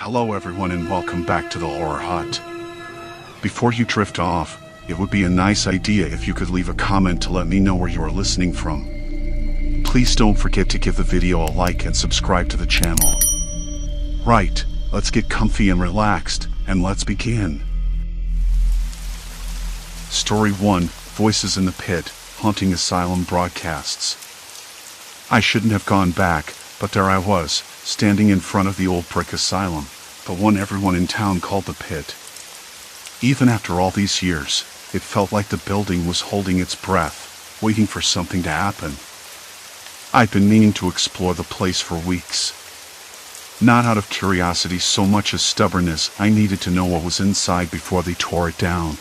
Hello everyone and welcome back to the Horror Hut. Before you drift off, it would be a nice idea if you could leave a comment to let me know where you are listening from. Please don't forget to give the video a like and subscribe to the channel. Right, let's get comfy and relaxed, and let's begin. Story 1, Voices in the Pit, Haunting Asylum broadcasts. I shouldn't have gone back, but there I was, standing in front of the old brick asylum, the one everyone in town called the Pit. Even after all these years, it felt like the building was holding its breath, waiting for something to happen. I'd been meaning to explore the place for weeks. Not out of curiosity so much as stubbornness, I needed to know what was inside before they tore it down.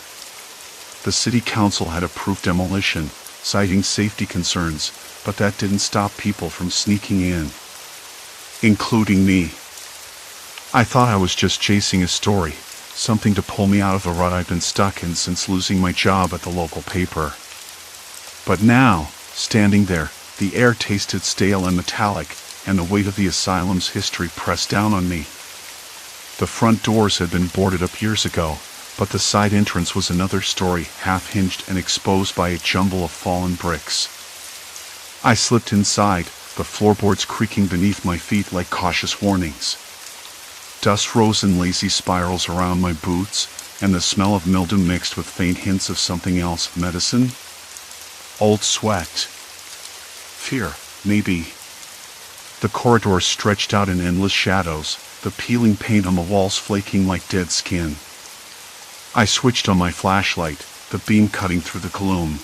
The city council had approved demolition, citing safety concerns, but that didn't stop people from sneaking in. Including me. I thought I was just chasing a story, something to pull me out of the rut I've been stuck in since losing my job at the local paper. But now, standing there, the air tasted stale and metallic, and the weight of the asylum's history pressed down on me. The front doors had been boarded up years ago, but the side entrance was another story, half-hinged and exposed by a jumble of fallen bricks. I slipped inside, the floorboards creaking beneath my feet like cautious warnings. Dust rose in lazy spirals around my boots, and the smell of mildew mixed with faint hints of something else. Medicine? Old sweat. Fear, maybe. The corridor stretched out in endless shadows, the peeling paint on the walls flaking like dead skin. I switched on my flashlight, the beam cutting through the gloom.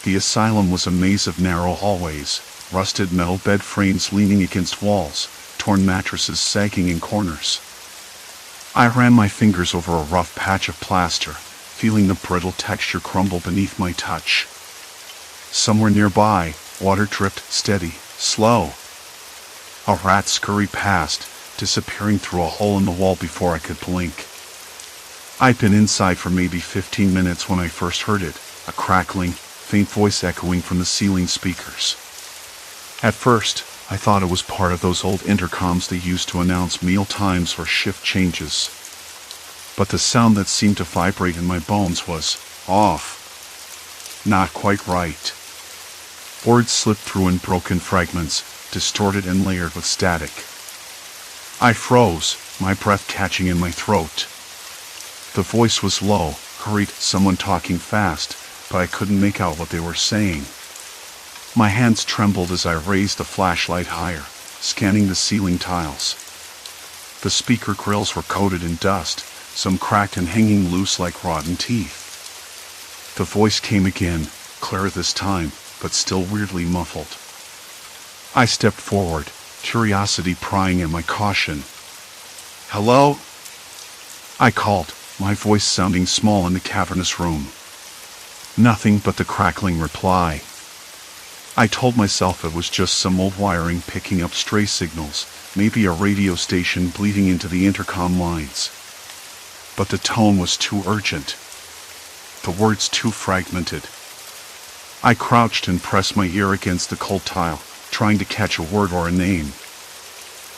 The asylum was a maze of narrow hallways, rusted metal bed frames leaning against walls, torn mattresses sagging in corners. I ran my fingers over a rough patch of plaster, feeling the brittle texture crumble beneath my touch. Somewhere nearby, water dripped steady, slow. A rat scurried past, disappearing through a hole in the wall before I could blink. I'd been inside for maybe 15 minutes when I first heard it, a crackling, faint voice echoing from the ceiling speakers. At first, I thought it was part of those old intercoms they used to announce meal times or shift changes. But the sound that seemed to vibrate in my bones was off. Not quite right. Words slipped through in broken fragments, distorted and layered with static. I froze, my breath catching in my throat. The voice was low, hurried, someone talking fast, but I couldn't make out what they were saying. My hands trembled as I raised the flashlight higher, scanning the ceiling tiles. The speaker grills were coated in dust, some cracked and hanging loose like rotten teeth. The voice came again, clearer this time, but still weirdly muffled. I stepped forward, curiosity prying at my caution. "Hello?" I called, my voice sounding small in the cavernous room. Nothing but the crackling reply. I told myself it was just some old wiring picking up stray signals, maybe a radio station bleeding into the intercom lines. But the tone was too urgent. The words too fragmented. I crouched and pressed my ear against the cold tile, trying to catch a word or a name.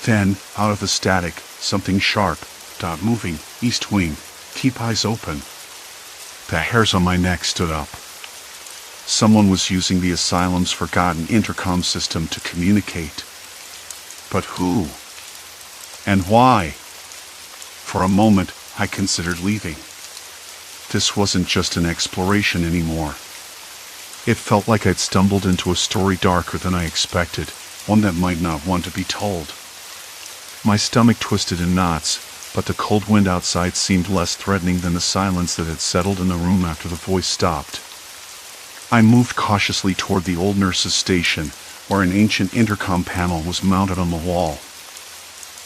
Then, out of the static, something sharp. "Dot moving, east wing, keep eyes open." The hairs on my neck stood up. Someone was using the asylum's forgotten intercom system to communicate. But who? And why? For a moment, I considered leaving. This wasn't just an exploration anymore. It felt like I'd stumbled into a story darker than I expected, one that might not want to be told. My stomach twisted in knots, but the cold wind outside seemed less threatening than the silence that had settled in the room after the voice stopped. I moved cautiously toward the old nurse's station, where an ancient intercom panel was mounted on the wall.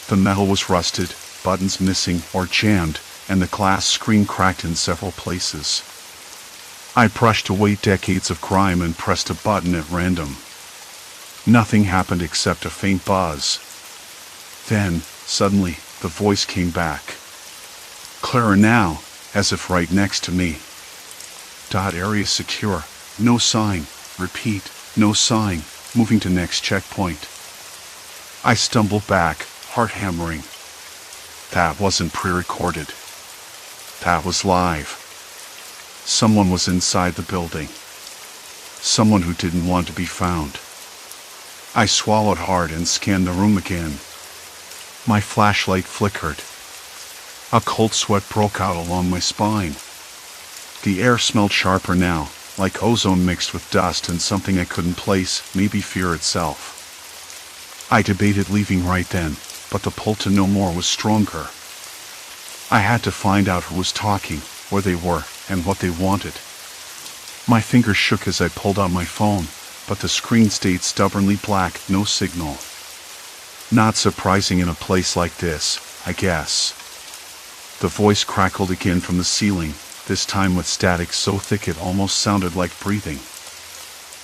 The metal was rusted, buttons missing or jammed, and the glass screen cracked in several places. I brushed away decades of grime and pressed a button at random. Nothing happened except a faint buzz. Then, suddenly, the voice came back. Clearer now, as if right next to me. "Area secure. No sign. Repeat, no sign. Moving to next checkpoint." I stumbled back, heart hammering. That wasn't pre-recorded. That was live. Someone was inside the building. Someone who didn't want to be found. I swallowed hard and scanned the room again. My flashlight flickered. A cold sweat broke out along my spine. The air smelled sharper now, like ozone mixed with dust and something I couldn't place, maybe fear itself. I debated leaving right then, but the pull to know more was stronger. I had to find out who was talking, where they were, and what they wanted. My fingers shook as I pulled out my phone, but the screen stayed stubbornly black, no signal. Not surprising in a place like this, I guess. The voice crackled again from the ceiling, this time with static so thick it almost sounded like breathing.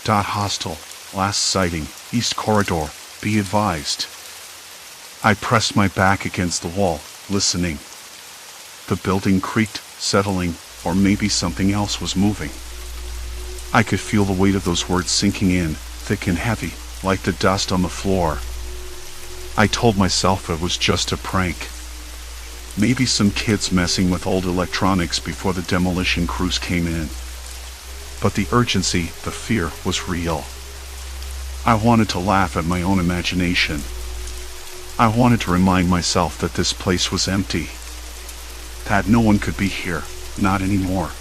Hostile, last sighting, East Corridor, be advised. I pressed my back against the wall, listening. The building creaked, settling, or maybe something else was moving. I could feel the weight of those words sinking in, thick and heavy, like the dust on the floor. I told myself it was just a prank. Maybe some kids messing with old electronics before the demolition crews came in. But the urgency, the fear, was real. I wanted to laugh at my own imagination. I wanted to remind myself that this place was empty. That no one could be here, not anymore.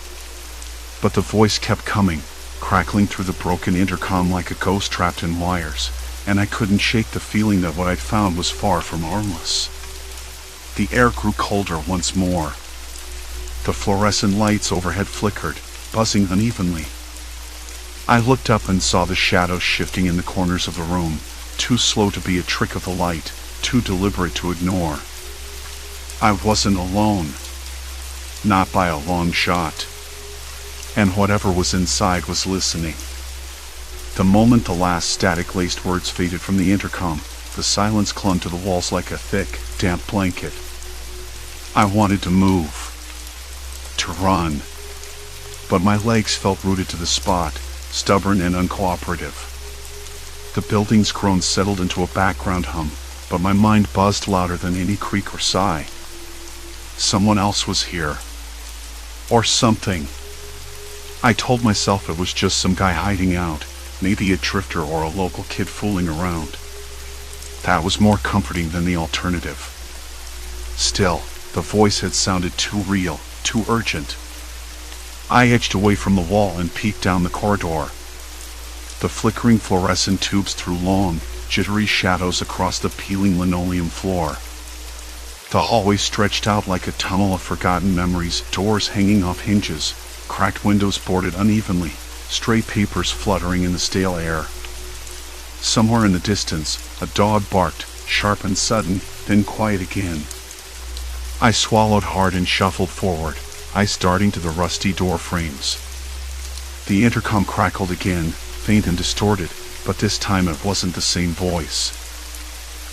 But the voice kept coming, crackling through the broken intercom like a ghost trapped in wires, and I couldn't shake the feeling that what I'd found was far from harmless. The air grew colder once more. The fluorescent lights overhead flickered, buzzing unevenly. I looked up and saw the shadows shifting in the corners of the room, too slow to be a trick of the light, too deliberate to ignore. I wasn't alone. Not by a long shot. And whatever was inside was listening. The moment the last static-laced words faded from the intercom, the silence clung to the walls like a thick, damp blanket. I wanted to move. To run. But my legs felt rooted to the spot, stubborn and uncooperative. The building's groans settled into a background hum, but my mind buzzed louder than any creak or sigh. Someone else was here. Or something. I told myself it was just some guy hiding out, maybe a drifter or a local kid fooling around. That was more comforting than the alternative. Still, the voice had sounded too real, too urgent. I edged away from the wall and peeked down the corridor. The flickering fluorescent tubes threw long, jittery shadows across the peeling linoleum floor. The hallway stretched out like a tunnel of forgotten memories, doors hanging off hinges, cracked windows boarded unevenly, stray papers fluttering in the stale air. Somewhere in the distance, a dog barked, sharp and sudden, then quiet again. I swallowed hard and shuffled forward, eyes darting to the rusty door frames. The intercom crackled again, faint and distorted, but this time it wasn't the same voice.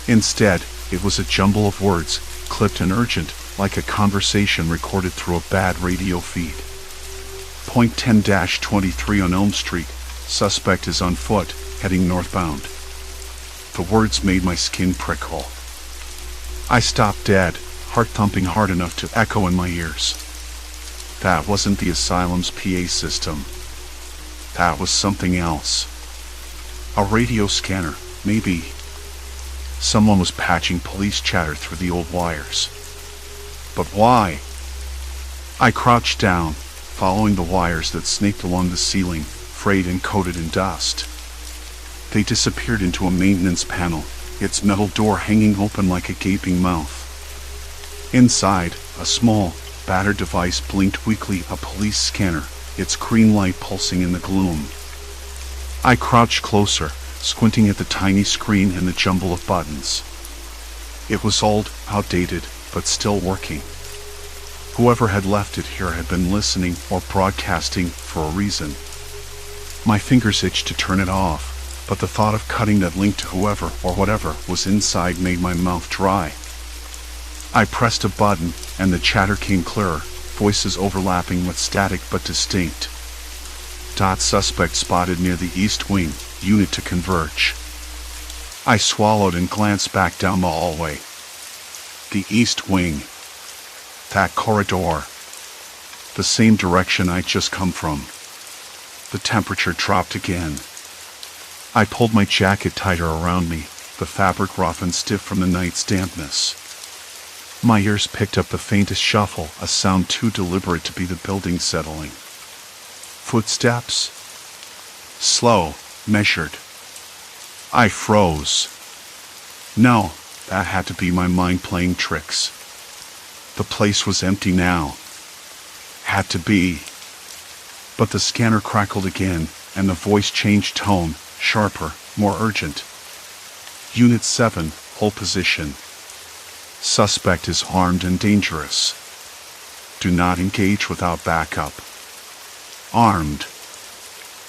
Instead, it was a jumble of words, clipped and urgent, like a conversation recorded through a bad radio feed. Point 10-23 on Elm Street. Suspect is on foot, heading northbound. The words made my skin prickle. I stopped dead, heart thumping hard enough to echo in my ears. That wasn't the Asylum's PA system. That was something else. A radio scanner, maybe. Someone was patching police chatter through the old wires. But why? I crouched down, following the wires that snaked along the ceiling, frayed and coated in dust. They disappeared into a maintenance panel, its metal door hanging open like a gaping mouth. Inside, a small, battered device blinked weakly, a police scanner, its green light pulsing in the gloom. I crouched closer, squinting at the tiny screen and the jumble of buttons. It was old, outdated, but still working. Whoever had left it here had been listening or broadcasting for a reason. My fingers itched to turn it off, but the thought of cutting that link to whoever or whatever was inside made my mouth dry. I pressed a button, and the chatter came clearer, voices overlapping with static but distinct. Suspect spotted near the east wing, unit to converge. I swallowed and glanced back down the hallway. The east wing. That corridor. The same direction I'd just come from. The temperature dropped again. I pulled my jacket tighter around me, the fabric rough and stiff from the night's dampness. My ears picked up the faintest shuffle, a sound too deliberate to be the building settling. Footsteps? Slow, measured. I froze. No, that had to be my mind playing tricks. The place was empty now. Had to be. But the scanner crackled again, and the voice changed tone, sharper, more urgent. Unit 7, hold position. Suspect is armed and dangerous. Do not engage without backup. Armed.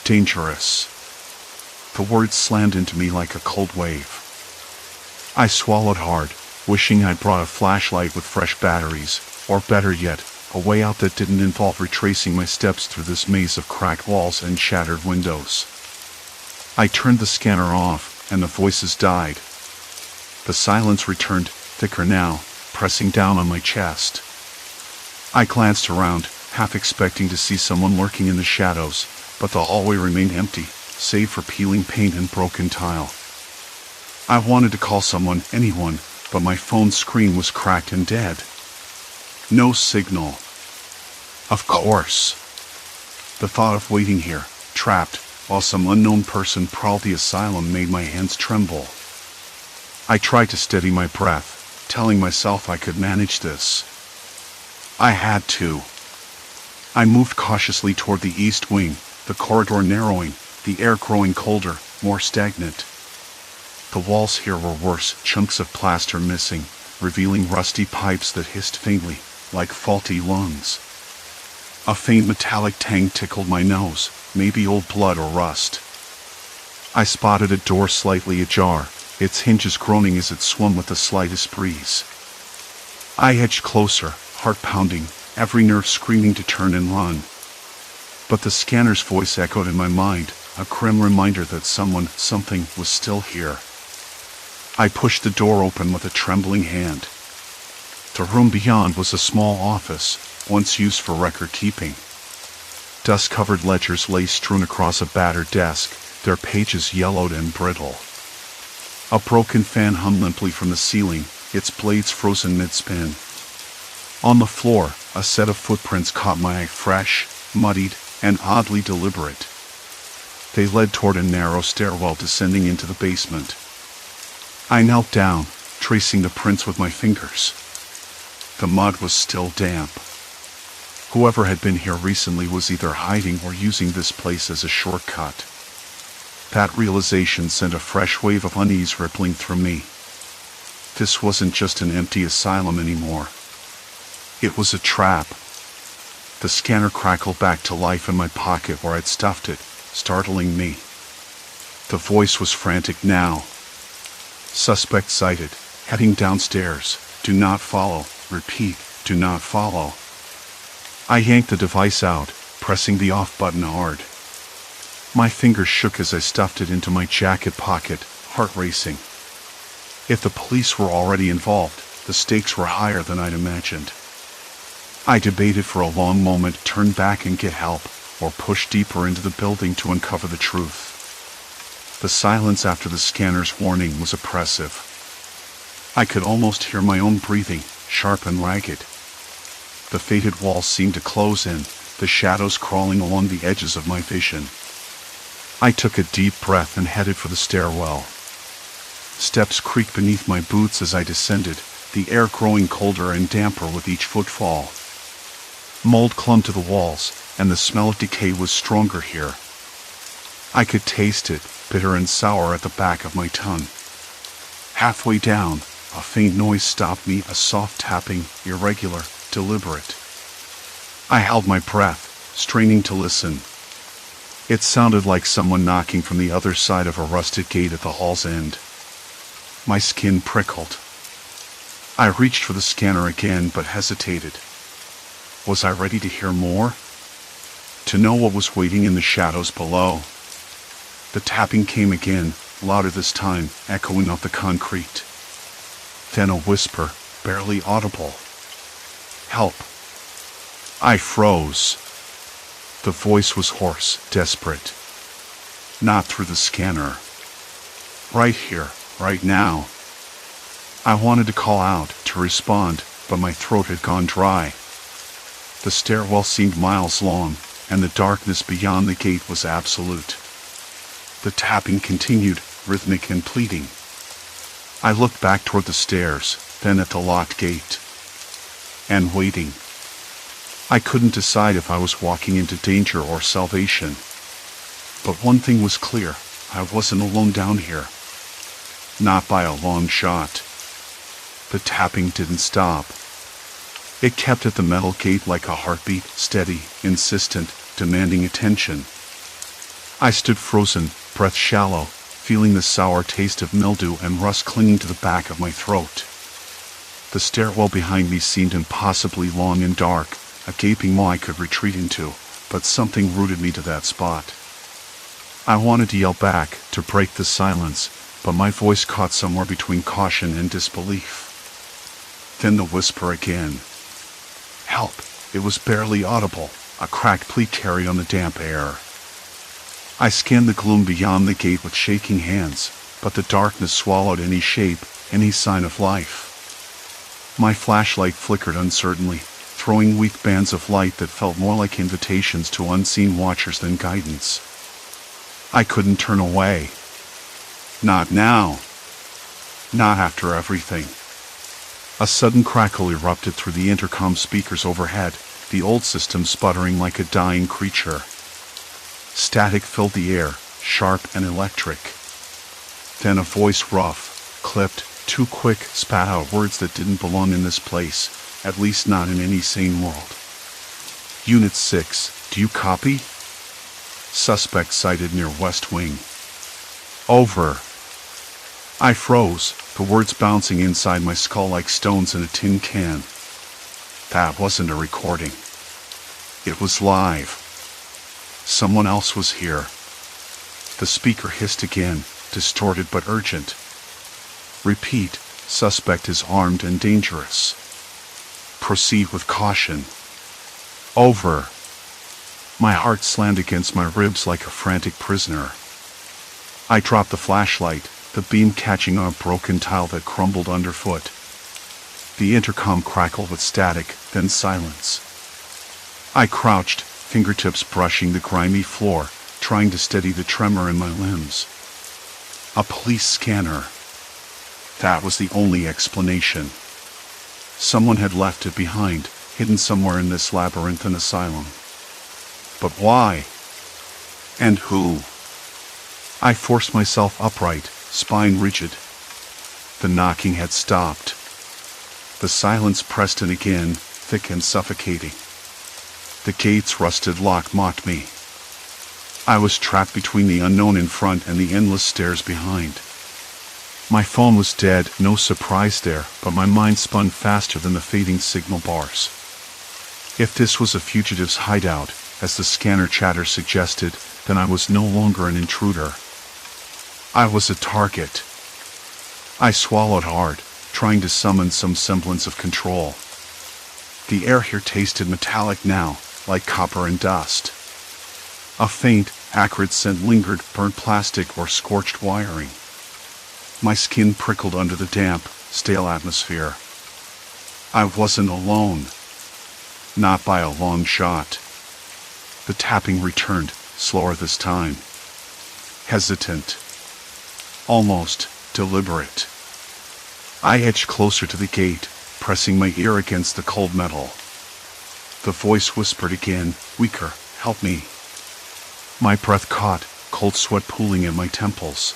Dangerous. The words slammed into me like a cold wave. I swallowed hard, wishing I'd brought a flashlight with fresh batteries, or better yet, a way out that didn't involve retracing my steps through this maze of cracked walls and shattered windows. I turned the scanner off, and the voices died. The silence returned, thicker now, pressing down on my chest. I glanced around, half expecting to see someone lurking in the shadows, but the hallway remained empty, save for peeling paint and broken tile. I wanted to call someone, anyone, but my phone's screen was cracked and dead. No signal. Of course. The thought of waiting here, trapped, while some unknown person prowled the asylum made my hands tremble. I tried to steady my breath, telling myself I could manage this. I had to. I moved cautiously toward the east wing, the corridor narrowing, the air growing colder, more stagnant. The walls here were worse, chunks of plaster missing, revealing rusty pipes that hissed faintly, like faulty lungs. A faint metallic tang tickled my nose, maybe old blood or rust. I spotted a door slightly ajar, its hinges groaning as it swung with the slightest breeze. I edged closer, heart pounding, every nerve screaming to turn and run. But the scanner's voice echoed in my mind, a grim reminder that something was still here. I pushed the door open with a trembling hand. The room beyond was a small office, once used for record keeping. Dust-covered ledgers lay strewn across a battered desk, their pages yellowed and brittle. A broken fan hung limply from the ceiling, its blades frozen mid-spin. On the floor, a set of footprints caught my eye, fresh, muddied, and oddly deliberate. They led toward a narrow stairwell descending into the basement. I knelt down, tracing the prints with my fingers. The mud was still damp. Whoever had been here recently was either hiding or using this place as a shortcut. That realization sent a fresh wave of unease rippling through me. This wasn't just an empty asylum anymore. It was a trap. The scanner crackled back to life in my pocket where I'd stuffed it, startling me. The voice was frantic now. Suspect sighted, heading downstairs. Do not follow. Repeat, do not follow. I yanked the device out, pressing the off button hard. My fingers shook as I stuffed it into my jacket pocket, heart racing. If the police were already involved, the stakes were higher than I'd imagined. I debated for a long moment, turn back and get help, or push deeper into the building to uncover the truth. The silence after the scanner's warning was oppressive. I could almost hear my own breathing, sharp and ragged. The faded walls seemed to close in, the shadows crawling along the edges of my vision. I took a deep breath and headed for the stairwell. Steps creaked beneath my boots as I descended, the air growing colder and damper with each footfall. Mold clung to the walls, and the smell of decay was stronger here. I could taste it, bitter and sour at the back of my tongue. Halfway down, a faint noise stopped me, a soft tapping, irregular, deliberate. I held my breath, straining to listen. It sounded like someone knocking from the other side of a rusted gate at the hall's end. My skin prickled. I reached for the scanner again, but hesitated. Was I ready to hear more? To know what was waiting in the shadows below? The tapping came again, louder this time, echoing off the concrete. Then a whisper, barely audible. "Help!" I froze. The voice was hoarse, desperate. "Not through the scanner. Right here, right now." I wanted to call out, to respond, but my throat had gone dry. The stairwell seemed miles long, and the darkness beyond the gate was absolute. The tapping continued, rhythmic and pleading. I looked back toward the stairs, then at the locked gate. And waiting. I couldn't decide if I was walking into danger or salvation. But one thing was clear, I wasn't alone down here. Not by a long shot. The tapping didn't stop. It kept at the metal gate like a heartbeat, steady, insistent, demanding attention. I stood frozen, breath shallow, feeling the sour taste of mildew and rust clinging to the back of my throat. The stairwell behind me seemed impossibly long and dark, a gaping maw I could retreat into, but something rooted me to that spot. I wanted to yell back, to break the silence, but my voice caught somewhere between caution and disbelief. Then the whisper again. "Help!" It was barely audible, a cracked plea carried on the damp air. I scanned the gloom beyond the gate with shaking hands, but the darkness swallowed any shape, any sign of life. My flashlight flickered uncertainly, throwing weak bands of light that felt more like invitations to unseen watchers than guidance. I couldn't turn away. Not now. Not after everything. A sudden crackle erupted through the intercom speakers overhead, the old system sputtering like a dying creature. Static filled the air, sharp and electric. Then a voice, rough, clipped, too quick, spat out words that didn't belong in this place, at least not in any sane world. "Unit 6, do you copy? Suspect sighted near West Wing." "Over." I froze, the words bouncing inside my skull like stones in a tin can. That wasn't a recording. It was live. Someone else was here. The speaker hissed again, distorted but urgent. "Repeat, suspect is armed and dangerous. Proceed with caution." "Over." My heart slammed against my ribs like a frantic prisoner. I dropped the flashlight, the beam catching on a broken tile that crumbled underfoot. The intercom crackled with static, then silence. I crouched, fingertips brushing the grimy floor, trying to steady the tremor in my limbs. A police scanner. That was the only explanation. Someone had left it behind, hidden somewhere in this labyrinthine asylum. But why? And who? I forced myself upright, spine rigid. The knocking had stopped. The silence pressed in again, thick and suffocating. The gate's rusted lock mocked me. I was trapped between the unknown in front and the endless stairs behind. My phone was dead, no surprise there, but my mind spun faster than the fading signal bars. If this was a fugitive's hideout, as the scanner chatter suggested, then I was no longer an intruder. I was a target. I swallowed hard, trying to summon some semblance of control. The air here tasted metallic now, like copper and dust. A faint, acrid scent lingered, burnt plastic or scorched wiring. My skin prickled under the damp, stale atmosphere. I wasn't alone. Not by a long shot. The tapping returned, slower this time. Hesitant. Almost deliberate. I edged closer to the gate, pressing my ear against the cold metal. The voice whispered again, weaker, "Help me." My breath caught, cold sweat pooling at my temples.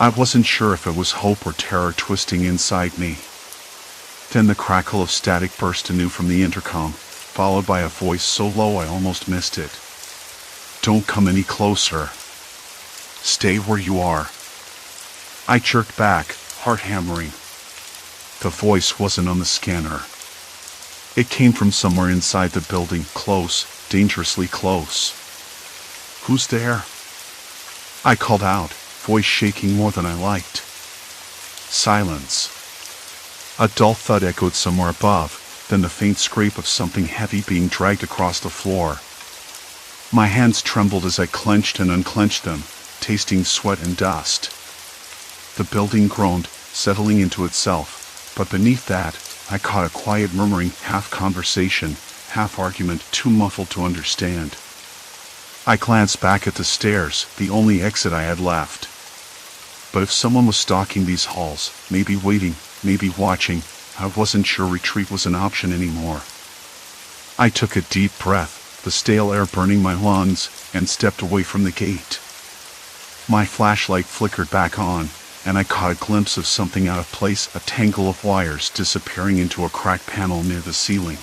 I wasn't sure if it was hope or terror twisting inside me. Then the crackle of static burst anew from the intercom, followed by a voice so low I almost missed it. "Don't come any closer. Stay where you are." I jerked back, heart hammering. The voice wasn't on the scanner. It came from somewhere inside the building, close, dangerously close. "Who's there?" I called out, voice shaking more than I liked. Silence. A dull thud echoed somewhere above, then the faint scrape of something heavy being dragged across the floor. My hands trembled as I clenched and unclenched them, tasting sweat and dust. The building groaned, settling into itself, but beneath that, I caught a quiet murmuring, half conversation, half argument, too muffled to understand. I glanced back at the stairs, the only exit I had left. But if someone was stalking these halls, maybe waiting, maybe watching, I wasn't sure retreat was an option anymore. I took a deep breath, the stale air burning my lungs, and stepped away from the gate. My flashlight flickered back on, and I caught a glimpse of something out of place, a tangle of wires disappearing into a cracked panel near the ceiling.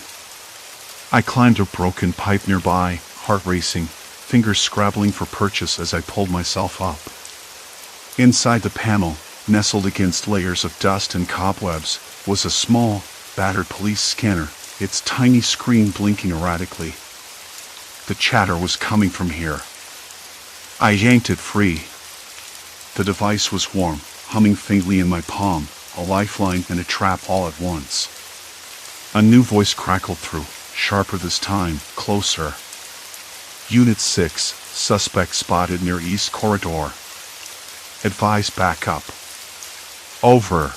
I climbed a broken pipe nearby, heart racing, fingers scrabbling for purchase as I pulled myself up. Inside the panel, nestled against layers of dust and cobwebs, was a small, battered police scanner, its tiny screen blinking erratically. The chatter was coming from here. I yanked it free. The device was warm, humming faintly in my palm, a lifeline and a trap all at once. A new voice crackled through, sharper this time, closer. Unit 6, suspect spotted near East Corridor. Advise backup. Over.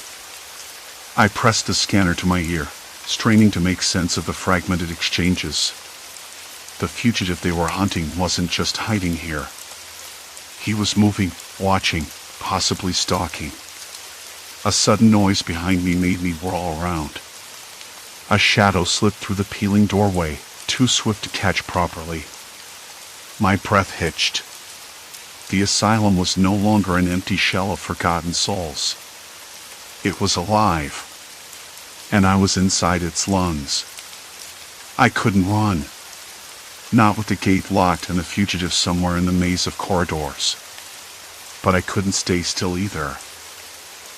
I pressed the scanner to my ear, straining to make sense of the fragmented exchanges. The fugitive they were hunting wasn't just hiding here. He was moving, watching, possibly stalking. A sudden noise behind me made me whirl around. A shadow slipped through the peeling doorway, too swift to catch properly. My breath hitched. The asylum was no longer an empty shell of forgotten souls. It was alive, and I was inside its lungs. I couldn't run. Not with the gate locked and the fugitive somewhere in the maze of corridors. But I couldn't stay still either.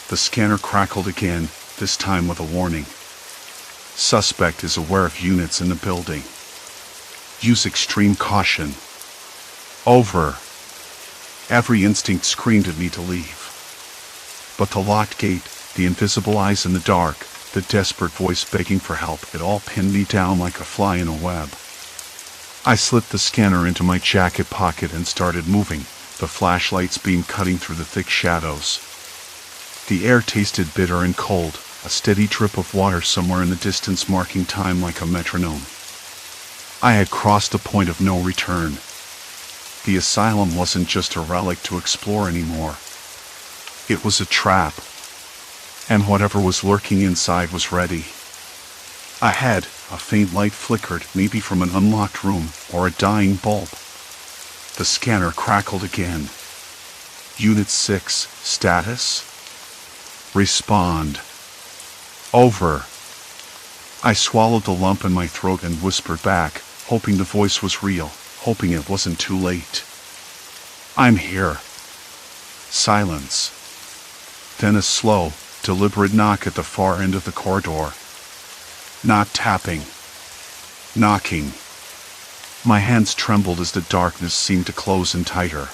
The scanner crackled again, this time with a warning. Suspect is aware of units in the building. Use extreme caution. Over. Every instinct screamed at me to leave. But the locked gate, the invisible eyes in the dark, the desperate voice begging for help, it all pinned me down like a fly in a web. I slipped the scanner into my jacket pocket and started moving, the flashlight's beam cutting through the thick shadows. The air tasted bitter and cold, a steady drip of water somewhere in the distance marking time like a metronome. I had crossed the point of no return. The asylum wasn't just a relic to explore anymore. It was a trap. And whatever was lurking inside was ready. Ahead, a faint light flickered, maybe from an unlocked room or a dying bulb. The scanner crackled again. Unit 6, status? Respond. Over. I swallowed the lump in my throat and whispered back, hoping the voice was real, hoping it wasn't too late. I'm here. Silence. Then a slow, deliberate knock at the far end of the corridor. Not tapping. Knocking. My hands trembled as the darkness seemed to close in tighter.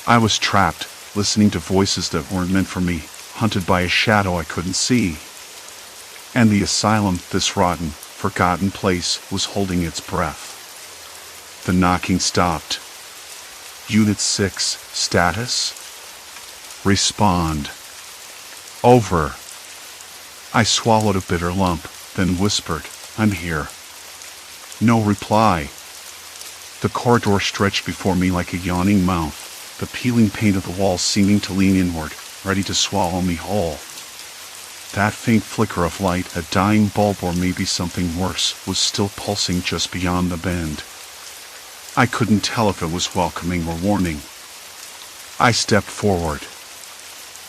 I was trapped, listening to voices that weren't meant for me, hunted by a shadow I couldn't see. And the asylum, this rotten, forgotten place, was holding its breath. The knocking stopped. Unit 6, status? Respond. Over. I swallowed a bitter lump, then whispered, I'm here. No reply. The corridor stretched before me like a yawning mouth, the peeling paint of the walls seeming to lean inward, ready to swallow me whole. That faint flicker of light, a dying bulb or maybe something worse, was still pulsing just beyond the bend. I couldn't tell if it was welcoming or warning. I stepped forward.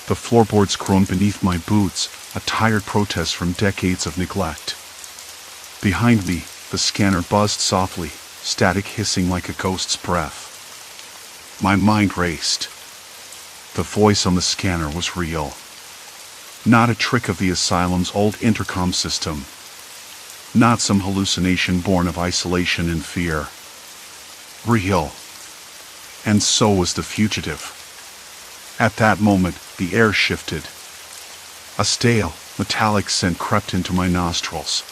The floorboards groaned beneath my boots, a tired protest from decades of neglect. Behind me, the scanner buzzed softly, static hissing like a ghost's breath. My mind raced. The voice on the scanner was real. Not a trick of the asylum's old intercom system. Not some hallucination born of isolation and fear. Real. And so was the fugitive. At that moment, the air shifted. A stale, Metallic scent crept into my nostrils.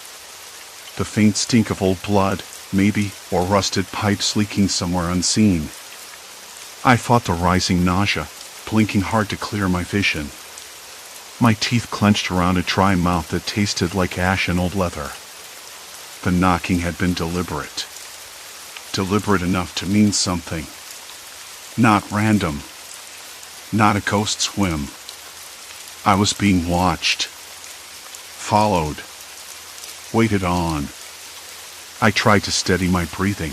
The faint stink of old blood, maybe, or rusted pipes leaking somewhere unseen. I fought the rising nausea, blinking hard to clear my vision. My teeth clenched around a dry mouth that tasted like ash and old leather. The knocking had been deliberate. Deliberate enough to mean something. Not random. Not a ghost whim. I was being watched. Followed. Waited on. I tried to steady my breathing.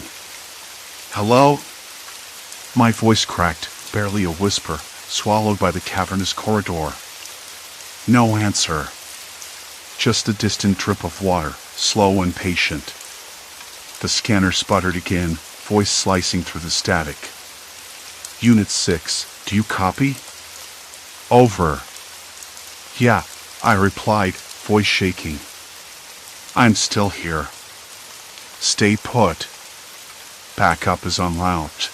Hello? My voice cracked, barely a whisper, swallowed by the cavernous corridor. No answer. Just a distant drip of water, slow and patient. The scanner sputtered again, voice slicing through the static. Unit 6, do you copy? Over. Yeah, I replied, voice shaking. I'm still here. Stay put. Backup is en route.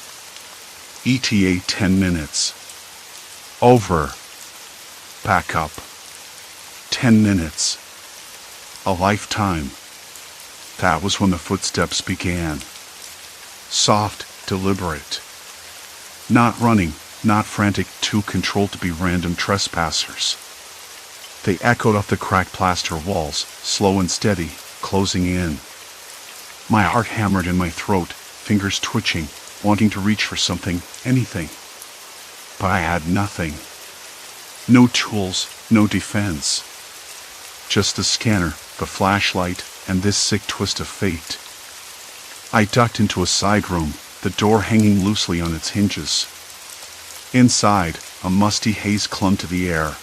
ETA 10 minutes. Over. Backup. 10 minutes. A lifetime. That was when the footsteps began. Soft, deliberate. Not running, not frantic, too controlled to be random trespassers. They echoed off the cracked plaster walls, slow and steady, closing in. My heart hammered in my throat, fingers twitching, wanting to reach for something, anything. But I had nothing. No tools, no defense. Just the scanner, the flashlight, and this sick twist of fate. I ducked into a side room, the door hanging loosely on its hinges. Inside, a musty haze clung to the air.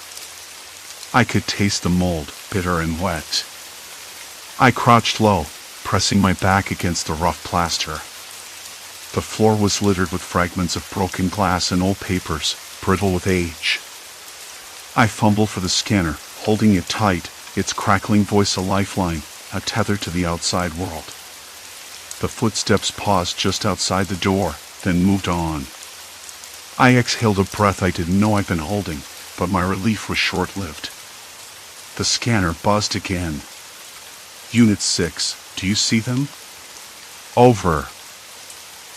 I could taste the mold, bitter and wet. I crouched low, pressing my back against the rough plaster. The floor was littered with fragments of broken glass and old papers, brittle with age. I fumbled for the scanner, holding it tight, its crackling voice a lifeline, a tether to the outside world. The footsteps paused just outside the door, then moved on. I exhaled a breath I didn't know I'd been holding, but my relief was short-lived. The scanner buzzed again. Unit 6, do you see them? Over.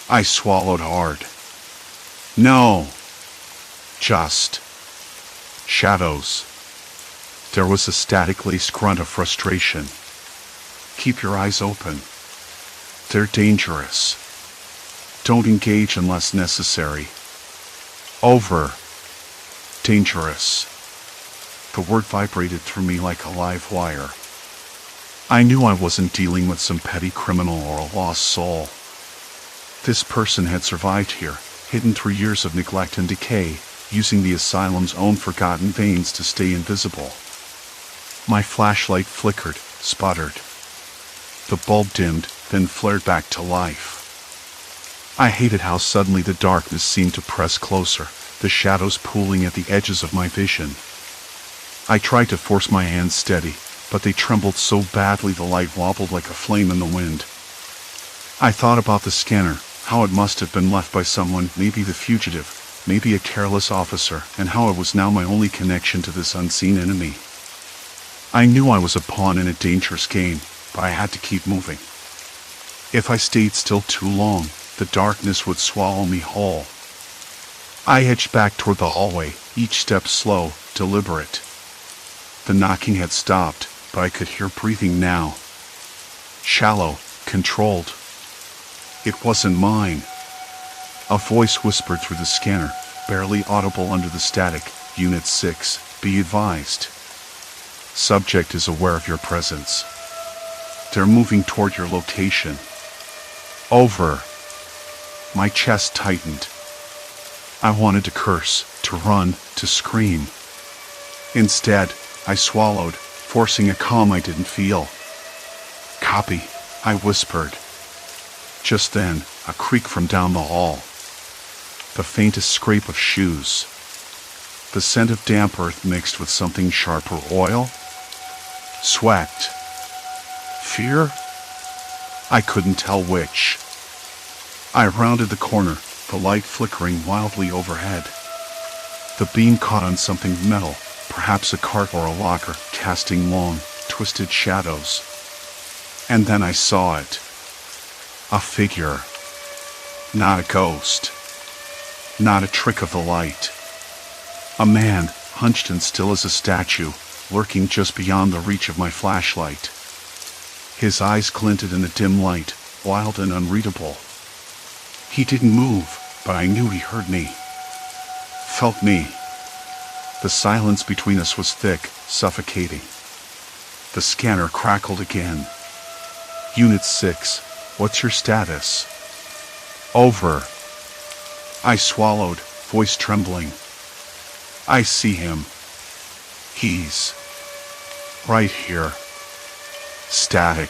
I swallowed hard. No. Just. Shadows. There was a static-laced grunt of frustration. Keep your eyes open. They're dangerous. Don't engage unless necessary. Over. Dangerous. The word vibrated through me like a live wire. I knew I wasn't dealing with some petty criminal or a lost soul. This person had survived here, hidden through years of neglect and decay, using the asylum's own forgotten veins to stay invisible. My flashlight flickered, sputtered. The bulb dimmed, then flared back to life. I hated how suddenly the darkness seemed to press closer, the shadows pooling at the edges of my vision. I tried to force my hands steady, but they trembled so badly the light wobbled like a flame in the wind. I thought about the scanner, how it must have been left by someone, maybe the fugitive, maybe a careless officer, and how it was now my only connection to this unseen enemy. I knew I was a pawn in a dangerous game, but I had to keep moving. If I stayed still too long, the darkness would swallow me whole. I edged back toward the hallway, each step slow, deliberate. The knocking had stopped, but I could hear breathing now. Shallow, controlled. It wasn't mine. A voice whispered through the scanner, barely audible under the static. Unit 6, be advised. Subject is aware of your presence. They're moving toward your location. Over. My chest tightened. I wanted to curse, to run, to scream. Instead, I swallowed, forcing a calm I didn't feel. Copy, I whispered. Just then, a creak from down the hall. The faintest scrape of shoes. The scent of damp earth mixed with something sharp or oil. Sweat. Fear? I couldn't tell which. I rounded the corner, the light flickering wildly overhead. The beam caught on something metal, perhaps a cart or a locker, casting long, twisted shadows. And then I saw it. A figure. Not a ghost. Not a trick of the light. A man, hunched and still as a statue, lurking just beyond the reach of my flashlight. His eyes glinted in the dim light, wild and unreadable. He didn't move, but I knew he heard me. Felt me. The silence between us was thick, suffocating. The scanner crackled again. Unit 6, what's your status? Over. I swallowed, voice trembling. I see him. He's right here. Static.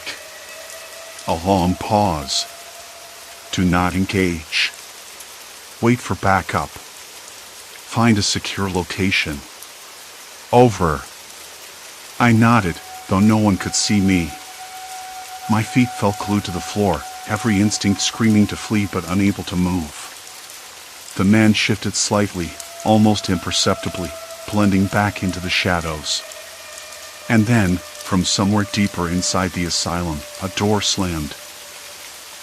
A long pause. Do not engage. Wait for backup. Find a secure location. Over. I nodded, though no one could see me. My feet felt glued to the floor, every instinct screaming to flee but unable to move. The man shifted slightly, almost imperceptibly, blending back into the shadows. And then, from somewhere deeper inside the asylum, a door slammed.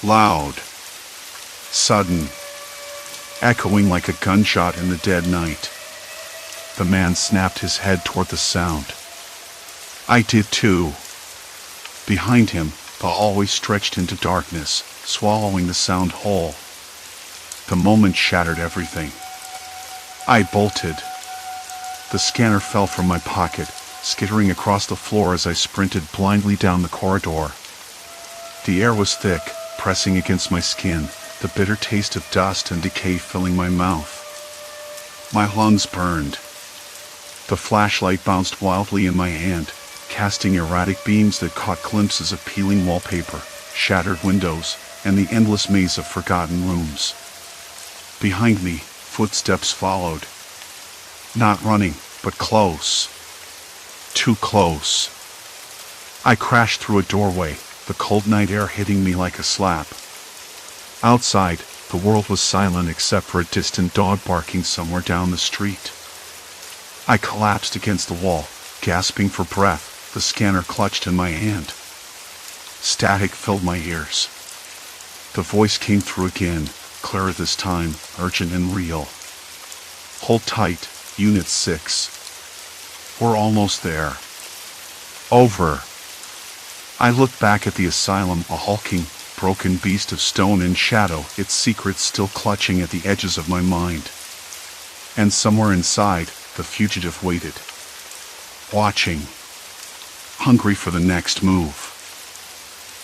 Loud. Sudden. Echoing like a gunshot in the dead night. The man snapped his head toward the sound. I did too. Behind him, the hallway stretched into darkness, swallowing the sound whole. The moment shattered everything. I bolted. The scanner fell from my pocket, skittering across the floor as I sprinted blindly down the corridor. The air was thick, pressing against my skin, the bitter taste of dust and decay filling my mouth. My lungs burned. The flashlight bounced wildly in my hand, casting erratic beams that caught glimpses of peeling wallpaper, shattered windows, and the endless maze of forgotten rooms. Behind me, footsteps followed. Not running, but close. Too close. I crashed through a doorway, the cold night air hitting me like a slap. Outside, the world was silent except for a distant dog barking somewhere down the street. I collapsed against the wall, gasping for breath, the scanner clutched in my hand. Static filled my ears. The voice came through again, clearer this time, urgent and real. Hold tight, Unit 6. We're almost there. Over. I looked back at the asylum, a hulking, broken beast of stone and shadow, its secrets still clutching at the edges of my mind. And somewhere inside, the fugitive waited. Watching. Hungry for the next move.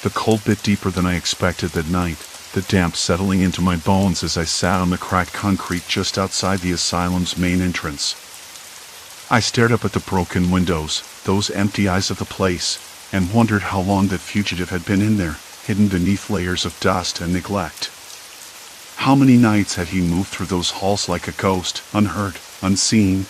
The cold bit deeper than I expected that night, the damp settling into my bones as I sat on the cracked concrete just outside the asylum's main entrance. I stared up at the broken windows, those empty eyes of the place, and wondered how long that fugitive had been in there, hidden beneath layers of dust and neglect. How many nights had he moved through those halls like a ghost, unheard, unseen?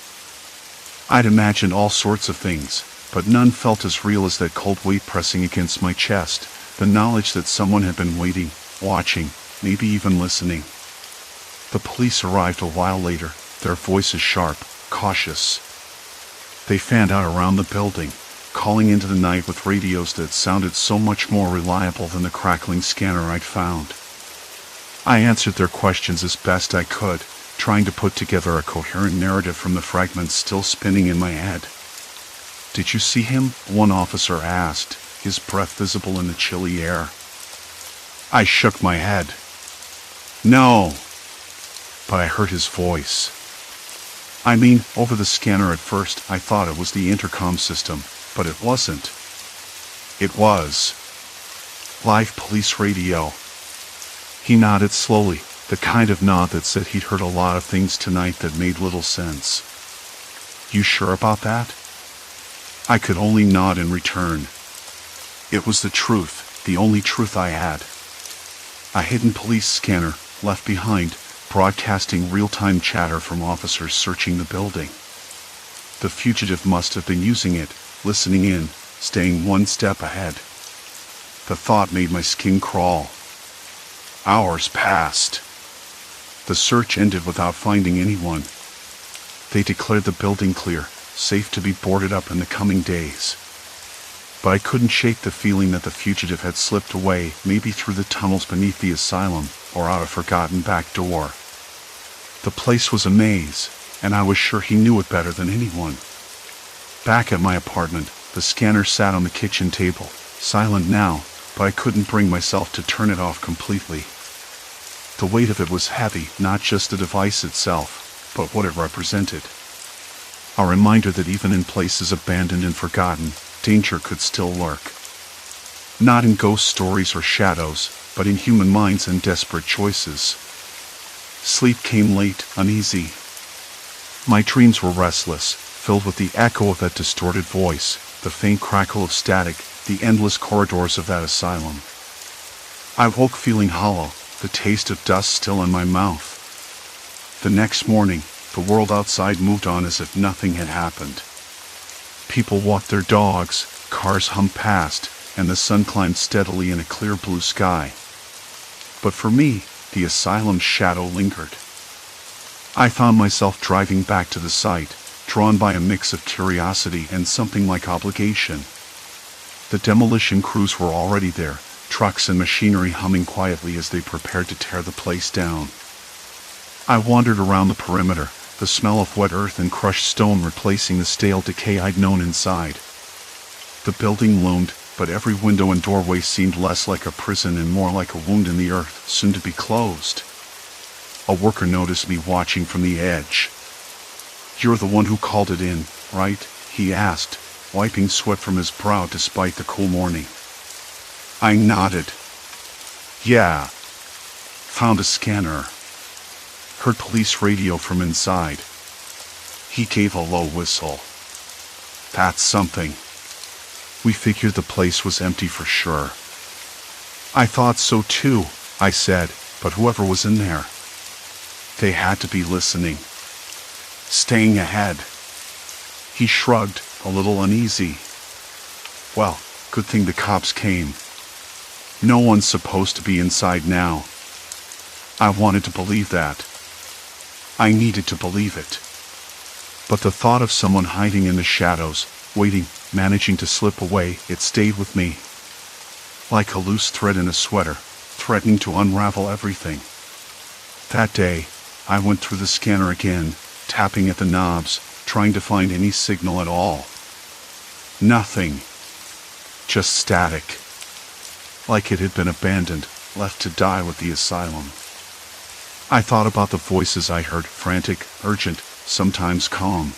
I'd imagined all sorts of things, but none felt as real as that cold weight pressing against my chest, the knowledge that someone had been waiting, watching, maybe even listening. The police arrived a while later, their voices sharp, cautious. They fanned out around the building, calling into the night with radios that sounded so much more reliable than the crackling scanner I'd found. I answered their questions as best I could, trying to put together a coherent narrative from the fragments still spinning in my head. "Did you see him?" one officer asked, his breath visible in the chilly air. I shook my head. No. But I heard his voice. I mean, over the scanner at first, I thought it was the intercom system, but it wasn't. It was live police radio. He nodded slowly, the kind of nod that said he'd heard a lot of things tonight that made little sense. You sure about that? I could only nod in return. It was the truth, the only truth I had. A hidden police scanner, left behind, broadcasting real-time chatter from officers searching the building. The fugitive must have been using it, listening in, staying one step ahead. The thought made my skin crawl. Hours passed. The search ended without finding anyone. They declared the building clear, safe to be boarded up in the coming days. But I couldn't shake the feeling that the fugitive had slipped away, maybe through the tunnels beneath the asylum, or out a forgotten back door. The place was a maze, and I was sure he knew it better than anyone. Back at my apartment, the scanner sat on the kitchen table, silent now, but I couldn't bring myself to turn it off completely. The weight of it was heavy, not just the device itself, but what it represented. A reminder that even in places abandoned and forgotten, danger could still lurk. Not in ghost stories or shadows, but in human minds and desperate choices. Sleep came late, uneasy. My dreams were restless, filled with the echo of that distorted voice, the faint crackle of static, the endless corridors of that asylum. I woke feeling hollow, the taste of dust still in my mouth. The next morning, the world outside moved on as if nothing had happened. People walked their dogs, cars hummed past, and the sun climbed steadily in a clear blue sky. But for me, the asylum's shadow lingered. I found myself driving back to the site, drawn by a mix of curiosity and something like obligation. The demolition crews were already there, trucks and machinery humming quietly as they prepared to tear the place down. I wandered around the perimeter, the smell of wet earth and crushed stone replacing the stale decay I'd known inside. The building loomed, but every window and doorway seemed less like a prison and more like a wound in the earth, soon to be closed. A worker noticed me watching from the edge. "You're the one who called it in, right?" he asked, wiping sweat from his brow despite the cool morning. I nodded. "Yeah. Found a scanner." Heard police radio from inside. He gave a low whistle. "That's something. We figured the place was empty for sure." "I thought so too," I said, "but whoever was in there, they had to be listening. Staying ahead." He shrugged, a little uneasy. "Well, good thing the cops came. No one's supposed to be inside now." I wanted to believe that. I needed to believe it. But the thought of someone hiding in the shadows, waiting, managing to slip away, it stayed with me. Like a loose thread in a sweater, threatening to unravel everything. That day, I went through the scanner again, tapping at the knobs, trying to find any signal at all. Nothing. Just static. Like it had been abandoned, left to die with the asylum. I thought about the voices I heard, frantic, urgent, sometimes calm.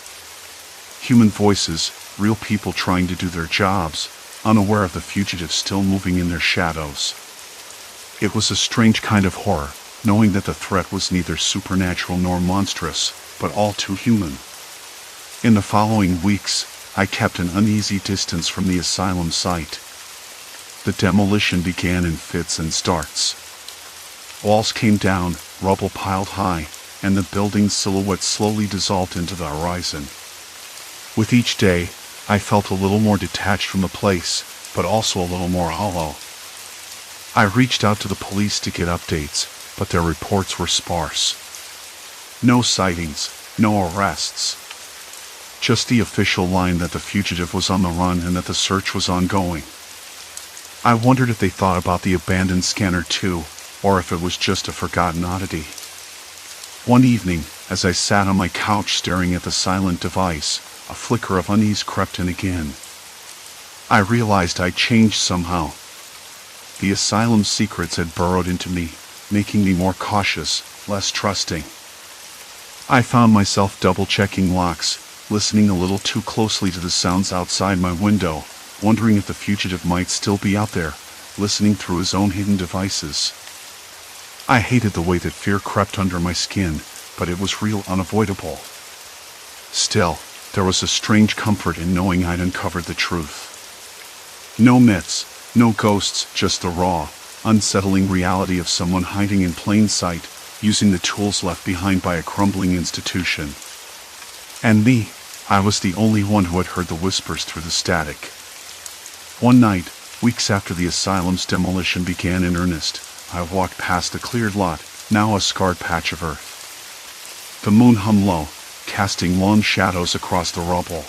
Human voices, real people trying to do their jobs, unaware of the fugitives still moving in their shadows. It was a strange kind of horror, knowing that the threat was neither supernatural nor monstrous, but all too human. In the following weeks, I kept an uneasy distance from the asylum site. The demolition began in fits and starts. Walls came down, rubble piled high, and the building's silhouette slowly dissolved into the horizon. With each day, I felt a little more detached from the place, but also a little more hollow. I reached out to the police to get updates, but their reports were sparse. No sightings, no arrests. Just the official line that the fugitive was on the run and that the search was ongoing. I wondered if they thought about the abandoned scanner too, or if it was just a forgotten oddity. One evening, as I sat on my couch staring at the silent device, a flicker of unease crept in again. I realized I'd changed somehow. The asylum's secrets had burrowed into me, making me more cautious, less trusting. I found myself double-checking locks, listening a little too closely to the sounds outside my window, wondering if the fugitive might still be out there, listening through his own hidden devices. I hated the way that fear crept under my skin, but it was real, unavoidable. Still, there was a strange comfort in knowing I'd uncovered the truth. No myths, no ghosts, just the raw, unsettling reality of someone hiding in plain sight, using the tools left behind by a crumbling institution. And me, I was the only one who had heard the whispers through the static. One night, weeks after the asylum's demolition began in earnest, I walked past the cleared lot, now a scarred patch of earth. The moon hummed low, casting long shadows across the rubble.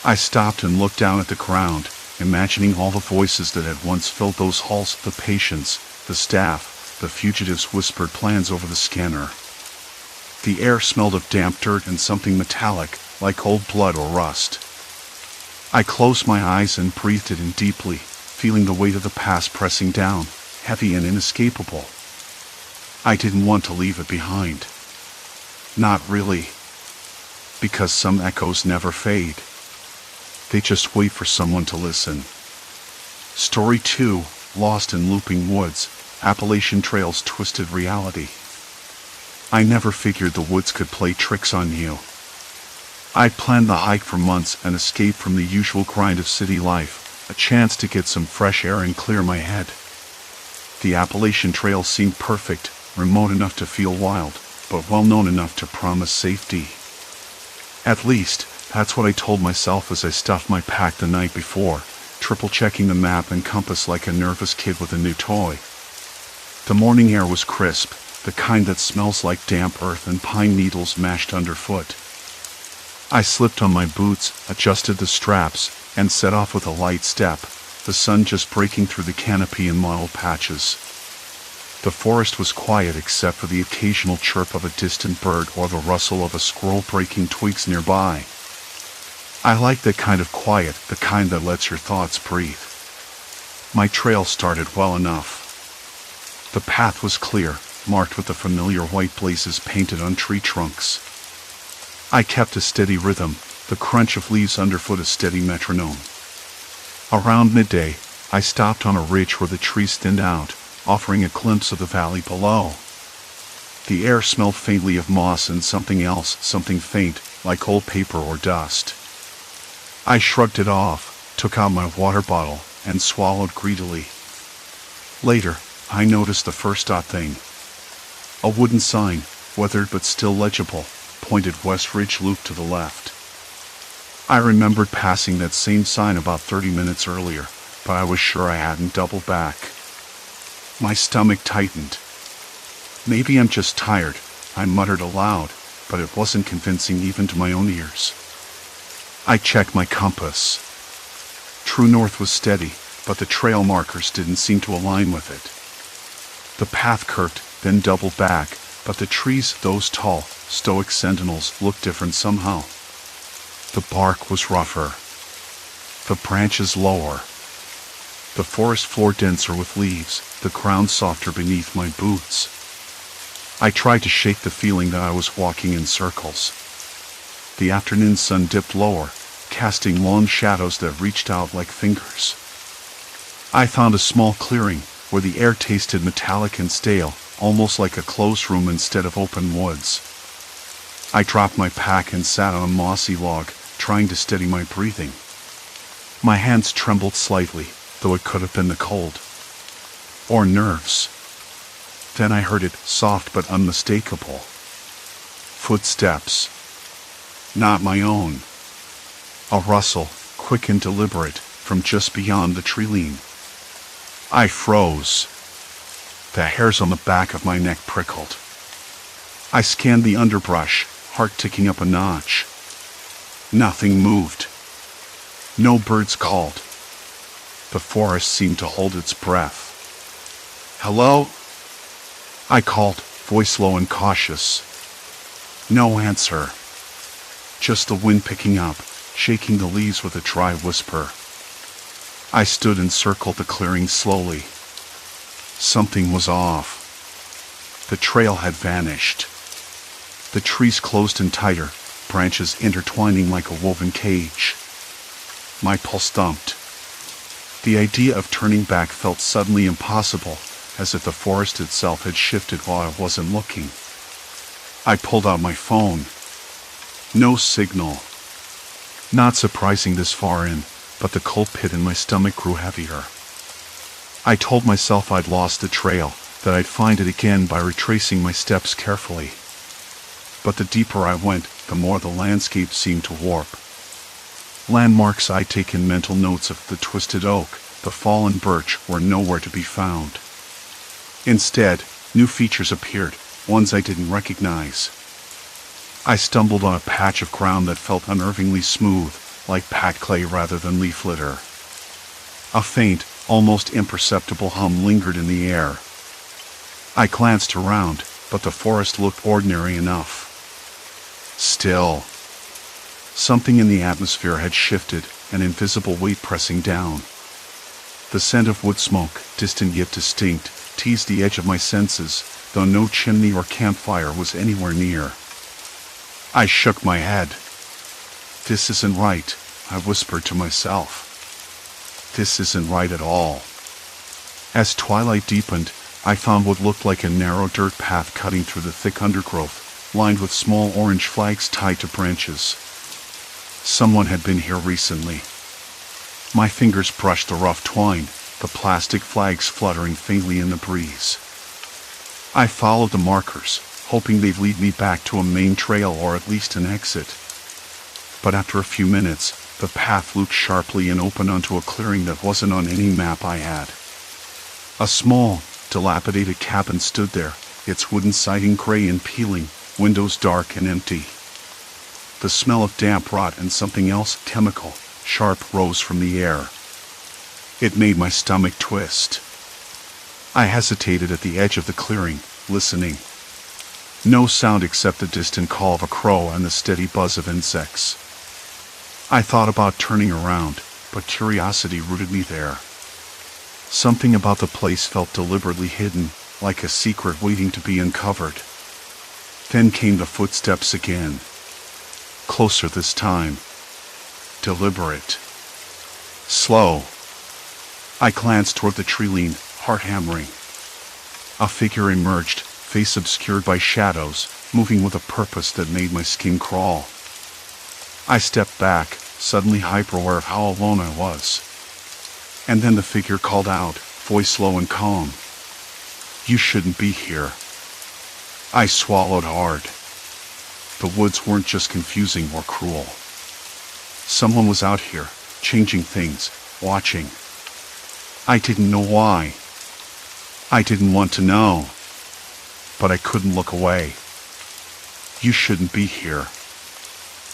I stopped and looked down at the ground, imagining all the voices that had once filled those halls, the patients, the staff, the fugitives whispered plans over the scanner. The air smelled of damp dirt and something metallic, like old blood or rust. I closed my eyes and breathed it in deeply, feeling the weight of the past pressing down, heavy and inescapable. I didn't want to leave it behind. Not really. Because some echoes never fade. They just wait for someone to listen. Story 2, Lost in Looping Woods, Appalachian Trails Twisted Reality. I never figured the woods could play tricks on you. I'd planned the hike for months and escape from the usual grind of city life, a chance to get some fresh air and clear my head. The Appalachian Trail seemed perfect, remote enough to feel wild, but well known enough to promise safety. At least, that's what I told myself as I stuffed my pack the night before, triple-checking the map and compass like a nervous kid with a new toy. The morning air was crisp, the kind that smells like damp earth and pine needles mashed underfoot. I slipped on my boots, adjusted the straps, and set off with a light step, the sun just breaking through the canopy in mottled patches. The forest was quiet except for the occasional chirp of a distant bird or the rustle of a squirrel breaking twigs nearby. I like that kind of quiet, the kind that lets your thoughts breathe. My trail started well enough. The path was clear, marked with the familiar white blazes painted on tree trunks. I kept a steady rhythm, the crunch of leaves underfoot a steady metronome. Around midday, I stopped on a ridge where the trees thinned out, offering a glimpse of the valley below. The air smelled faintly of moss and something else, something faint, like old paper or dust. I shrugged it off, took out my water bottle, and swallowed greedily. Later, I noticed the first odd thing. A wooden sign, weathered but still legible, pointed West Ridge Loop to the left. I remembered passing that same sign about 30 minutes earlier, but I was sure I hadn't doubled back. My stomach tightened. Maybe I'm just tired, I muttered aloud, but it wasn't convincing even to my own ears. I checked my compass. True north was steady, but the trail markers didn't seem to align with it. The path curved, then doubled back, but the trees, those tall, stoic sentinels, looked different somehow. The bark was rougher. The branches lower. The forest floor denser with leaves, the ground softer beneath my boots. I tried to shake the feeling that I was walking in circles. The afternoon sun dipped lower, casting long shadows that reached out like fingers. I found a small clearing, where the air tasted metallic and stale, almost like a closed room instead of open woods. I dropped my pack and sat on a mossy log, trying to steady my breathing. My hands trembled slightly, though it could have been the cold. Or nerves. Then I heard it, soft but unmistakable. Footsteps. Not my own. A rustle, quick and deliberate, from just beyond the tree line. I froze. The hairs on the back of my neck prickled. I scanned the underbrush, heart ticking up a notch. Nothing moved. No birds called. The forest seemed to hold its breath. Hello? I called, voice low and cautious. No answer. Just the wind picking up, shaking the leaves with a dry whisper. I stood and circled the clearing slowly. Something was off. The trail had vanished. The trees closed in tighter, branches intertwining like a woven cage. My pulse thumped. The idea of turning back felt suddenly impossible, as if the forest itself had shifted while I wasn't looking. I pulled out my phone. No signal. Not surprising this far in, but the cold pit in my stomach grew heavier. I told myself I'd lost the trail, that I'd find it again by retracing my steps carefully. But the deeper I went, the more the landscape seemed to warp. Landmarks I'd taken mental notes of, the twisted oak, the fallen birch, were nowhere to be found. Instead, new features appeared, ones I didn't recognize. I stumbled on a patch of ground that felt unnervingly smooth, like packed clay rather than leaf litter. A faint, almost imperceptible hum lingered in the air. I glanced around, but the forest looked ordinary enough. Still. Something in the atmosphere had shifted, an invisible weight pressing down. The scent of wood smoke, distant yet distinct, teased the edge of my senses, though no chimney or campfire was anywhere near. I shook my head. This isn't right, I whispered to myself. This isn't right at all. As twilight deepened, I found what looked like a narrow dirt path cutting through the thick undergrowth, lined with small orange flags tied to branches. Someone had been here recently. My fingers brushed the rough twine, the plastic flags fluttering faintly in the breeze. I followed the markers, hoping they'd lead me back to a main trail or at least an exit. But after a few minutes, the path looped sharply and opened onto a clearing that wasn't on any map I had. A small, dilapidated cabin stood there, its wooden siding gray and peeling, windows dark and empty. The smell of damp rot and something else, chemical, sharp, rose from the air. It made my stomach twist. I hesitated at the edge of the clearing, listening. No sound except the distant call of a crow and the steady buzz of insects. I thought about turning around, but curiosity rooted me there. Something about the place felt deliberately hidden, like a secret waiting to be uncovered. Then came the footsteps again. Closer this time. Deliberate. Slow. I glanced toward the tree lean, heart hammering. A figure emerged, face obscured by shadows, moving with a purpose that made my skin crawl. I stepped back, suddenly hyper-aware of how alone I was. And then the figure called out, voice low and calm. You shouldn't be here. I swallowed hard. The woods weren't just confusing or cruel. Someone was out here, changing things, watching. I didn't know why. I didn't want to know. But I couldn't look away. You shouldn't be here.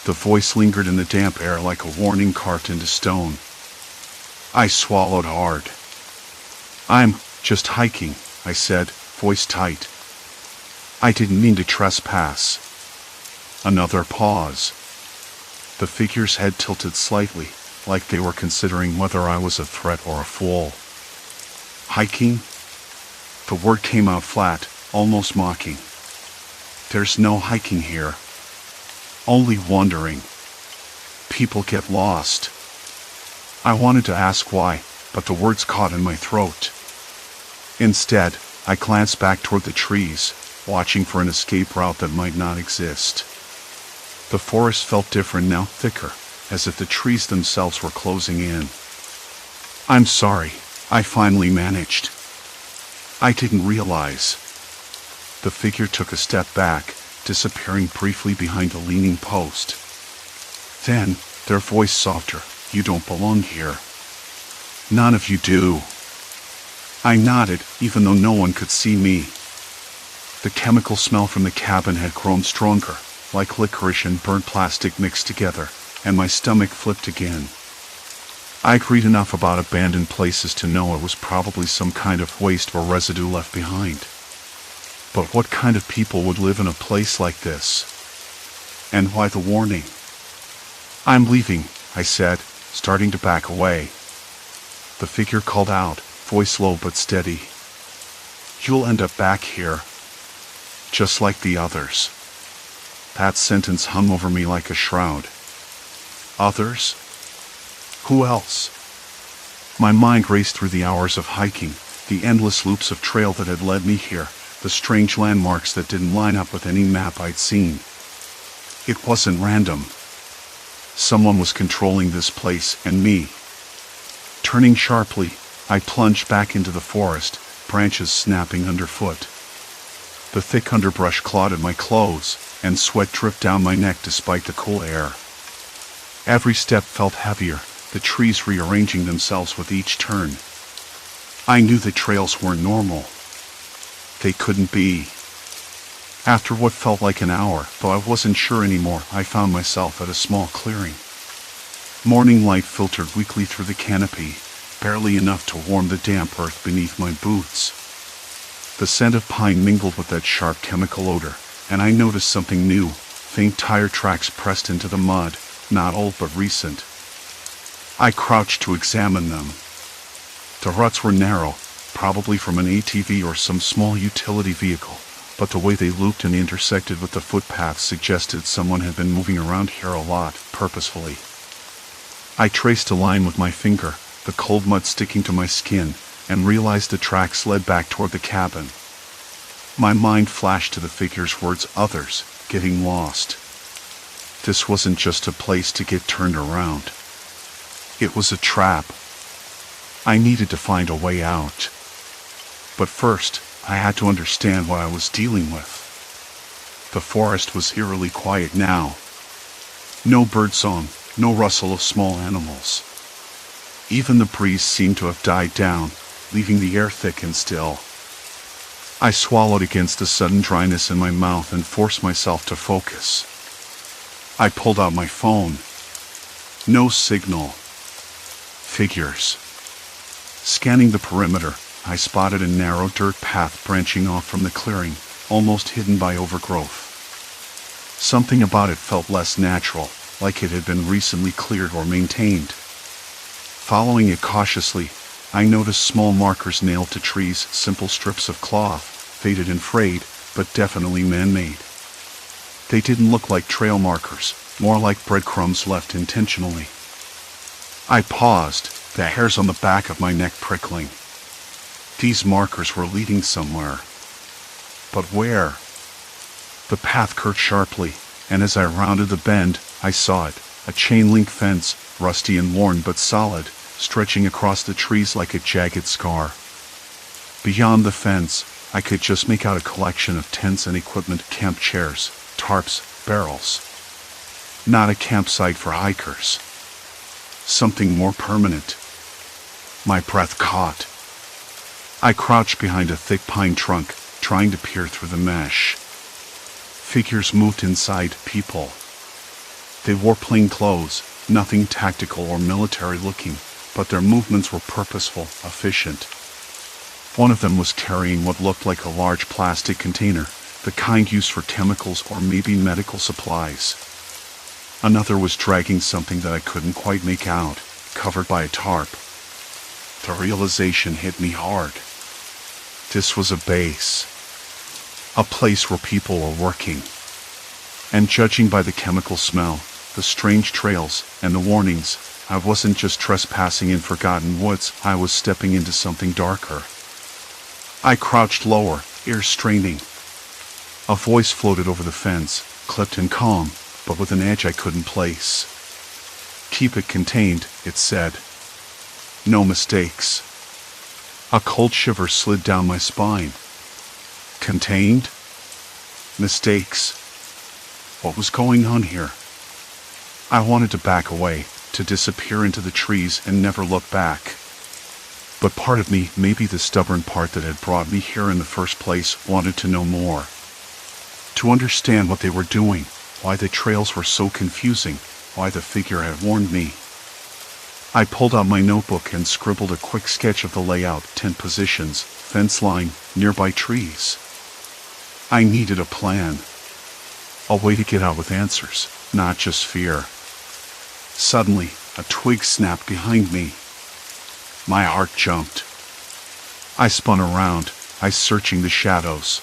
The voice lingered in the damp air like a warning carved into stone. I swallowed hard. I'm just hiking, I said, voice tight. I didn't mean to trespass. Another pause. The figure's head tilted slightly, like they were considering whether I was a threat or a fool. Hiking? The word came out flat, almost mocking. There's no hiking here. Only wandering. People get lost. I wanted to ask why, but the words caught in my throat. Instead, I glanced back toward the trees, watching for an escape route that might not exist. The forest felt different now, thicker, as if the trees themselves were closing in. I'm sorry, I finally managed. I didn't realize. The figure took a step back, disappearing briefly behind a leaning post. Then, their voice softer, you don't belong here. None of you do. I nodded, even though no one could see me. The chemical smell from the cabin had grown stronger, like licorice and burnt plastic mixed together, and my stomach flipped again. I'd read enough about abandoned places to know it was probably some kind of waste or residue left behind. But what kind of people would live in a place like this? And why the warning? I'm leaving, I said, starting to back away. The figure called out, voice low but steady. You'll end up back here. Just like the others. That sentence hung over me like a shroud. Others? Who else? My mind raced through the hours of hiking, the endless loops of trail that had led me here, the strange landmarks that didn't line up with any map I'd seen. It wasn't random. Someone was controlling this place and me. Turning sharply, I plunged back into the forest, branches snapping underfoot. The thick underbrush clawed at my clothes, and sweat dripped down my neck despite the cool air. Every step felt heavier, the trees rearranging themselves with each turn. I knew the trails weren't normal. They couldn't be. After what felt like an hour, though I wasn't sure anymore, I found myself at a small clearing. Morning light filtered weakly through the canopy, barely enough to warm the damp earth beneath my boots. The scent of pine mingled with that sharp chemical odor, and I noticed something new, faint tire tracks pressed into the mud, not old but recent. I crouched to examine them. The ruts were narrow, probably from an ATV or some small utility vehicle, but the way they looped and intersected with the footpath suggested someone had been moving around here a lot, purposefully. I traced a line with my finger, the cold mud sticking to my skin, and realized the tracks led back toward the cabin. My mind flashed to the figure's words, others, getting lost. This wasn't just a place to get turned around. It was a trap. I needed to find a way out. But first, I had to understand what I was dealing with. The forest was eerily quiet now. No birdsong, no rustle of small animals. Even the breeze seemed to have died down, leaving the air thick and still. I swallowed against the sudden dryness in my mouth and forced myself to focus. I pulled out my phone. No signal. Figures. Scanning the perimeter, I spotted a narrow dirt path branching off from the clearing, almost hidden by overgrowth. Something about it felt less natural, like it had been recently cleared or maintained. Following it cautiously, I noticed small markers nailed to trees, simple strips of cloth, faded and frayed, but definitely man-made. They didn't look like trail markers, more like breadcrumbs left intentionally. I paused, the hairs on the back of my neck prickling. These markers were leading somewhere. But where? The path curved sharply, and as I rounded the bend, I saw it, a chain-link fence, rusty and worn but solid, stretching across the trees like a jagged scar. Beyond the fence, I could just make out a collection of tents and equipment, camp chairs, tarps, barrels. Not a campsite for hikers. Something more permanent. My breath caught. I crouched behind a thick pine trunk, trying to peer through the mesh. Figures moved inside, people. They wore plain clothes, nothing tactical or military looking, but their movements were purposeful, efficient. One of them was carrying what looked like a large plastic container, the kind used for chemicals or maybe medical supplies. Another was dragging something that I couldn't quite make out, covered by a tarp. The realization hit me hard. This was a base. A place where people were working. And judging by the chemical smell, the strange trails, and the warnings, I wasn't just trespassing in forgotten woods, I was stepping into something darker. I crouched lower, ears straining. A voice floated over the fence, clipped and calm, but with an edge I couldn't place. "Keep it contained," it said. No mistakes. A cold shiver slid down my spine. Contained? Mistakes. What was going on here? I wanted to back away, to disappear into the trees and never look back. But part of me, maybe the stubborn part that had brought me here in the first place, wanted to know more. To understand what they were doing, why the trails were so confusing, why the figure had warned me. I pulled out my notebook and scribbled a quick sketch of the layout, tent positions, fence line, nearby trees. I needed a plan. A way to get out with answers, not just fear. Suddenly, a twig snapped behind me. My heart jumped. I spun around, eyes searching the shadows.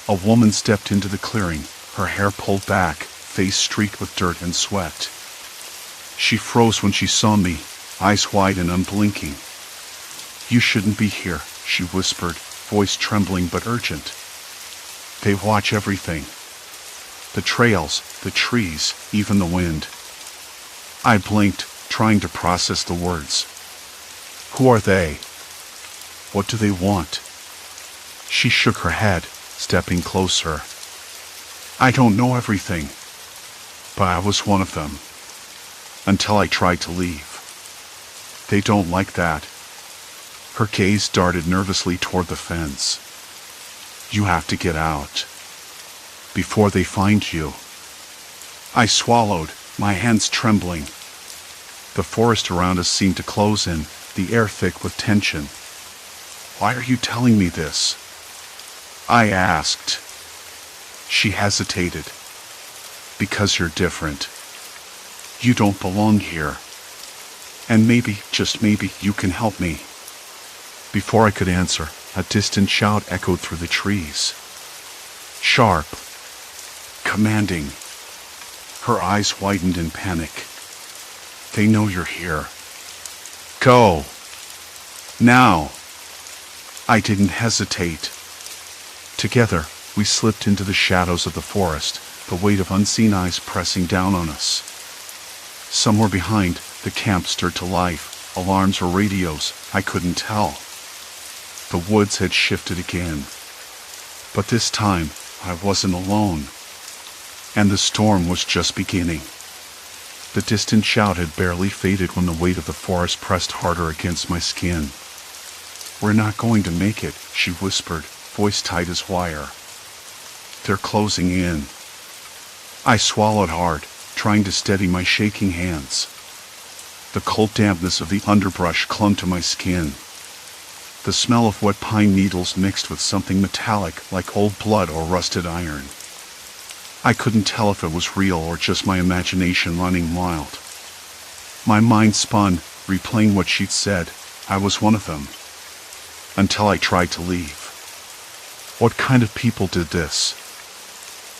A woman stepped into the clearing, her hair pulled back, face streaked with dirt and sweat. She froze when she saw me, eyes wide and unblinking. "You shouldn't be here," she whispered, voice trembling but urgent. "They watch everything. The trails, the trees, even the wind." I blinked, trying to process the words. Who are they? What do they want? She shook her head, stepping closer. "I don't know everything, but I was one of them. Until I tried to leave. They don't like that." Her gaze darted nervously toward the fence. "You have to get out." before they find you. I swallowed, my hands trembling. The forest around us seemed to close in, the air thick with tension. Why are you telling me this? I asked. She hesitated. Because you're different. You don't belong here. And maybe, just maybe, you can help me. Before I could answer, a distant shout echoed through the trees. Sharp. Commanding. Her eyes widened in panic. They know you're here. Go. Now. I didn't hesitate. Together, we slipped into the shadows of the forest, the weight of unseen eyes pressing down on us. Somewhere behind, the camp stirred to life, alarms or radios, I couldn't tell. The woods had shifted again. But this time, I wasn't alone. And the storm was just beginning. The distant shout had barely faded when the weight of the forest pressed harder against my skin. We're not going to make it, she whispered, voice tight as wire. They're closing in. I swallowed hard, trying to steady my shaking hands. The cold dampness of the underbrush clung to my skin. The smell of wet pine needles mixed with something metallic like old blood or rusted iron. I couldn't tell if it was real or just my imagination running wild. My mind spun, replaying what she'd said. I was one of them. Until I tried to leave. What kind of people did this?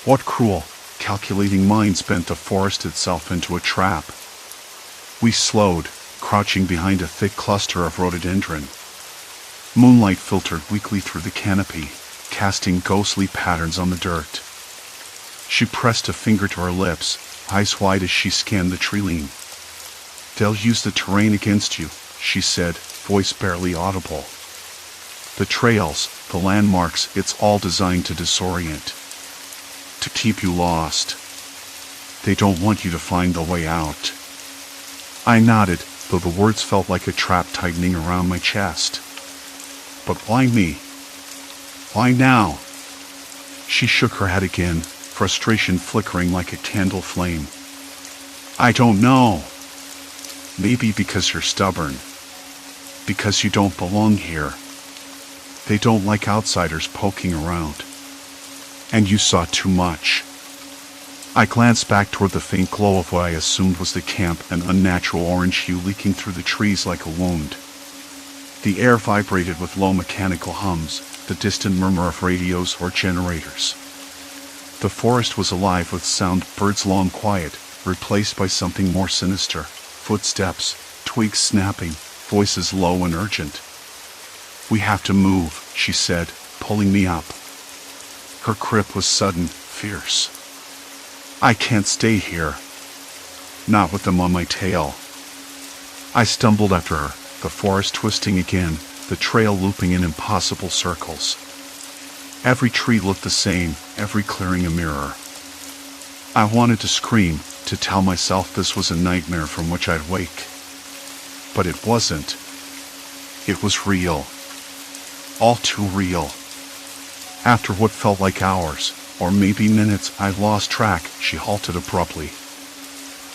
What cruel, calculating minds bent the forest itself into a trap? We slowed, crouching behind a thick cluster of rhododendron. Moonlight filtered weakly through the canopy, casting ghostly patterns on the dirt. She pressed a finger to her lips, eyes wide as she scanned the tree-line. They'll use the terrain against you, she said, voice barely audible. The trails, the landmarks, it's all designed to disorient. To keep you lost. They don't want you to find the way out. I nodded, though the words felt like a trap tightening around my chest. But why me? Why now? She shook her head again, frustration flickering like a candle flame. I don't know. Maybe because you're stubborn. Because you don't belong here. They don't like outsiders poking around. And you saw too much. I glanced back toward the faint glow of what I assumed was the camp, an unnatural orange hue leaking through the trees like a wound. The air vibrated with low mechanical hums, the distant murmur of radios or generators. The forest was alive with sound, birds long quiet, replaced by something more sinister, footsteps, twigs snapping, voices low and urgent. We have to move, she said, pulling me up. Her grip was sudden, fierce. I can't stay here. Not with them on my tail. I stumbled after her, the forest twisting again, the trail looping in impossible circles. Every tree looked the same, every clearing a mirror. I wanted to scream, to tell myself this was a nightmare from which I'd wake. But it wasn't. It was real. All too real. After what felt like hours, or maybe minutes, I lost track. She halted abruptly.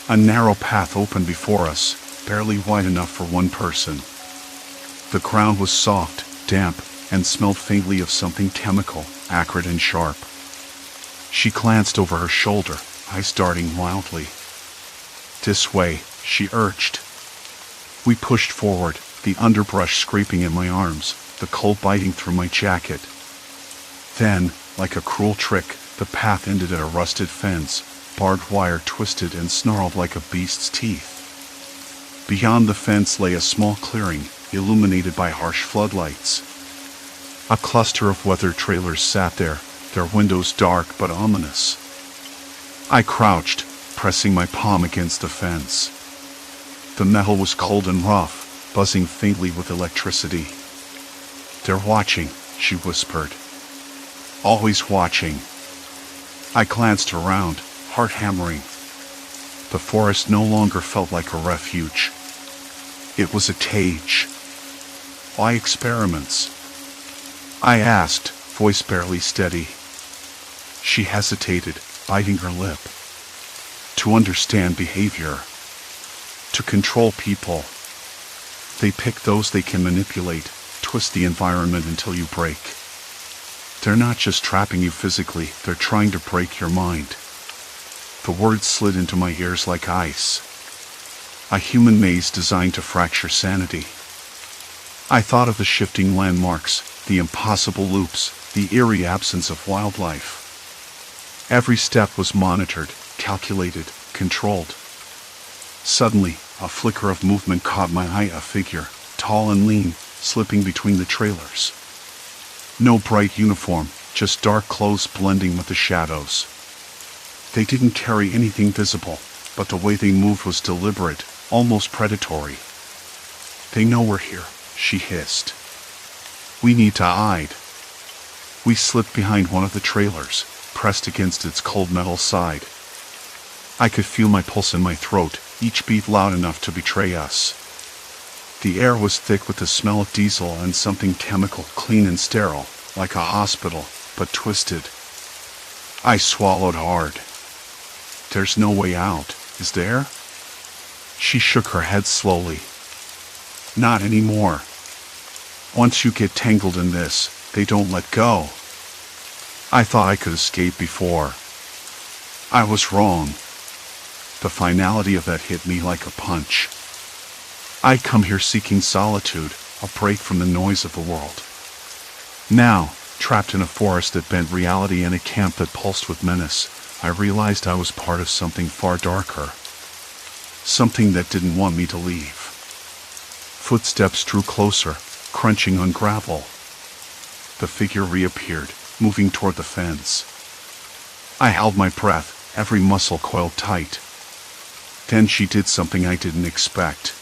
A narrow path opened before us, barely wide enough for one person. The ground was soft, damp, and smelled faintly of something chemical, acrid and sharp. She glanced over her shoulder, eyes darting wildly. This way, she urged. We pushed forward, the underbrush scraping at my arms, the cold biting through my jacket. Then, like a cruel trick, the path ended at a rusted fence, barbed wire twisted and snarled like a beast's teeth. Beyond the fence lay a small clearing, illuminated by harsh floodlights. A cluster of weathered trailers sat there, their windows dark but ominous. I crouched, pressing my palm against the fence. The metal was cold and rough, buzzing faintly with electricity. They're watching, she whispered. Always watching. I glanced around, heart hammering. The forest no longer felt like a refuge. It was a cage. Why experiments? I asked, voice barely steady. She hesitated, biting her lip. To understand behavior. To control people. They pick those they can manipulate, twist the environment until you break. They're not just trapping you physically, they're trying to break your mind. The words slid into my ears like ice. A human maze designed to fracture sanity. I thought of the shifting landmarks, the impossible loops, the eerie absence of wildlife. Every step was monitored, calculated, controlled. Suddenly, a flicker of movement caught my eye, a figure, tall and lean, slipping between the trailers. No bright uniform, just dark clothes blending with the shadows. They didn't carry anything visible, but the way they moved was deliberate, almost predatory. They know we're here, she hissed. We need to hide. We slipped behind one of the trailers, pressed against its cold metal side. I could feel my pulse in my throat, each beat loud enough to betray us. The air was thick with the smell of diesel and something chemical, clean and sterile, like a hospital, but twisted. I swallowed hard. There's no way out, is there? She shook her head slowly. Not anymore. Once you get tangled in this, they don't let go. I thought I could escape before. I was wrong. The finality of that hit me like a punch. I'd come here seeking solitude, a break from the noise of the world. Now, trapped in a forest that bent reality and a camp that pulsed with menace, I realized I was part of something far darker. Something that didn't want me to leave. Footsteps drew closer, crunching on gravel. The figure reappeared, moving toward the fence. I held my breath, every muscle coiled tight. Then she did something I didn't expect.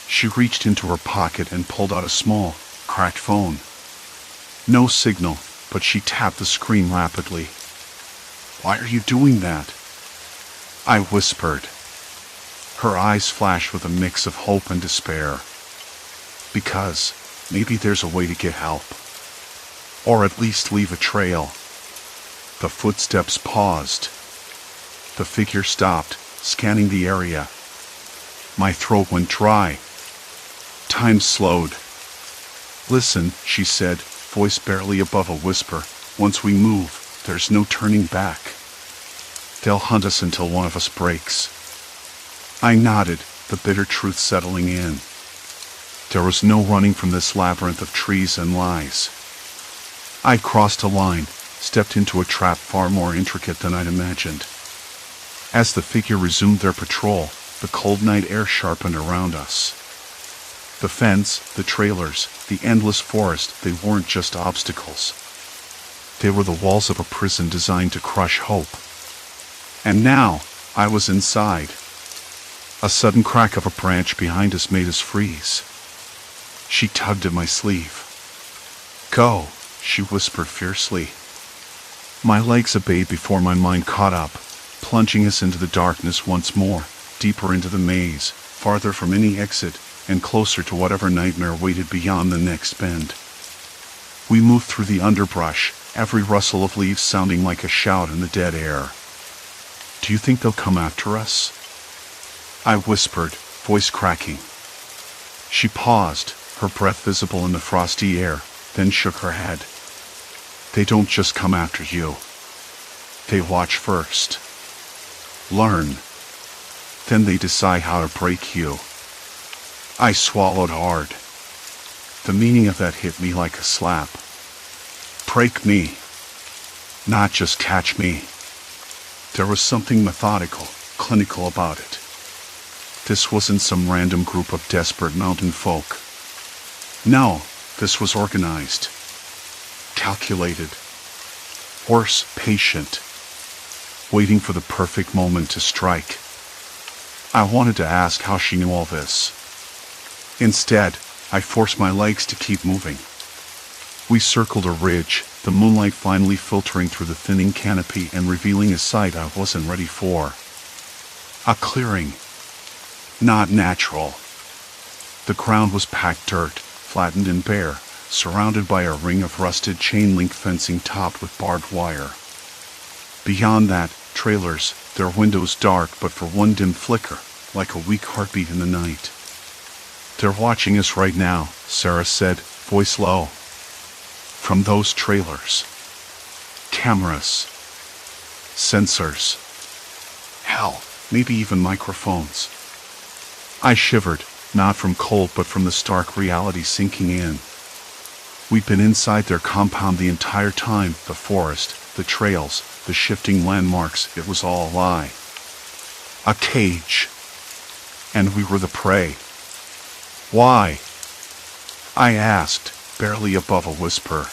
She reached into her pocket and pulled out a small, cracked phone. No signal, but she tapped the screen rapidly. Why are you doing that? I whispered. Her eyes flashed with a mix of hope and despair. Because maybe there's a way to get help. Or at least leave a trail. The footsteps paused. The figure stopped, scanning the area. My throat went dry. Time slowed. Listen, she said, voice barely above a whisper. Once we move, there's no turning back. They'll hunt us until one of us breaks. I nodded, the bitter truth settling in. There was no running from this labyrinth of trees and lies. I crossed a line, stepped into a trap far more intricate than I'd imagined. As the figure resumed their patrol, the cold night air sharpened around us. The fence, the trailers, the endless forest, they weren't just obstacles. They were the walls of a prison designed to crush hope. And now, I was inside. A sudden crack of a branch behind us made us freeze. She tugged at my sleeve. Go, she whispered fiercely. My legs obeyed before my mind caught up, plunging us into the darkness once more, deeper into the maze, farther from any exit, and closer to whatever nightmare waited beyond the next bend. We moved through the underbrush, every rustle of leaves sounding like a shout in the dead air. Do you think they'll come after us? I whispered, voice cracking. She paused, her breath visible in the frosty air, then shook her head. They don't just come after you. They watch first. Learn. Then they decide how to break you. I swallowed hard. The meaning of that hit me like a slap. Break me. Not just catch me. There was something methodical, clinical about it. This wasn't some random group of desperate mountain folk. No, this was organized. Calculated. Worse, patient. Waiting for the perfect moment to strike. I wanted to ask how she knew all this. Instead, I forced my legs to keep moving. We circled a ridge, the moonlight finally filtering through the thinning canopy and revealing a sight I wasn't ready for. A clearing. Not natural. The ground was packed dirt, flattened and bare, surrounded by a ring of rusted chain-link fencing topped with barbed wire. Beyond that, trailers, their windows dark but for one dim flicker, like a weak heartbeat in the night. "They're watching us right now," Sarah said, voice low. "From those trailers. Cameras. Sensors. Hell, maybe even microphones." I shivered, not from cold but from the stark reality sinking in. We'd been inside their compound the entire time, the forest, the trails, the shifting landmarks, it was all a lie. A cage. And we were the prey. "Why?" I asked, barely above a whisper.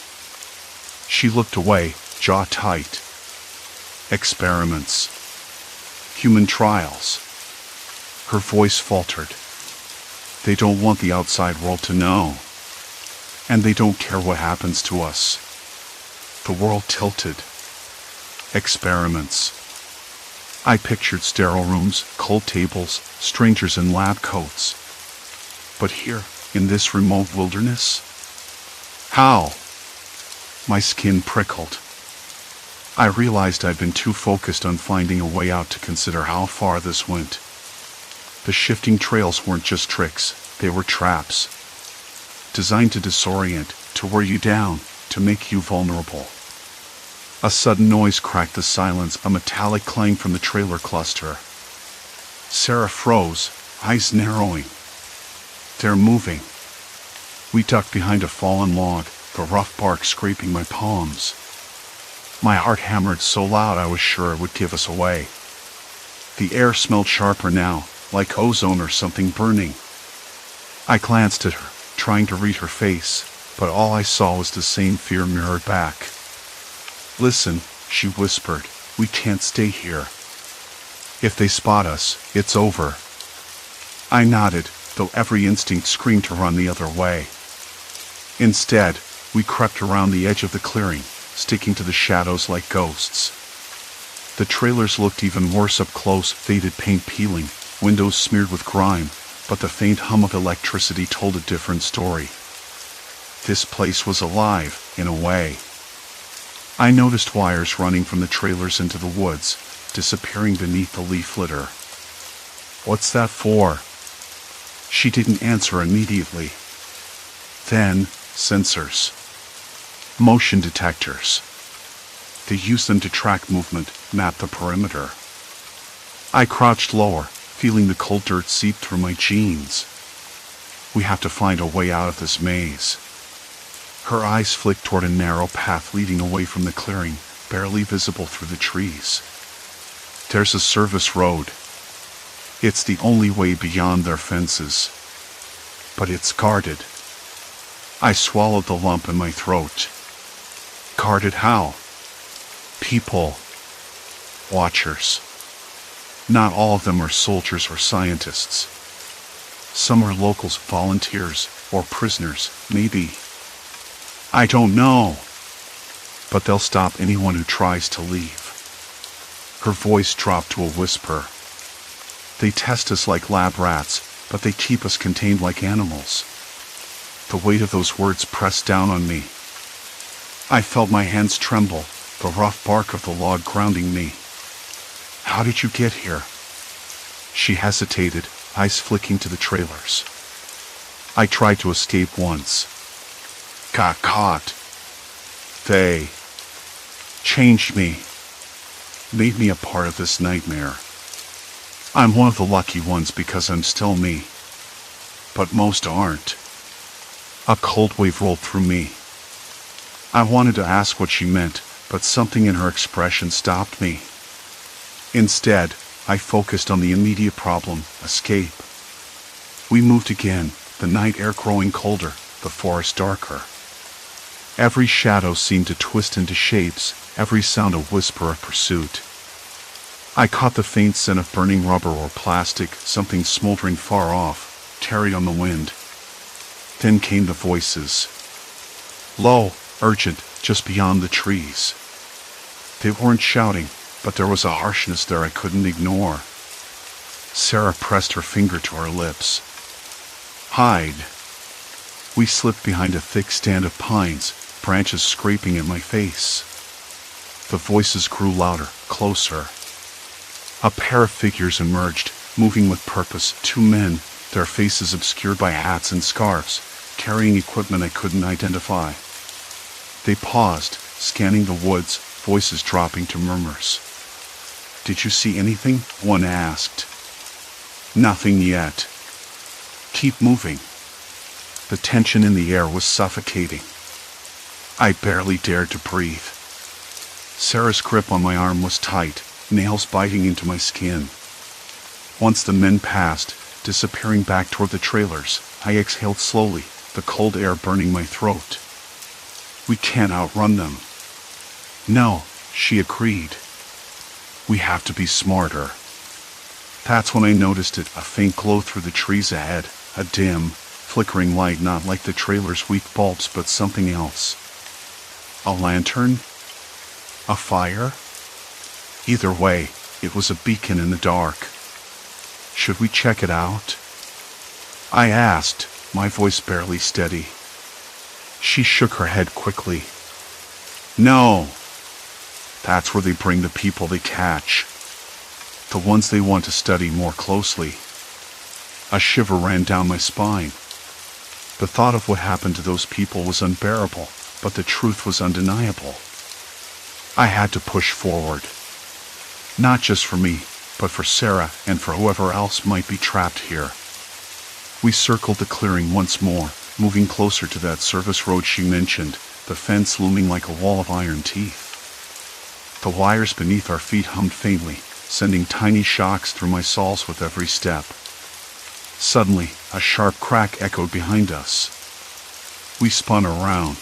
She looked away, jaw tight. "Experiments. Human trials." Her voice faltered. "They don't want the outside world to know. And they don't care what happens to us." The world tilted. Experiments. I pictured sterile rooms, cold tables, strangers in lab coats. But here, in this remote wilderness? How? My skin prickled. I realized I'd been too focused on finding a way out to consider how far this went. The shifting trails weren't just tricks, they were traps. Designed to disorient, to wear you down, to make you vulnerable. A sudden noise cracked the silence, a metallic clang from the trailer cluster. Sarah froze, eyes narrowing. "They're moving." We ducked behind a fallen log, the rough bark scraping my palms. My heart hammered so loud I was sure it would give us away. The air smelled sharper now, like ozone or something burning. I glanced at her, trying to read her face, but all I saw was the same fear mirrored back. "Listen," she whispered, "we can't stay here. If they spot us, it's over." I nodded, though every instinct screamed to run the other way. Instead, we crept around the edge of the clearing, sticking to the shadows like ghosts. The trailers looked even worse up close, faded paint peeling, windows smeared with grime, but the faint hum of electricity told a different story. This place was alive, in a way. I noticed wires running from the trailers into the woods, disappearing beneath the leaf litter. "What's that for?" She didn't answer immediately. Then, sensors. Motion detectors. They use them to track movement, map the perimeter. I crouched lower, feeling the cold dirt seep through my jeans. We have to find a way out of this maze. Her eyes flicked toward a narrow path leading away from the clearing, barely visible through the trees. "There's a service road. It's the only way beyond their fences. But it's guarded." I swallowed the lump in my throat. "Guarded how?" "People. Watchers. Not all of them are soldiers or scientists. Some are locals, volunteers, or prisoners, maybe. I don't know. But they'll stop anyone who tries to leave." Her voice dropped to a whisper. "They test us like lab rats, but they keep us contained like animals." The weight of those words pressed down on me. I felt my hands tremble, the rough bark of the log grounding me. "How did you get here?" She hesitated, eyes flicking to the trailers. "I tried to escape once. Got caught. They changed me. Made me a part of this nightmare. I'm one of the lucky ones because I'm still me. But most aren't." A cold wave rolled through me. I wanted to ask what she meant, but something in her expression stopped me. Instead, I focused on the immediate problem, escape. We moved again, the night air growing colder, the forest darker. Every shadow seemed to twist into shapes, every sound a whisper of pursuit. I caught the faint scent of burning rubber or plastic, something smoldering far off, tarried on the wind. Then came the voices. Low, urgent, just beyond the trees. They weren't shouting, but there was a harshness there I couldn't ignore. Sarah pressed her finger to her lips. "Hide." We slipped behind a thick stand of pines, branches scraping at my face. The voices grew louder, closer. A pair of figures emerged, moving with purpose. Two men, their faces obscured by hats and scarves, carrying equipment I couldn't identify. They paused, scanning the woods, voices dropping to murmurs. "Did you see anything?" one asked. "Nothing yet." "Keep moving." The tension in the air was suffocating. I barely dared to breathe. Sarah's grip on my arm was tight, nails biting into my skin. Once the men passed, disappearing back toward the trailers, I exhaled slowly, the cold air burning my throat. "We can't outrun them." "No," she agreed. "We have to be smarter." That's when I noticed it, a faint glow through the trees ahead, a dim, flickering light, not like the trailer's weak bulbs but something else. A lantern? A fire? Either way, it was a beacon in the dark. Should we check it out? I asked, my voice barely steady. She shook her head quickly. "No. That's where they bring the people they catch. The ones they want to study more closely." A shiver ran down my spine. The thought of what happened to those people was unbearable, but the truth was undeniable. I had to push forward. Not just for me, but for Sarah and for whoever else might be trapped here. We circled the clearing once more, moving closer to that service road she mentioned, the fence looming like a wall of iron teeth. The wires beneath our feet hummed faintly, sending tiny shocks through my soles with every step. Suddenly, a sharp crack echoed behind us. We spun around.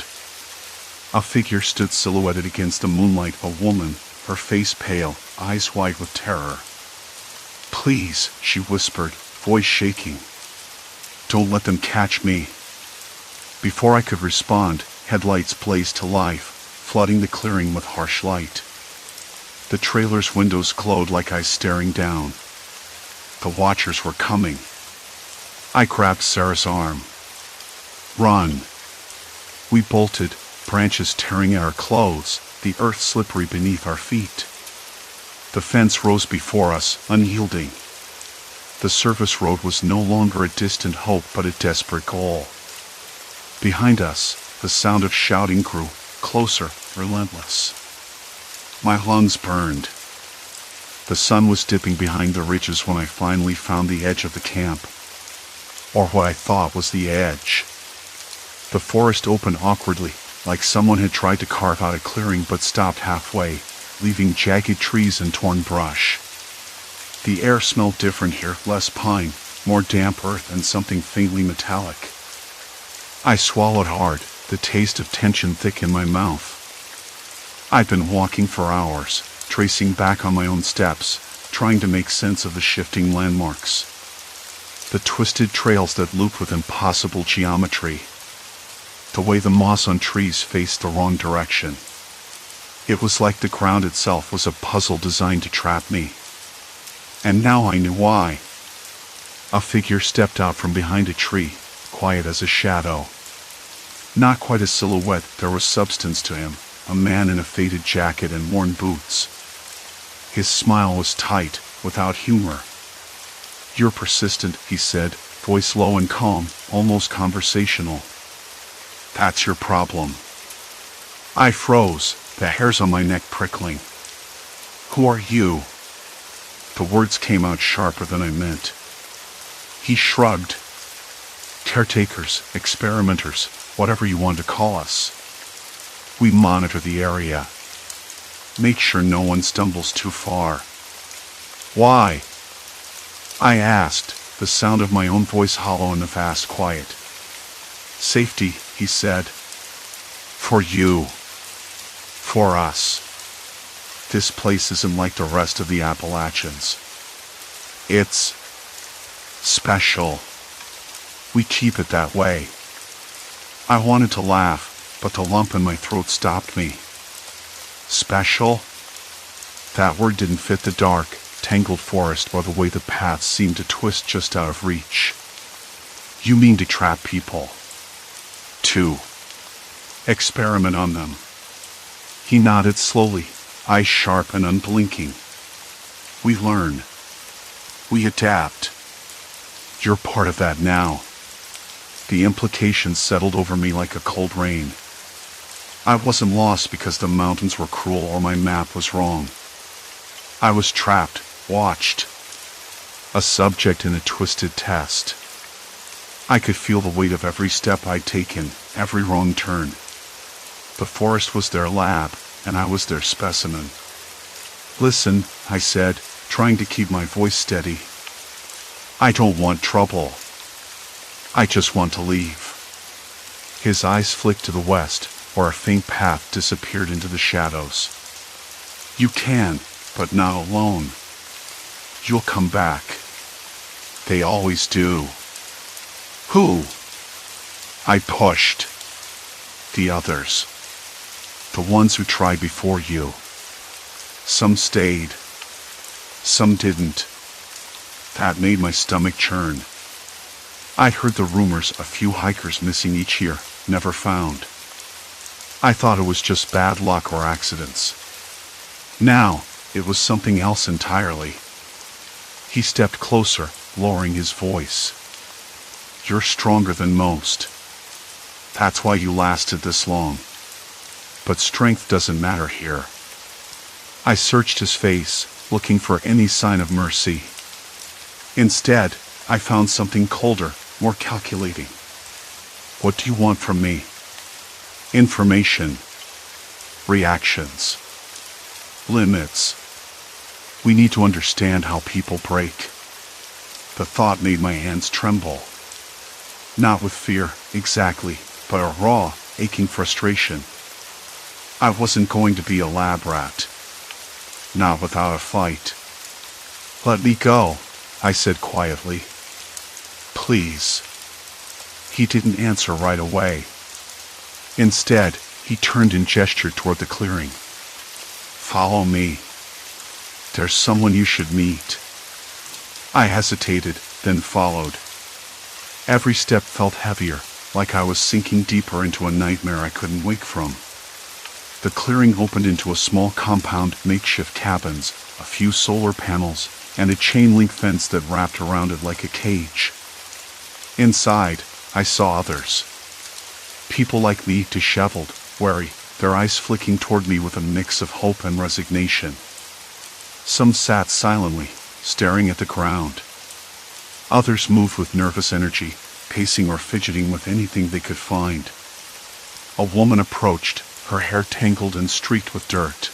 A figure stood silhouetted against the moonlight, a woman, her face pale, eyes wide with terror. "Please," she whispered, voice shaking. "Don't let them catch me." Before I could respond, headlights blazed to life, flooding the clearing with harsh light. The trailer's windows glowed like eyes staring down. The watchers were coming. I grabbed Sarah's arm. "Run." We bolted, branches tearing at our clothes, the earth slippery beneath our feet. The fence rose before us, unyielding. The service road was no longer a distant hope but a desperate goal. Behind us, the sound of shouting grew, closer, relentless. My lungs burned. The sun was dipping behind the ridges when I finally found the edge of the camp. Or what I thought was the edge. The forest opened awkwardly, like someone had tried to carve out a clearing but stopped halfway, leaving jagged trees and torn brush. The air smelled different here, less pine, more damp earth and something faintly metallic. I swallowed hard, the taste of tension thick in my mouth. I'd been walking for hours, tracing back on my own steps, trying to make sense of the shifting landmarks. The twisted trails that looped with impossible geometry. The way the moss on trees faced the wrong direction. It was like the ground itself was a puzzle designed to trap me. And now I knew why. A figure stepped out from behind a tree, quiet as a shadow. Not quite a silhouette, there was substance to him, a man in a faded jacket and worn boots. His smile was tight, without humor. "You're persistent," he said, voice low and calm, almost conversational. "That's your problem." I froze, the hairs on my neck prickling. "Who are you?" The words came out sharper than I meant. He shrugged. "Caretakers, experimenters, whatever you want to call us. We monitor the area. Make sure no one stumbles too far." "Why?" I asked, the sound of my own voice hollow in the vast quiet. "Safety," he said. "For you. For us. This place isn't like the rest of the Appalachians. It's special. We keep it that way." I wanted to laugh, but the lump in my throat stopped me. Special? That word didn't fit the dark, tangled forest or the way the paths seemed to twist just out of reach. "You mean to trap people? To experiment on them?" He nodded slowly, eyes sharp and unblinking. We learn. We adapt. You're part of that now. The implications settled over me like a cold rain. I wasn't lost because the mountains were cruel or my map was wrong. I was trapped, watched. A subject in a twisted test. I could feel the weight of every step I'd taken, every wrong turn. The forest was their lab, and I was their specimen. Listen, I said, trying to keep my voice steady. I don't want trouble. I just want to leave. His eyes flicked to the west, where a faint path disappeared into the shadows. You can, but not alone. You'll come back. They always do. Who? I pushed. The others. The ones who tried before you. Some stayed. Some didn't. That made my stomach churn. I'd heard the rumors, a few hikers missing each year, never found. I thought it was just bad luck or accidents. Now, it was something else entirely. He stepped closer, lowering his voice. You're stronger than most. That's why you lasted this long. But strength doesn't matter here. I searched his face, looking for any sign of mercy. Instead, I found something colder, more calculating. What do you want from me? Information. Reactions. Limits. We need to understand how people break. The thought made my hands tremble. Not with fear, exactly, but a raw, aching frustration. I wasn't going to be a lab rat. Not without a fight. Let me go, I said quietly. Please. He didn't answer right away. Instead, he turned and gestured toward the clearing. Follow me. There's someone you should meet. I hesitated, then followed. Every step felt heavier, like I was sinking deeper into a nightmare I couldn't wake from. The clearing opened into a small compound, makeshift cabins, a few solar panels, and a chain-link fence that wrapped around it like a cage. Inside, I saw others. People like me, disheveled, wary, their eyes flicking toward me with a mix of hope and resignation. Some sat silently, staring at the ground. Others moved with nervous energy, pacing or fidgeting with anything they could find. A woman approached, her hair tangled and streaked with dirt.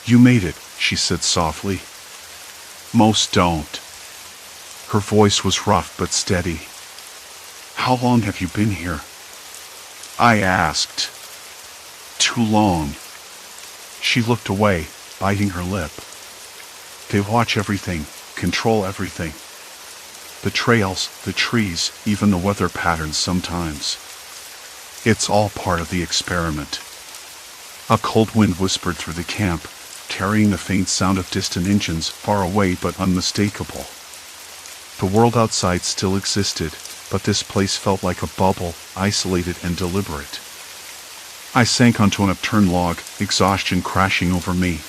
You made it, she said softly. Most don't. Her voice was rough but steady. How long have you been here? I asked. Too long. She looked away, biting her lip. They watch everything, control everything. The trails, the trees, even the weather patterns sometimes. It's all part of the experiment. A cold wind whispered through the camp, carrying the faint sound of distant engines, far away but unmistakable. The world outside still existed, but this place felt like a bubble, isolated and deliberate. I sank onto an upturned log, exhaustion crashing over me.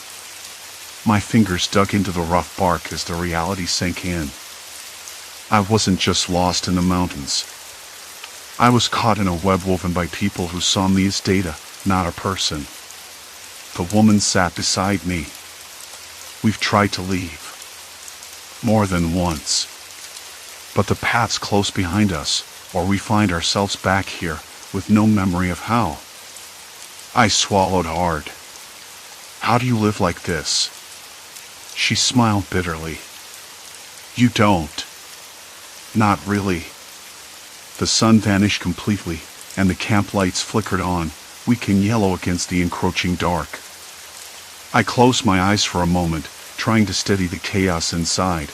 My fingers dug into the rough bark as the reality sank in. I wasn't just lost in the mountains. I was caught in a web woven by people who saw me as data, not a person. The woman sat beside me. We've tried to leave. More than once. But the path's close behind us, or we find ourselves back here, with no memory of how. I swallowed hard. How do you live like this? She smiled bitterly. You don't. Not really. The sun vanished completely, and the camp lights flickered on, weak and yellow against the encroaching dark. I closed my eyes for a moment, trying to steady the chaos inside.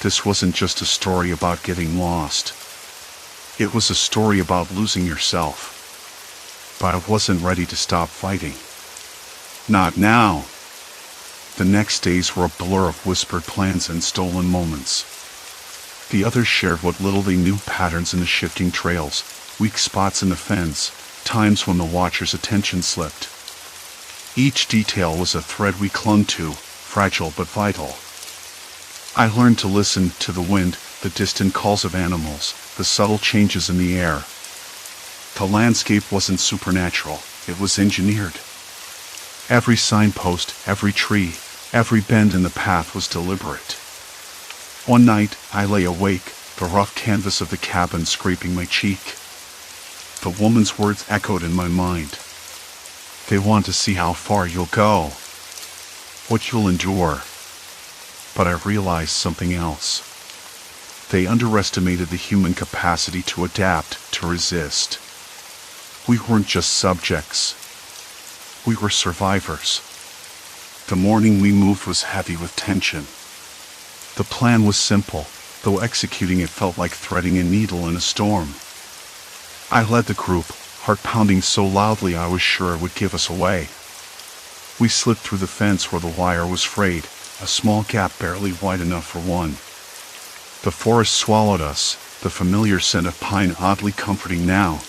This wasn't just a story about getting lost. It was a story about losing yourself. But I wasn't ready to stop fighting. Not now. The next days were a blur of whispered plans and stolen moments. The others shared what little they knew, patterns in the shifting trails, weak spots in the fence, times when the watcher's attention slipped. Each detail was a thread we clung to, fragile but vital. I learned to listen to the wind, the distant calls of animals, the subtle changes in the air. The landscape wasn't supernatural, it was engineered. Every signpost, every tree, every bend in the path was deliberate. One night, I lay awake, the rough canvas of the cabin scraping my cheek. The woman's words echoed in my mind. They want to see how far you'll go, what you'll endure. But I realized something else. They underestimated the human capacity to adapt, to resist. We weren't just subjects. We were survivors. The morning we moved was heavy with tension. The plan was simple, though executing it felt like threading a needle in a storm. I led the group, heart pounding so loudly I was sure it would give us away. We slipped through the fence where the wire was frayed, a small gap barely wide enough for one. The forest swallowed us, the familiar scent of pine oddly comforting now.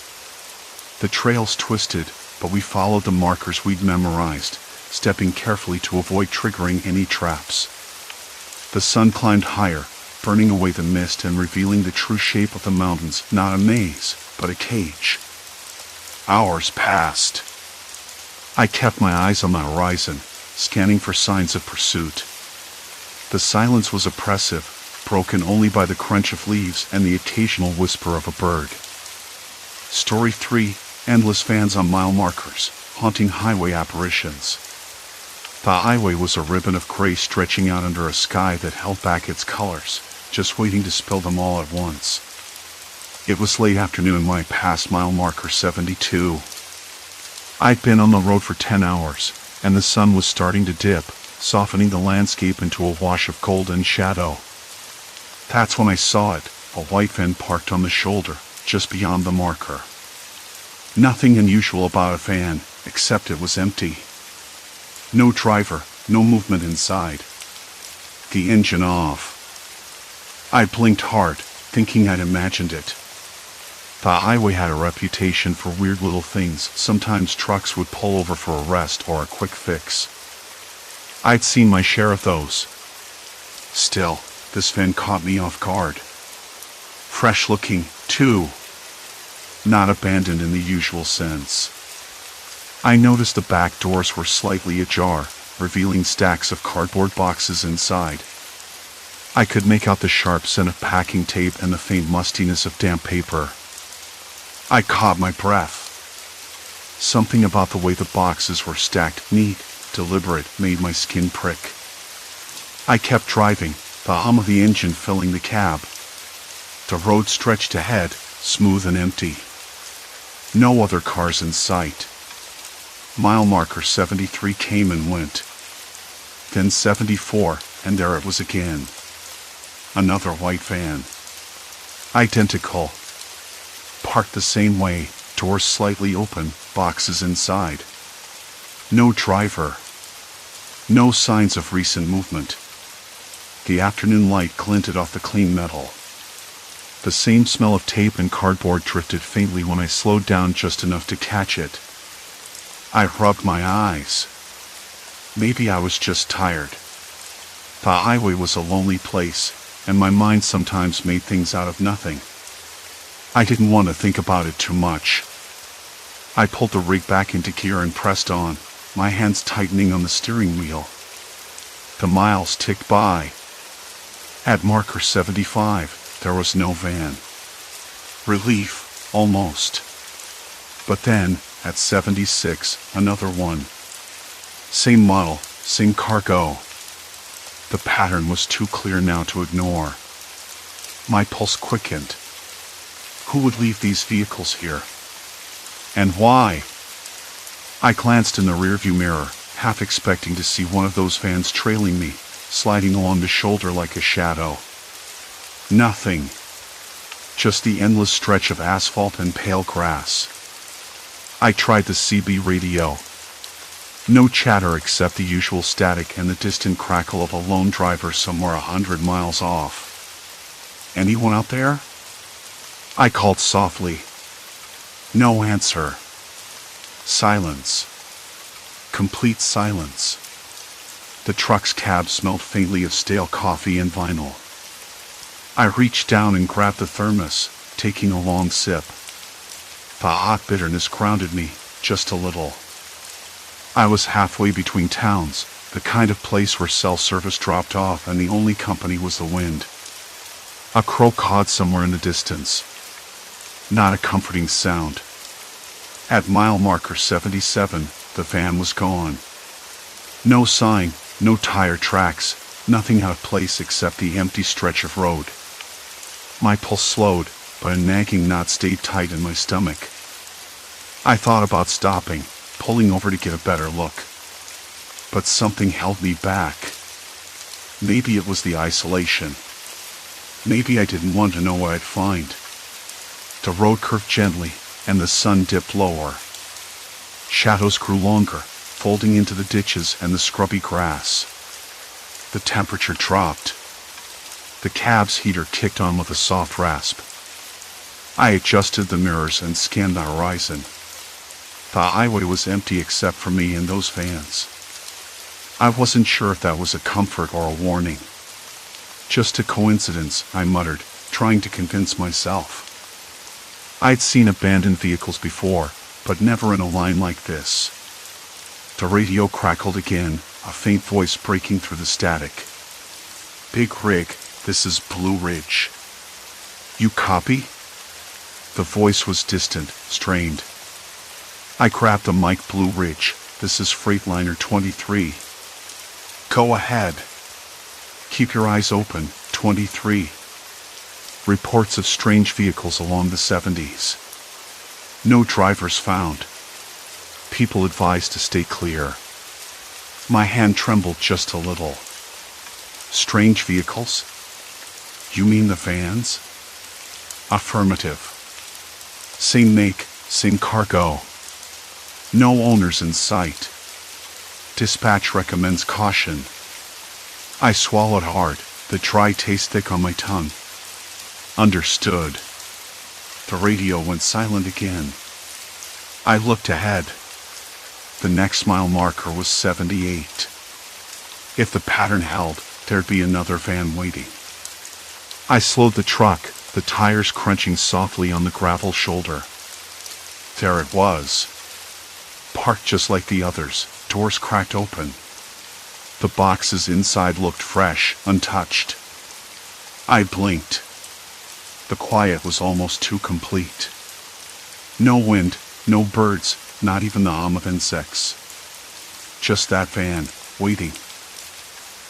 The trails twisted, but we followed the markers we'd memorized, stepping carefully to avoid triggering any traps. The sun climbed higher, burning away the mist and revealing the true shape of the mountains, not a maze, but a cage. Hours passed. I kept my eyes on the horizon, scanning for signs of pursuit. The silence was oppressive, broken only by the crunch of leaves and the occasional whisper of a bird. Story 3, endless vans on mile markers, haunting highway apparitions. The highway was a ribbon of gray stretching out under a sky that held back its colors, just waiting to spill them all at once. It was late afternoon when I passed mile marker 72. I'd been on the road for 10 hours, and the sun was starting to dip, softening the landscape into a wash of golden shadow. That's when I saw it, a white van parked on the shoulder, just beyond the marker. Nothing unusual about a van, except it was empty. No driver, no movement inside. The engine off. I blinked hard, thinking I'd imagined it. The highway had a reputation for weird little things. Sometimes trucks would pull over for a rest or a quick fix. I'd seen my share of those. Still, this van caught me off guard. Fresh looking, too. Not abandoned in the usual sense. I noticed the back doors were slightly ajar, revealing stacks of cardboard boxes inside. I could make out the sharp scent of packing tape and the faint mustiness of damp paper. I caught my breath. Something about the way the boxes were stacked, neat, deliberate, made my skin prick. I kept driving, the hum of the engine filling the cab. The road stretched ahead, smooth and empty. No other cars in sight. Mile marker 73 came and went. Then 74, and there it was again. Another white van. Identical. Parked the same way, doors slightly open, boxes inside. No driver. No signs of recent movement. The afternoon light glinted off the clean metal. The same smell of tape and cardboard drifted faintly when I slowed down just enough to catch it. I rubbed my eyes. Maybe I was just tired. The highway was a lonely place, and my mind sometimes made things out of nothing. I didn't want to think about it too much. I pulled the rig back into gear and pressed on, my hands tightening on the steering wheel. The miles ticked by. At marker 75, there was no van. Relief, almost. But then, at 76, another one. Same model, same cargo. The pattern was too clear now to ignore. My pulse quickened. Who would leave these vehicles here? And why? I glanced in the rearview mirror, half expecting to see one of those vans trailing me, sliding along the shoulder like a shadow. Nothing. Just the endless stretch of asphalt and pale grass. I tried the CB radio. No chatter except the usual static and the distant crackle of a lone driver somewhere 100 miles off. Anyone out there? I called softly. No answer. Silence. Complete silence. The truck's cab smelled faintly of stale coffee and vinyl. I reached down and grabbed the thermos, taking a long sip. The hot bitterness grounded me, just a little. I was halfway between towns, the kind of place where cell service dropped off and the only company was the wind. A crow cawed somewhere in the distance. Not a comforting sound. At mile marker 77, the van was gone. No sign, no tire tracks, nothing out of place except the empty stretch of road. My pulse slowed, but a nagging knot stayed tight in my stomach. I thought about stopping, pulling over to get a better look. But something held me back. Maybe it was the isolation. Maybe I didn't want to know what I'd find. The road curved gently, and the sun dipped lower. Shadows grew longer, folding into the ditches and the scrubby grass. The temperature dropped. The cab's heater kicked on with a soft rasp. I adjusted the mirrors and scanned the horizon. The highway was empty except for me and those vans. I wasn't sure if that was a comfort or a warning. Just a coincidence, I muttered, trying to convince myself. I'd seen abandoned vehicles before, but never in a line like this. The radio crackled again, a faint voice breaking through the static. "Big Rig, this is Blue Ridge. You copy?" The voice was distant, strained. I grabbed the mic. "Blue Ridge, this is Freightliner 23. Go ahead. Keep your eyes open, 23. Reports of strange vehicles along the 70s. No drivers found. People advised to stay clear." My hand trembled just a little. Strange vehicles? You mean the vans? Affirmative. Same make, same cargo. No owners in sight. Dispatch recommends caution. I swallowed hard, the dry taste thick on my tongue. Understood. The radio went silent again. I looked ahead. The next mile marker was 78. If the pattern held, there'd be another van waiting. I slowed the truck, the tires crunching softly on the gravel shoulder. There it was. Parked just like the others, doors cracked open. The boxes inside looked fresh, untouched. I blinked. The quiet was almost too complete. No wind, no birds, not even the hum of insects. Just that van, waiting.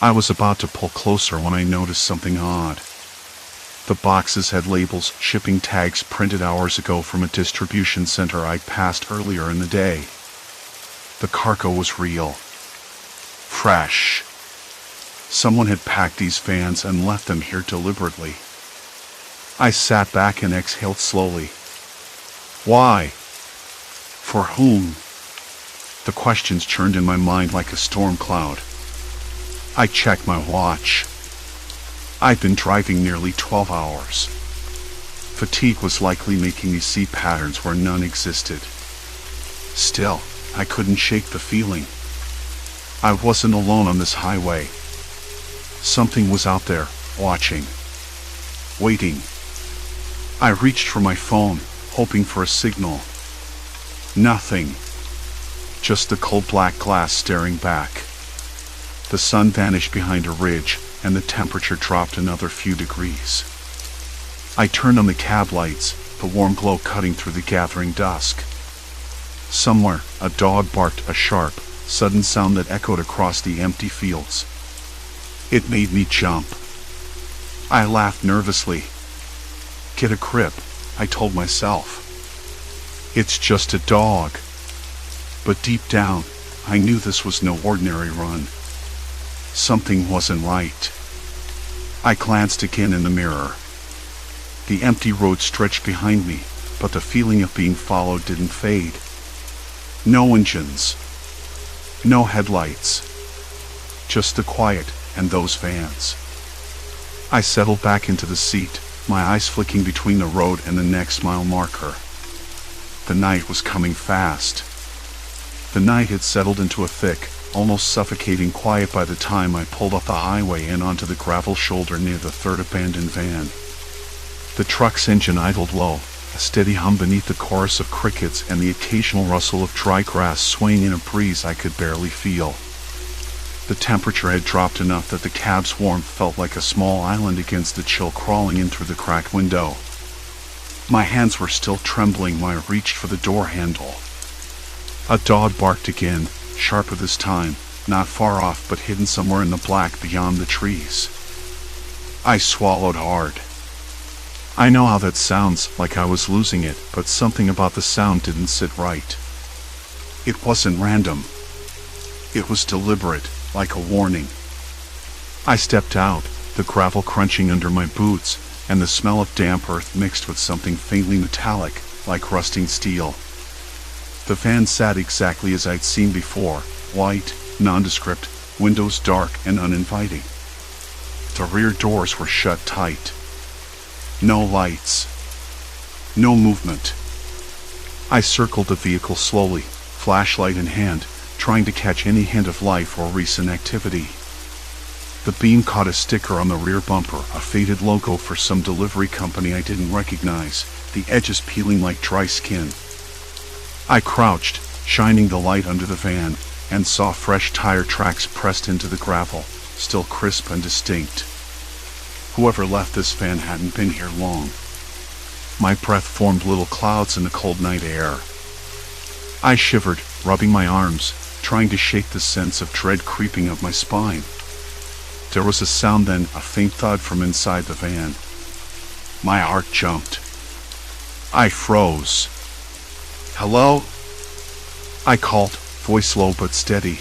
I was about to pull closer when I noticed something odd. The boxes had labels, shipping tags printed hours ago from a distribution center I'd passed earlier in the day. The cargo was real. Fresh. Someone had packed these vans and left them here deliberately. I sat back and exhaled slowly. Why? For whom? The questions churned in my mind like a storm cloud. I checked my watch. I'd been driving nearly 12 hours. Fatigue was likely making me see patterns where none existed. Still, I couldn't shake the feeling. I wasn't alone on this highway. Something was out there, watching. Waiting. I reached for my phone, hoping for a signal. Nothing. Just the cold black glass staring back. The sun vanished behind a ridge, and the temperature dropped another few degrees. I turned on the cab lights, the warm glow cutting through the gathering dusk. Somewhere, a dog barked, a sharp, sudden sound that echoed across the empty fields. It made me jump. I laughed nervously. Get a grip, I told myself. It's just a dog. But deep down, I knew this was no ordinary run. Something wasn't right. I glanced again in the mirror. The empty road stretched behind me, but the feeling of being followed didn't fade. No engines. No headlights. Just the quiet and those vans. I settled back into the seat, my eyes flicking between the road and the next mile marker. The night was coming fast. The night had settled into a thick, almost suffocating quiet by the time I pulled up the highway and onto the gravel shoulder near the third abandoned van. The truck's engine idled low, a steady hum beneath the chorus of crickets and the occasional rustle of dry grass swaying in a breeze I could barely feel. The temperature had dropped enough that the cab's warmth felt like a small island against the chill crawling in through the cracked window. My hands were still trembling when I reached for the door handle. A dog barked again, sharper this time, not far off but hidden somewhere in the black beyond the trees. I swallowed hard. I know how that sounds, like I was losing it, but something about the sound didn't sit right. It wasn't random. It was deliberate, like a warning. I stepped out, the gravel crunching under my boots, and the smell of damp earth mixed with something faintly metallic, like rusting steel. The van sat exactly as I'd seen before, white, nondescript, windows dark and uninviting. The rear doors were shut tight. No lights. No movement. I circled the vehicle slowly, flashlight in hand, trying to catch any hint of life or recent activity. The beam caught a sticker on the rear bumper, a faded logo for some delivery company I didn't recognize, the edges peeling like dry skin. I crouched, shining the light under the van, and saw fresh tire tracks pressed into the gravel, still crisp and distinct. Whoever left this van hadn't been here long. My breath formed little clouds in the cold night air. I shivered, rubbing my arms, trying to shake the sense of dread creeping up my spine. There was a sound then, a faint thud from inside the van. My heart jumped. I froze. "Hello?" I called, voice low but steady.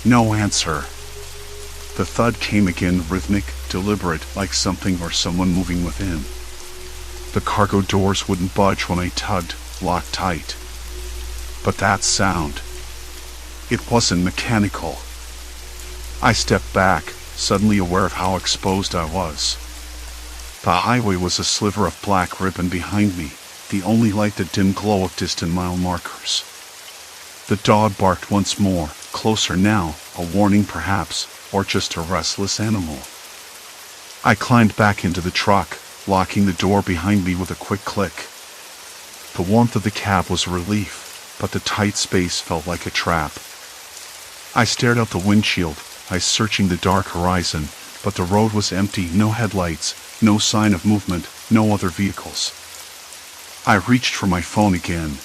No answer. The thud came again, rhythmic, deliberate, like something or someone moving within. The cargo doors wouldn't budge when I tugged, locked tight. But that sound, it wasn't mechanical. I stepped back, suddenly aware of how exposed I was. The highway was a sliver of black ribbon behind me, the only light the dim glow of distant mile markers. The dog barked once more, closer now, a warning perhaps, or just a restless animal. I climbed back into the truck, locking the door behind me with a quick click. The warmth of the cab was a relief, but the tight space felt like a trap. I stared out the windshield, eyes searching the dark horizon, but the road was empty, no headlights, no sign of movement, no other vehicles. I reached for my phone again.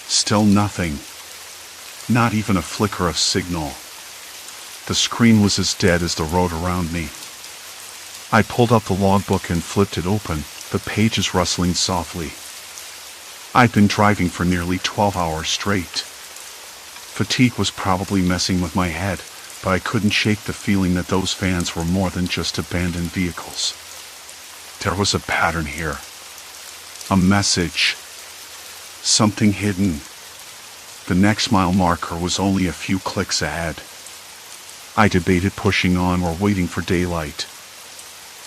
Still nothing. Not even a flicker of signal. The screen was as dead as the road around me. I pulled up the logbook and flipped it open, the pages rustling softly. I'd been driving for nearly 12 hours straight. Fatigue was probably messing with my head, but I couldn't shake the feeling that those vans were more than just abandoned vehicles. There was a pattern here. A message. Something hidden. The next mile marker was only a few clicks ahead. I debated pushing on or waiting for daylight.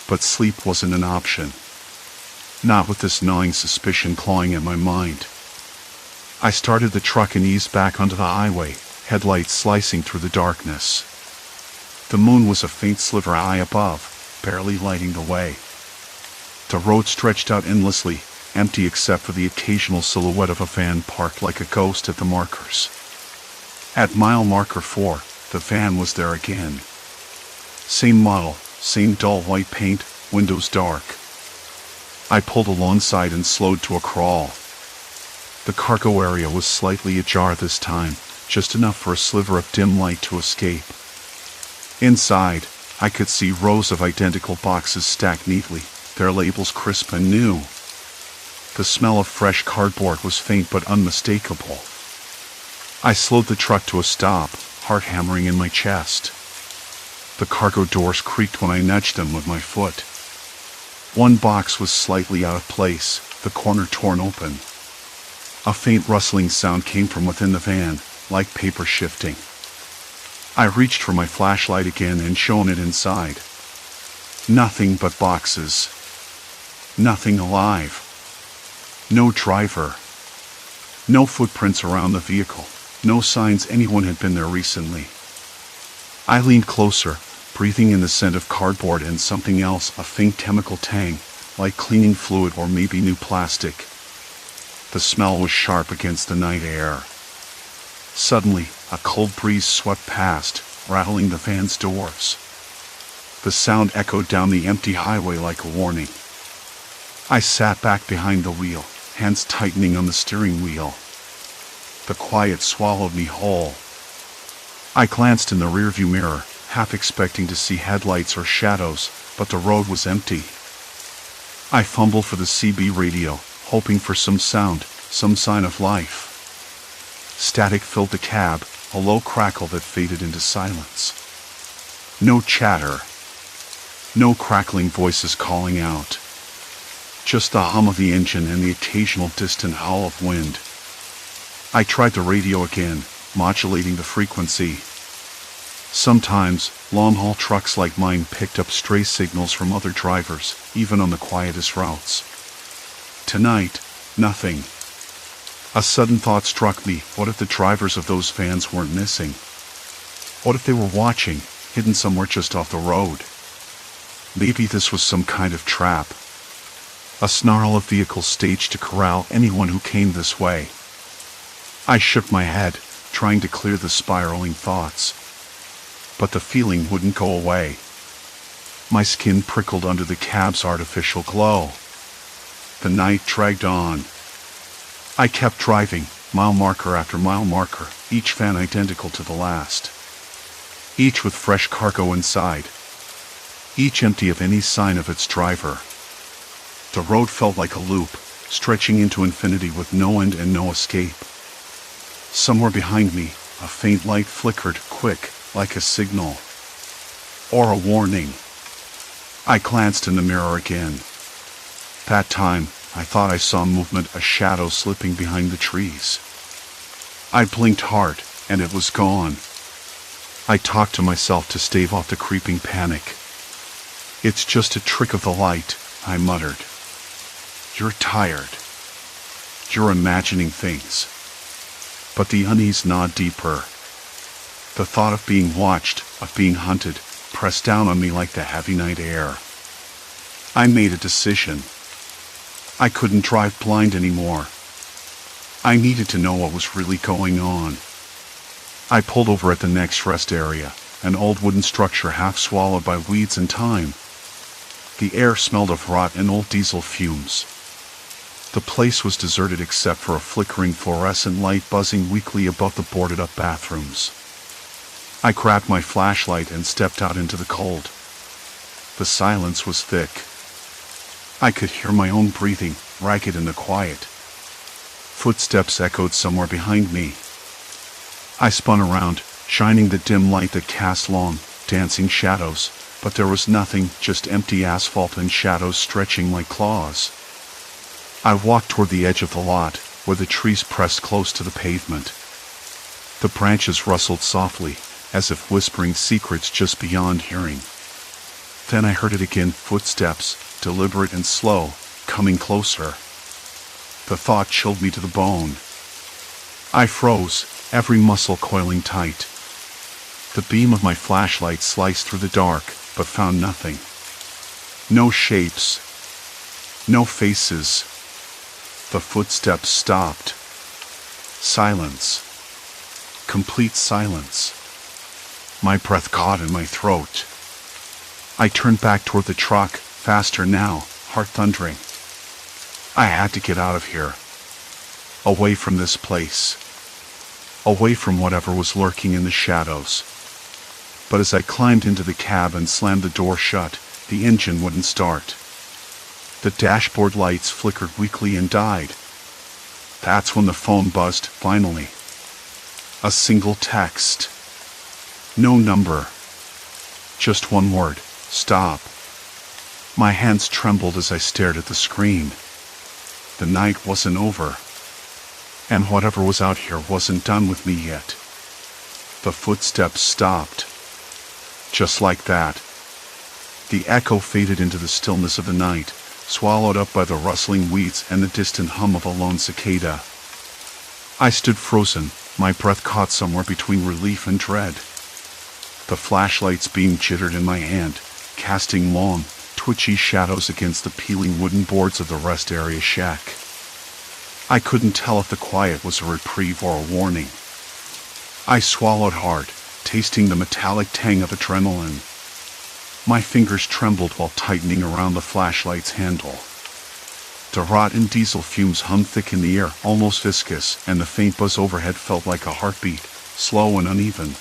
But sleep wasn't an option. Not with this gnawing suspicion clawing at my mind. I started the truck and eased back onto the highway, headlights slicing through the darkness. The moon was a faint sliver high above, barely lighting the way. The road stretched out endlessly, empty except for the occasional silhouette of a van parked like a ghost at the markers. At mile marker 4, the van was there again. Same model, same dull white paint, windows dark. I pulled alongside and slowed to a crawl. The cargo area was slightly ajar this time, just enough for a sliver of dim light to escape. Inside, I could see rows of identical boxes stacked neatly, their labels crisp and new. The smell of fresh cardboard was faint but unmistakable. I slowed the truck to a stop, heart hammering in my chest. The cargo doors creaked when I nudged them with my foot. One box was slightly out of place, the corner torn open. A faint rustling sound came from within the van, like paper shifting. I reached for my flashlight again and shone it inside. Nothing but boxes. Nothing alive. No driver. No footprints around the vehicle. No signs anyone had been there recently. I leaned closer, breathing in the scent of cardboard and something else, a faint chemical tang, like cleaning fluid or maybe new plastic. The smell was sharp against the night air. Suddenly, a cold breeze swept past, rattling the van's doors. The sound echoed down the empty highway like a warning. I sat back behind the wheel, hands tightening on the steering wheel. The quiet swallowed me whole. I glanced in the rearview mirror, half expecting to see headlights or shadows, but the road was empty. I fumbled for the CB radio, hoping for some sound, some sign of life. Static filled the cab, a low crackle that faded into silence. No chatter. No crackling voices calling out. Just the hum of the engine and the occasional distant howl of wind. I tried the radio again, modulating the frequency. Sometimes, long-haul trucks like mine picked up stray signals from other drivers, even on the quietest routes. Tonight, nothing. A sudden thought struck me. What if the drivers of those vans weren't missing? What if they were watching, hidden somewhere just off the road? Maybe this was some kind of trap. A snarl of vehicles staged to corral anyone who came this way. I shook my head, trying to clear the spiraling thoughts. But the feeling wouldn't go away. My skin prickled under the cab's artificial glow. The night dragged on. I kept driving, mile marker after mile marker, each van identical to the last. Each with fresh cargo inside. Each empty of any sign of its driver. The road felt like a loop, stretching into infinity with no end and no escape. Somewhere behind me, a faint light flickered, quick, like a signal. Or a warning. I glanced in the mirror again. That time, I thought I saw movement, a shadow slipping behind the trees. I blinked hard, and it was gone. I talked to myself to stave off the creeping panic. It's just a trick of the light, I muttered. You're tired. You're imagining things. But the unease gnawed deeper. The thought of being watched, of being hunted, pressed down on me like the heavy night air. I made a decision. I couldn't drive blind anymore. I needed to know what was really going on. I pulled over at the next rest area, an old wooden structure half swallowed by weeds and thyme. The air smelled of rot and old diesel fumes. The place was deserted except for a flickering fluorescent light buzzing weakly above the boarded-up bathrooms. I grabbed my flashlight and stepped out into the cold. The silence was thick. I could hear my own breathing, ragged in the quiet. Footsteps echoed somewhere behind me. I spun around, shining the dim light that cast long, dancing shadows, but there was nothing, just empty asphalt and shadows stretching like claws. I walked toward the edge of the lot, where the trees pressed close to the pavement. The branches rustled softly, as if whispering secrets just beyond hearing. Then I heard it again, footsteps, deliberate and slow, coming closer. The thought chilled me to the bone. I froze, every muscle coiling tight. The beam of my flashlight sliced through the dark, but found nothing. No shapes. No faces. The footsteps stopped. Silence. Complete silence. My breath caught in my throat. I turned back toward the truck, faster now, heart thundering. I had to get out of here. Away from this place. Away from whatever was lurking in the shadows. But as I climbed into the cab and slammed the door shut, the engine wouldn't start. The dashboard lights flickered weakly and died. That's when the phone buzzed, finally. A single text. No number. Just one word. Stop. My hands trembled as I stared at the screen. The night wasn't over. And whatever was out here wasn't done with me yet. The footsteps stopped. Just like that. The echo faded into the stillness of the night, swallowed up by the rustling weeds and the distant hum of a lone cicada. I stood frozen, my breath caught somewhere between relief and dread. The flashlight's beam jittered in my hand, casting long, twitchy shadows against the peeling wooden boards of the rest area shack. I couldn't tell if the quiet was a reprieve or a warning. I swallowed hard, tasting the metallic tang of adrenaline. My fingers trembled while tightening around the flashlight's handle. The rotten diesel fumes hummed thick in the air, almost viscous, and the faint buzz overhead felt like a heartbeat, slow and uneven.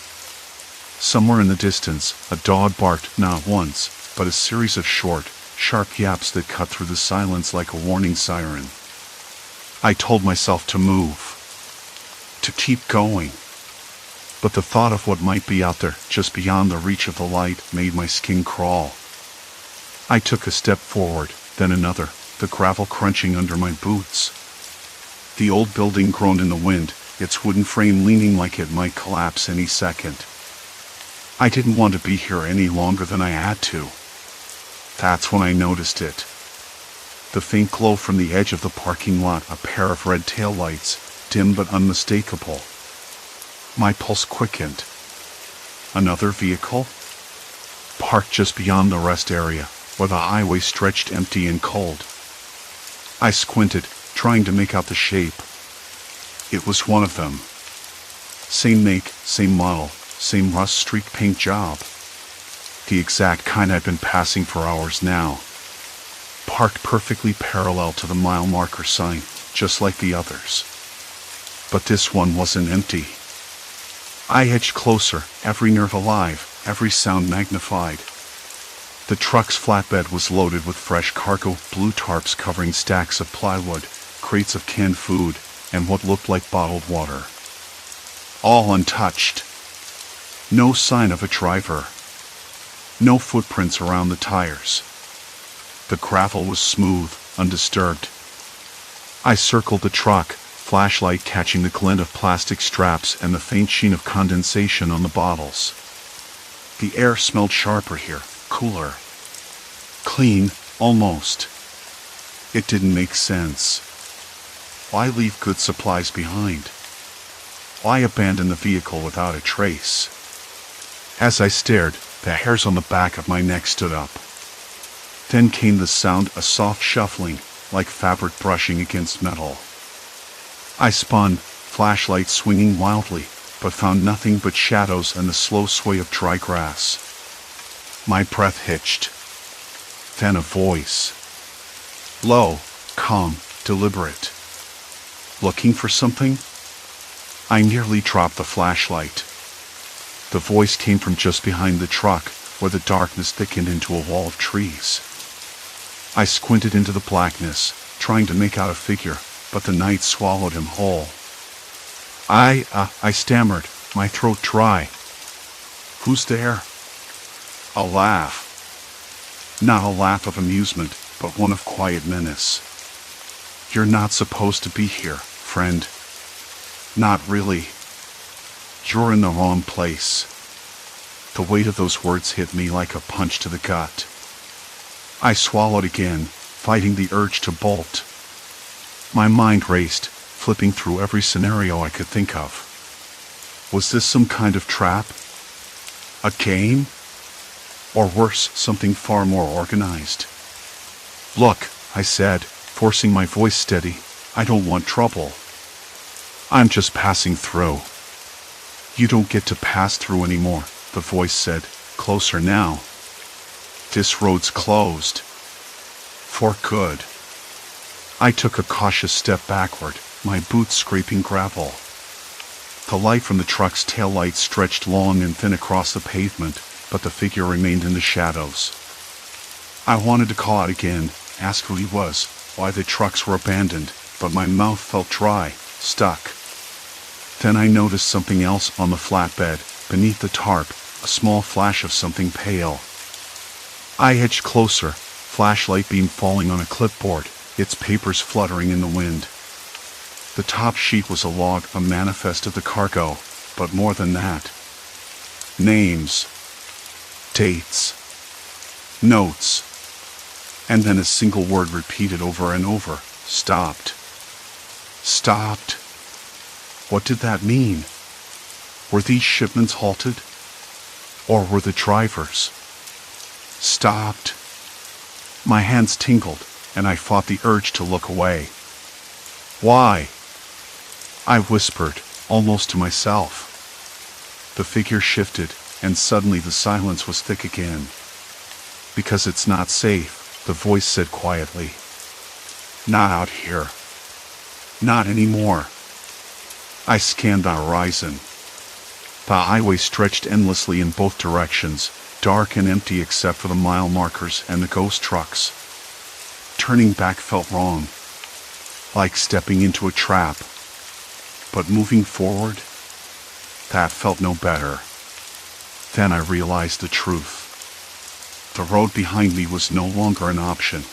Somewhere in the distance, a dog barked, not once, but a series of short, sharp yaps that cut through the silence like a warning siren. I told myself to move, to keep going. But the thought of what might be out there, just beyond the reach of the light, made my skin crawl. I took a step forward, then another, the gravel crunching under my boots. The old building groaned in the wind, its wooden frame leaning like it might collapse any second. I didn't want to be here any longer than I had to. That's when I noticed it. The faint glow from the edge of the parking lot, a pair of red taillights, dim but unmistakable. My pulse quickened. Another vehicle? Parked just beyond the rest area, where the highway stretched empty and cold. I squinted, trying to make out the shape. It was one of them. Same make, same model, same rust-streaked paint job. The exact kind I'd been passing for hours now. Parked perfectly parallel to the mile marker sign, just like the others. But this one wasn't empty. I edged closer, every nerve alive, every sound magnified. The truck's flatbed was loaded with fresh cargo, blue tarps covering stacks of plywood, crates of canned food, and what looked like bottled water. All untouched. No sign of a driver. No footprints around the tires. The gravel was smooth, undisturbed. I circled the truck, flashlight catching the glint of plastic straps and the faint sheen of condensation on the bottles. The air smelled sharper here, cooler. Clean, almost. It didn't make sense. Why leave good supplies behind? Why abandon the vehicle without a trace? As I stared, the hairs on the back of my neck stood up. Then came the sound, a soft shuffling, like fabric brushing against metal. I spun, flashlight swinging wildly, but found nothing but shadows and the slow sway of dry grass. My breath hitched. Then a voice. Low, calm, deliberate. Looking for something? I nearly dropped the flashlight. The voice came from just behind the truck, where the darkness thickened into a wall of trees. I squinted into the blackness, trying to make out a figure, but the night swallowed him whole. I stammered, my throat dry. Who's there? A laugh. Not a laugh of amusement, but one of quiet menace. You're not supposed to be here, friend. Not really. You're in the wrong place. The weight of those words hit me like a punch to the gut. I swallowed again, fighting the urge to bolt. My mind raced, flipping through every scenario I could think of. Was this some kind of trap? A game? Or worse, something far more organized? Look, I said, forcing my voice steady, I don't want trouble. I'm just passing through. You don't get to pass through anymore, the voice said, closer now. This road's closed. For good. I took a cautious step backward, my boots scraping gravel. The light from the truck's taillight stretched long and thin across the pavement, but the figure remained in the shadows. I wanted to call out again, ask who he was, why the trucks were abandoned, but my mouth felt dry, stuck. Then I noticed something else on the flatbed, beneath the tarp, a small flash of something pale. I edged closer, flashlight beam falling on a clipboard, its papers fluttering in the wind. The top sheet was a log, a manifest of the cargo, but more than that. Names. Dates. Notes. And then a single word repeated over and over. Stopped. Stopped. What did that mean? Were these shipments halted? Or were the drivers stopped? My hands tingled, and I fought the urge to look away. Why? I whispered, almost to myself. The figure shifted, and suddenly the silence was thick again. Because it's not safe, the voice said quietly. Not out here. Not anymore. I scanned the horizon. The highway stretched endlessly in both directions, dark and empty except for the mile markers and the ghost trucks. Turning back felt wrong, like stepping into a trap. But moving forward, that felt no better. Then I realized the truth. The road behind me was no longer an option.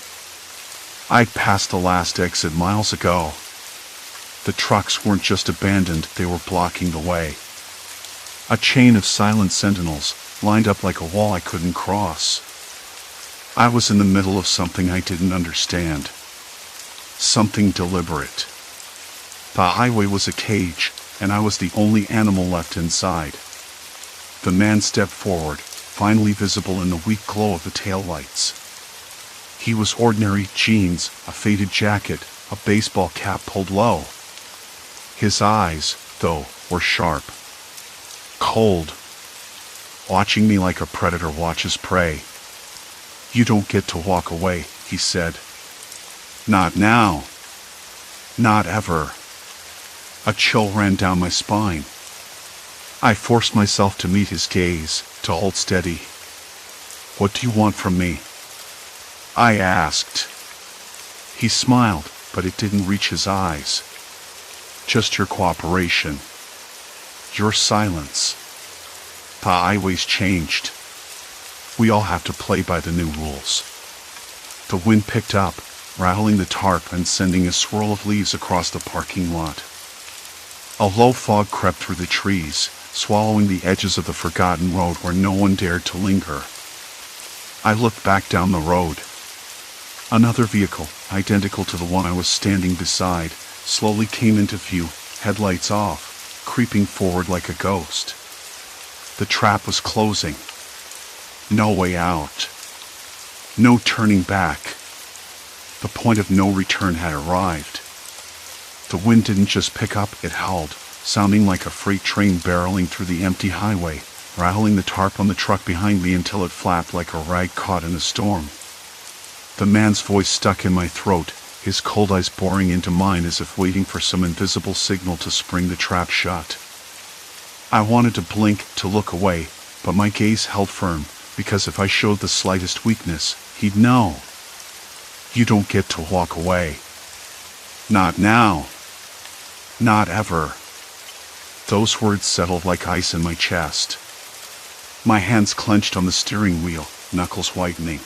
I'd passed the last exit miles ago. The trucks weren't just abandoned, they were blocking the way. A chain of silent sentinels, lined up like a wall I couldn't cross. I was in the middle of something I didn't understand. Something deliberate. The highway was a cage, and I was the only animal left inside. The man stepped forward, finally visible in the weak glow of the taillights. He was ordinary jeans, a faded jacket, a baseball cap pulled low. His eyes, though, were sharp. Cold. Watching me like a predator watches prey. You don't get to walk away, he said. Not now. Not ever. A chill ran down my spine. I forced myself to meet his gaze, to hold steady. What do you want from me? I asked. He smiled, but it didn't reach his eyes. Just your cooperation. Your silence. The highway's changed. We all have to play by the new rules. The wind picked up, rattling the tarp and sending a swirl of leaves across the parking lot. A low fog crept through the trees, swallowing the edges of the forgotten road where no one dared to linger. I looked back down the road. Another vehicle, identical to the one I was standing beside, slowly came into view, headlights off, creeping forward like a ghost. The trap was closing. No way out. No turning back. The point of no return had arrived. The wind didn't just pick up, it howled, sounding like a freight train barreling through the empty highway, rattling the tarp on the truck behind me until it flapped like a rag caught in a storm. The man's voice stuck in my throat, his cold eyes boring into mine as if waiting for some invisible signal to spring the trap shut. I wanted to blink, to look away, but my gaze held firm, because if I showed the slightest weakness, he'd know. You don't get to walk away. Not now. Not ever. Those words settled like ice in my chest. My hands clenched on the steering wheel, knuckles whitening.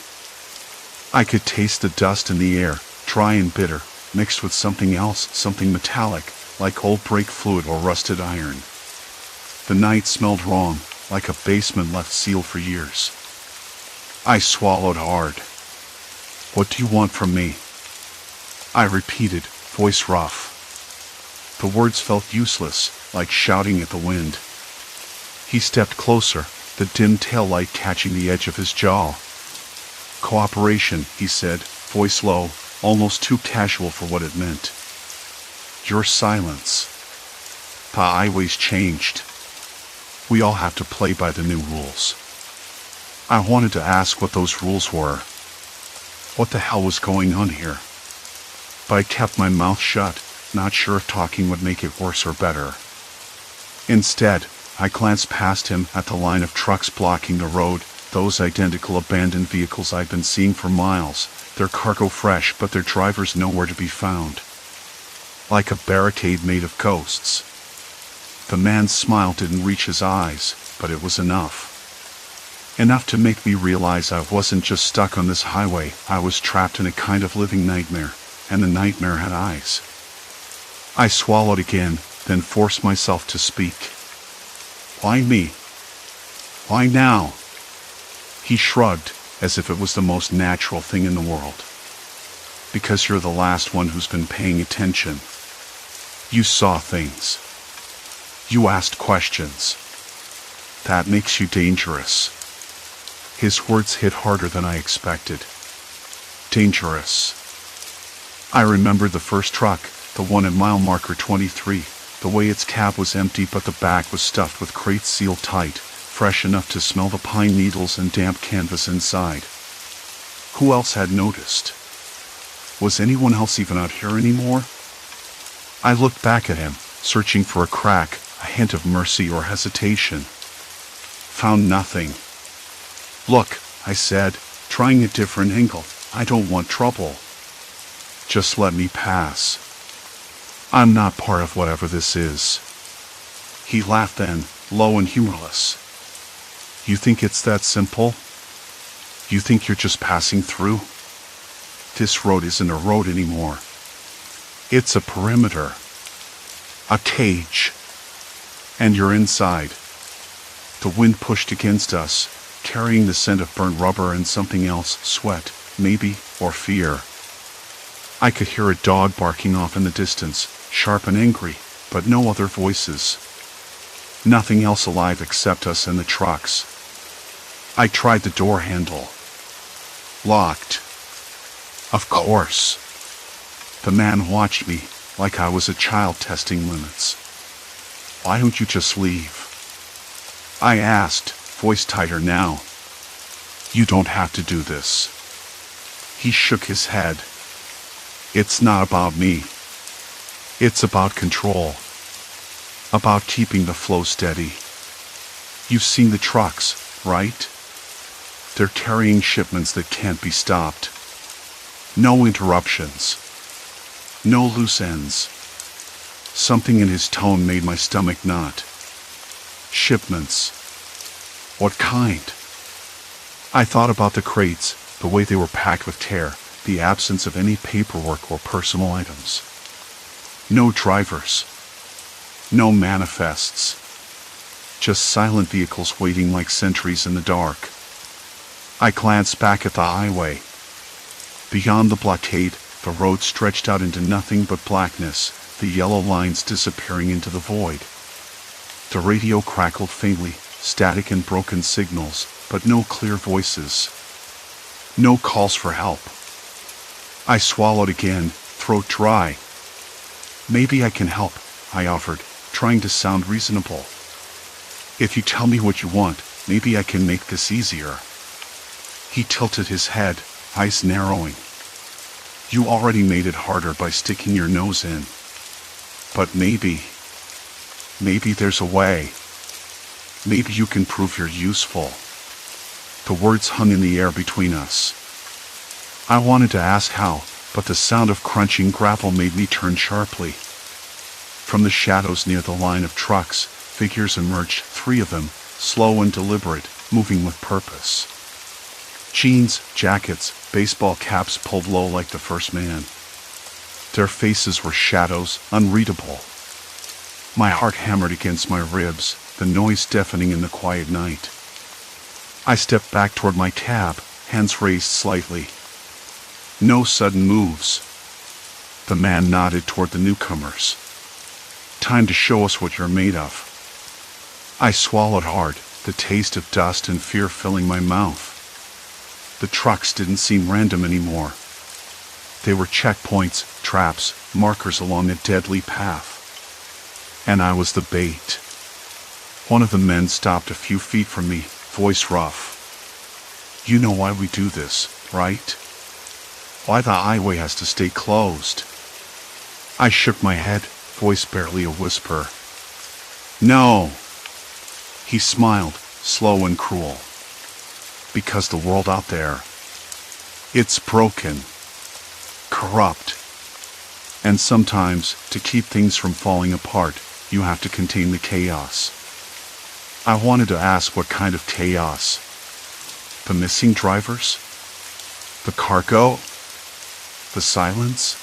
I could taste the dust in the air, dry and bitter, mixed with something else, something metallic, like old brake fluid or rusted iron. The night smelled wrong, like a basement left sealed for years. I swallowed hard. What do you want from me? I repeated, voice rough. The words felt useless, like shouting at the wind. He stepped closer, the dim taillight catching the edge of his jaw. Cooperation, he said, voice low, almost too casual for what it meant. Your silence. The highway's changed. We all have to play by the new rules. I wanted to ask what those rules were. What the hell was going on here? But I kept my mouth shut, not sure if talking would make it worse or better. Instead, I glanced past him at the line of trucks blocking the road, those identical abandoned vehicles I'd been seeing for miles, their cargo fresh but their drivers nowhere to be found. Like a barricade made of ghosts. The man's smile didn't reach his eyes, but it was enough. Enough to make me realize I wasn't just stuck on this highway, I was trapped in a kind of living nightmare, and the nightmare had eyes. I swallowed again, then forced myself to speak. Why me? Why now? He shrugged, as if it was the most natural thing in the world. Because you're the last one who's been paying attention. You saw things. You asked questions. That makes you dangerous. His words hit harder than I expected. Dangerous. I remembered the first truck, the one at mile marker 23, the way its cab was empty but the back was stuffed with crates sealed tight, fresh enough to smell the pine needles and damp canvas inside. Who else had noticed? Was anyone else even out here anymore? I looked back at him, searching for a crack, a hint of mercy or hesitation. Found nothing. Look, I said, trying a different angle. I don't want trouble. Just let me pass. I'm not part of whatever this is. He laughed then, low and humorless. You think it's that simple? You think you're just passing through? This road isn't a road anymore. It's a perimeter. A cage. And you're inside. The wind pushed against us, carrying the scent of burnt rubber and something else, sweat, maybe, or fear. I could hear a dog barking off in the distance, sharp and angry, but no other voices. Nothing else alive except us and the trucks. I tried the door handle. Locked. Of course. The man watched me, like I was a child testing limits. Why don't you just leave? I asked, voice tighter now. You don't have to do this. He shook his head. It's not about me. It's about control. About keeping the flow steady. You've seen the trucks, right? They're carrying shipments that can't be stopped. No interruptions. No loose ends. Something in his tone made my stomach knot. Shipments. What kind? I thought about the crates, the way they were packed with care, the absence of any paperwork or personal items. No drivers. No manifests. Just silent vehicles waiting like sentries in the dark. I glanced back at the highway. Beyond the blockade, the road stretched out into nothing but blackness, the yellow lines disappearing into the void. The radio crackled faintly, static and broken signals, but no clear voices. No calls for help. I swallowed again, throat dry. Maybe I can help, I offered, trying to sound reasonable. If you tell me what you want, maybe I can make this easier. He tilted his head, eyes narrowing. You already made it harder by sticking your nose in. But maybe there's a way. Maybe you can prove you're useful. The words hung in the air between us. I wanted to ask how, but the sound of crunching gravel made me turn sharply. From the shadows near the line of trucks, figures emerged, 3 of them, slow and deliberate, moving with purpose. Jeans, jackets, baseball caps pulled low like the first man. Their faces were shadows, unreadable. My heart hammered against my ribs, the noise deafening in the quiet night. I stepped back toward my cab, hands raised slightly. No sudden moves. The man nodded toward the newcomers. Time to show us what you're made of. I swallowed hard, the taste of dust and fear filling my mouth. The trucks didn't seem random anymore. They were checkpoints, traps, markers along a deadly path. And I was the bait. One of the men stopped a few feet from me, voice rough. You know why we do this, right? Why the highway has to stay closed? I shook my head, voice barely a whisper. No. He smiled, slow and cruel. Because the world out there, it's broken, corrupt, and sometimes, to keep things from falling apart, you have to contain the chaos. I wanted to ask what kind of chaos. The missing drivers? The cargo? The silence?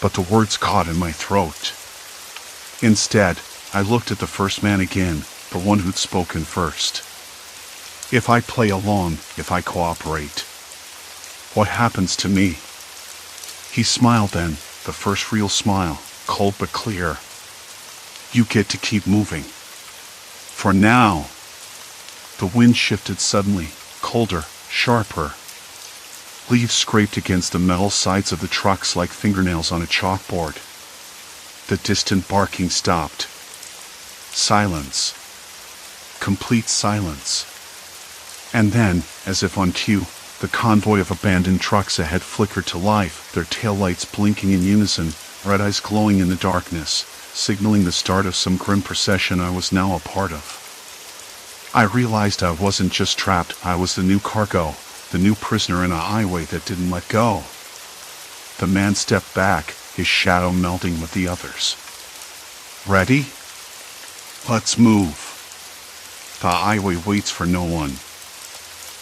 But the words caught in my throat. Instead, I looked at the first man again, the one who'd spoken first. If I play along, if I cooperate, what happens to me? He smiled then, the first real smile, cold but clear. You get to keep moving. For now. The wind shifted suddenly, colder, sharper. Leaves scraped against the metal sides of the trucks like fingernails on a chalkboard. The distant barking stopped. Silence. Complete silence. And then, as if on cue, the convoy of abandoned trucks ahead flickered to life, their taillights blinking in unison, red eyes glowing in the darkness, signaling the start of some grim procession I was now a part of. I realized I wasn't just trapped, I was the new cargo, the new prisoner in a highway that didn't let go. The man stepped back, his shadow melding with the others. Ready? Let's move. The highway waits for no one.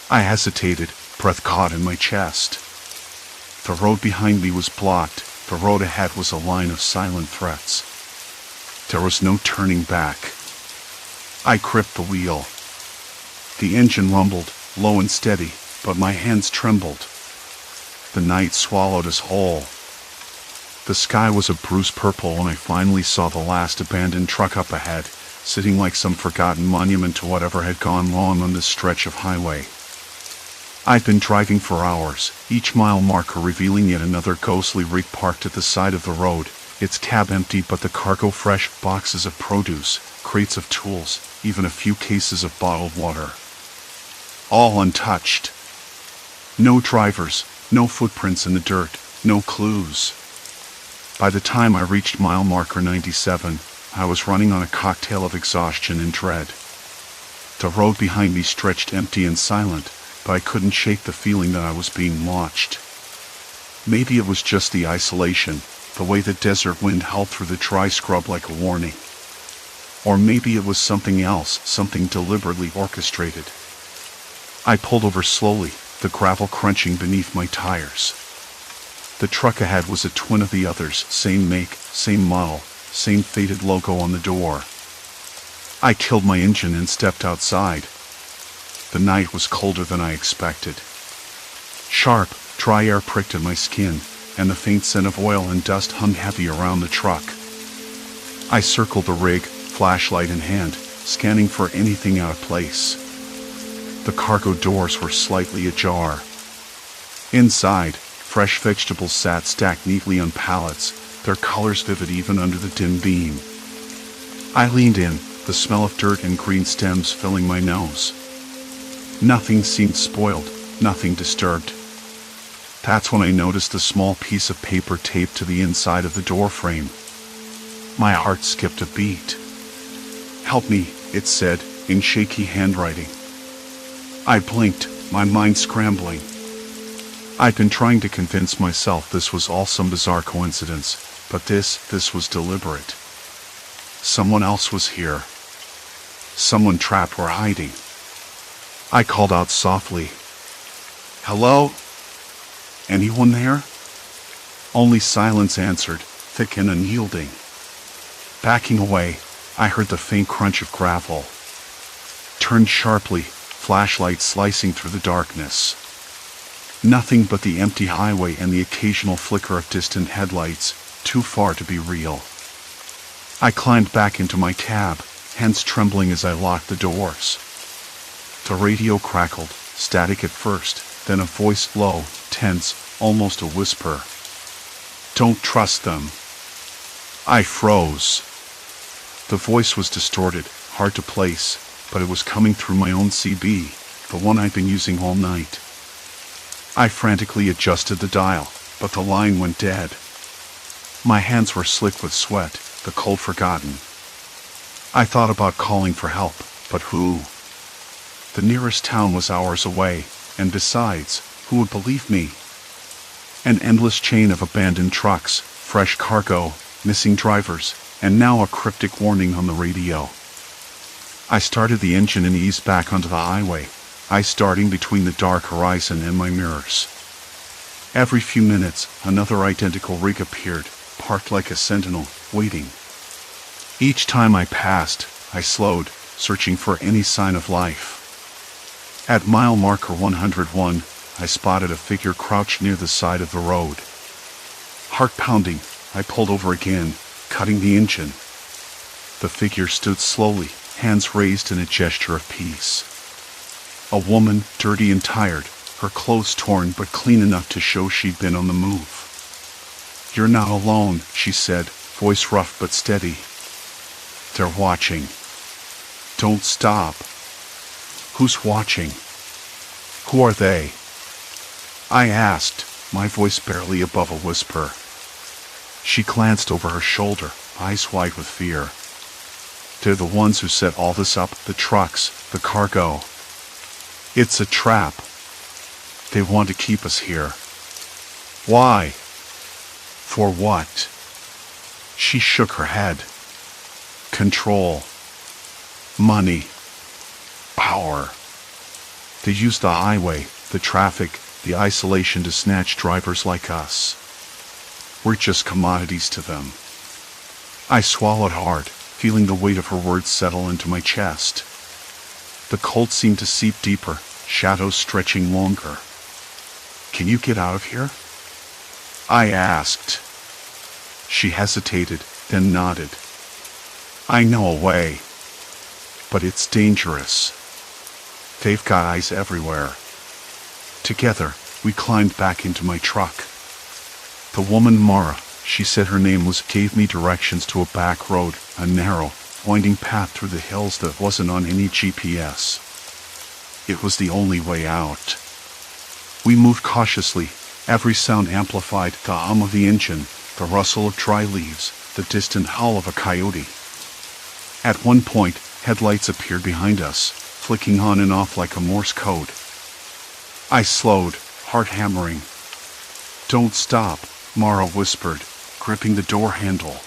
I hesitated, breath caught in my chest. The road behind me was blocked, the road ahead was a line of silent threats. There was no turning back. I gripped the wheel. The engine rumbled, low and steady, but my hands trembled. The night swallowed us whole. The sky was a bruised purple when I finally saw the last abandoned truck up ahead, sitting like some forgotten monument to whatever had gone wrong on this stretch of highway. I'd been driving for hours, each mile marker revealing yet another ghostly rig parked at the side of the road, its cab empty but the cargo fresh, boxes of produce, crates of tools, even a few cases of bottled water. All untouched. No drivers, no footprints in the dirt, no clues. By the time I reached mile marker 97, I was running on a cocktail of exhaustion and dread. The road behind me stretched empty and silent, but I couldn't shake the feeling that I was being watched. Maybe it was just the isolation, the way the desert wind howled through the dry scrub like a warning. Or maybe it was something else, something deliberately orchestrated. I pulled over slowly, the gravel crunching beneath my tires. The truck ahead was a twin of the others, same make, same model, same faded logo on the door. I killed my engine and stepped outside. The night was colder than I expected. Sharp, dry air pricked at my skin, and the faint scent of oil and dust hung heavy around the truck. I circled the rig, flashlight in hand, scanning for anything out of place. The cargo doors were slightly ajar. Inside, fresh vegetables sat stacked neatly on pallets, their colors vivid even under the dim beam. I leaned in, the smell of dirt and green stems filling my nose. Nothing seemed spoiled, nothing disturbed. That's when I noticed a small piece of paper taped to the inside of the door frame. My heart skipped a beat. "Help me," it said, in shaky handwriting. I blinked, my mind scrambling. I'd been trying to convince myself this was all some bizarre coincidence, but this was deliberate. Someone else was here. Someone trapped or hiding. I called out softly. "Hello? Anyone there?" Only silence answered, thick and unyielding. Backing away, I heard the faint crunch of gravel. Turned sharply, flashlight slicing through the darkness. Nothing but the empty highway and the occasional flicker of distant headlights, too far to be real. I climbed back into my cab, hands trembling as I locked the doors. The radio crackled, static at first, then a voice low, tense, almost a whisper. "Don't trust them." I froze. The voice was distorted, hard to place, but it was coming through my own CB, the one I'd been using all night. I frantically adjusted the dial, but the line went dead. My hands were slick with sweat, the cold forgotten. I thought about calling for help, but who? The nearest town was hours away, and besides, who would believe me? An endless chain of abandoned trucks, fresh cargo, missing drivers, and now a cryptic warning on the radio. I started the engine and eased back onto the highway, eyes darting between the dark horizon and my mirrors. Every few minutes, another identical rig appeared, parked like a sentinel, waiting. Each time I passed, I slowed, searching for any sign of life. At mile marker 101, I spotted a figure crouched near the side of the road. Heart pounding, I pulled over again, cutting the engine. The figure stood slowly, hands raised in a gesture of peace. A woman, dirty and tired, her clothes torn but clean enough to show she'd been on the move. "You're not alone," she said, voice rough but steady. "They're watching. Don't stop." "Who's watching? Who are they?" I asked, my voice barely above a whisper. She glanced over her shoulder, eyes wide with fear. "They're the ones who set all this up, the trucks, the cargo. It's a trap. They want to keep us here." "Why? For what?" She shook her head. "Control. Money. Power. They use the highway, the traffic, the isolation to snatch drivers like us. We're just commodities to them." I swallowed hard, feeling the weight of her words settle into my chest. The cold seemed to seep deeper, shadows stretching longer. "Can you get out of here?" I asked. She hesitated, then nodded. "I know a way. But it's dangerous. They've got eyes everywhere." Together, we climbed back into my truck. The woman Mara, she said her name was, gave me directions to a back road, a narrow, winding path through the hills that wasn't on any GPS. It was the only way out. We moved cautiously, every sound amplified, the hum of the engine, the rustle of dry leaves, the distant howl of a coyote. At one point, headlights appeared behind us, flicking on and off like a Morse code. I slowed, heart hammering. "Don't stop," Mara whispered, gripping the door handle.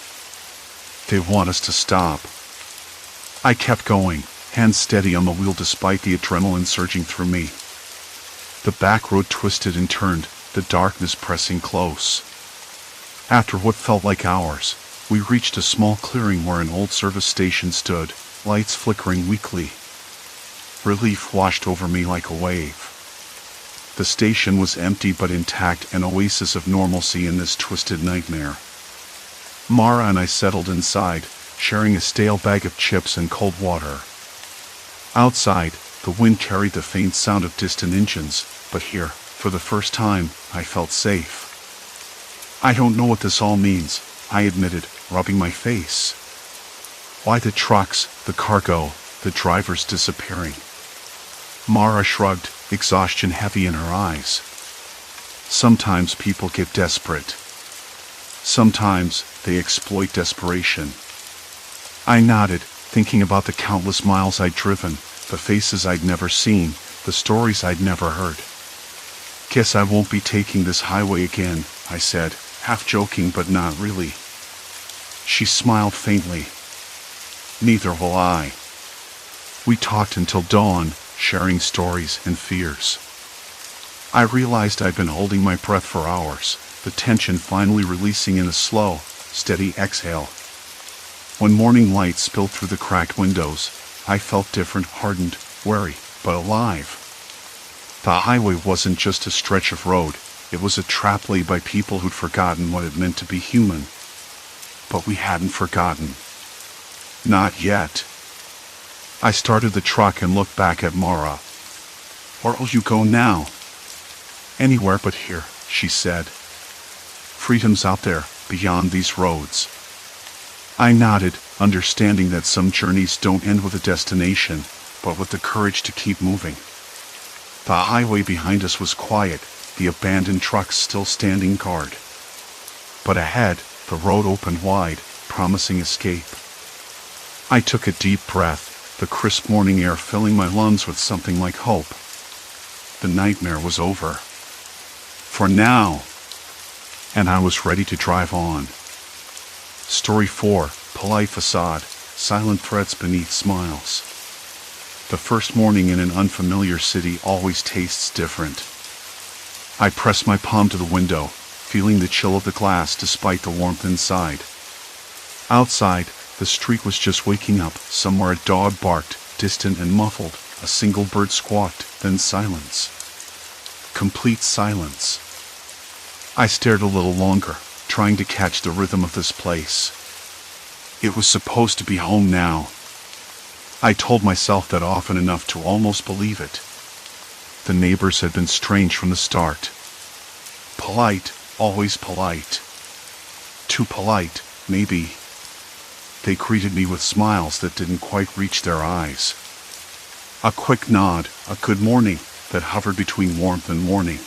"They want us to stop." I kept going, hands steady on the wheel despite the adrenaline surging through me. The back road twisted and turned, the darkness pressing close. After what felt like hours, we reached a small clearing where an old service station stood, lights flickering weakly. Relief washed over me like a wave. The station was empty but intact, an oasis of normalcy in this twisted nightmare. Mara and I settled inside, sharing a stale bag of chips and cold water. Outside, the wind carried the faint sound of distant engines, but here, for the first time, I felt safe. "I don't know what this all means," I admitted, rubbing my face. "Why the trucks, the cargo, the drivers disappearing?" Mara shrugged, exhaustion heavy in her eyes. "Sometimes people get desperate. Sometimes they exploit desperation." I nodded, thinking about the countless miles I'd driven, the faces I'd never seen, the stories I'd never heard. "Guess I won't be taking this highway again," I said, half joking but not really. She smiled faintly. "Neither will I." We talked until dawn, sharing stories and fears. I realized I'd been holding my breath for hours, the tension finally releasing in a slow, steady exhale. When morning light spilled through the cracked windows, I felt different, hardened, wary, but alive. The highway wasn't just a stretch of road, it was a trap laid by people who'd forgotten what it meant to be human. But we hadn't forgotten. Not yet. I started the truck and looked back at Mara. "Where'll you go now?" "Anywhere but here," she said. "Freedom's out there, beyond these roads." I nodded, understanding that some journeys don't end with a destination, but with the courage to keep moving. The highway behind us was quiet, the abandoned trucks still standing guard. But ahead, the road opened wide, promising escape. I took a deep breath, the crisp morning air filling my lungs with something like hope. The nightmare was over. For now. And I was ready to drive on. Story 4, Polite Facade, Silent Threats Beneath Smiles. The first morning in an unfamiliar city always tastes different. I pressed my palm to the window, feeling the chill of the glass despite the warmth inside. Outside, the street was just waking up. Somewhere a dog barked, distant and muffled. A single bird squawked, then silence. Complete silence. I stared a little longer, trying to catch the rhythm of this place. It was supposed to be home now. I told myself that often enough to almost believe it. The neighbors had been strange from the start. Polite, always polite. Too polite, maybe. They greeted me with smiles that didn't quite reach their eyes. A quick nod, a good morning, that hovered between warmth and warning.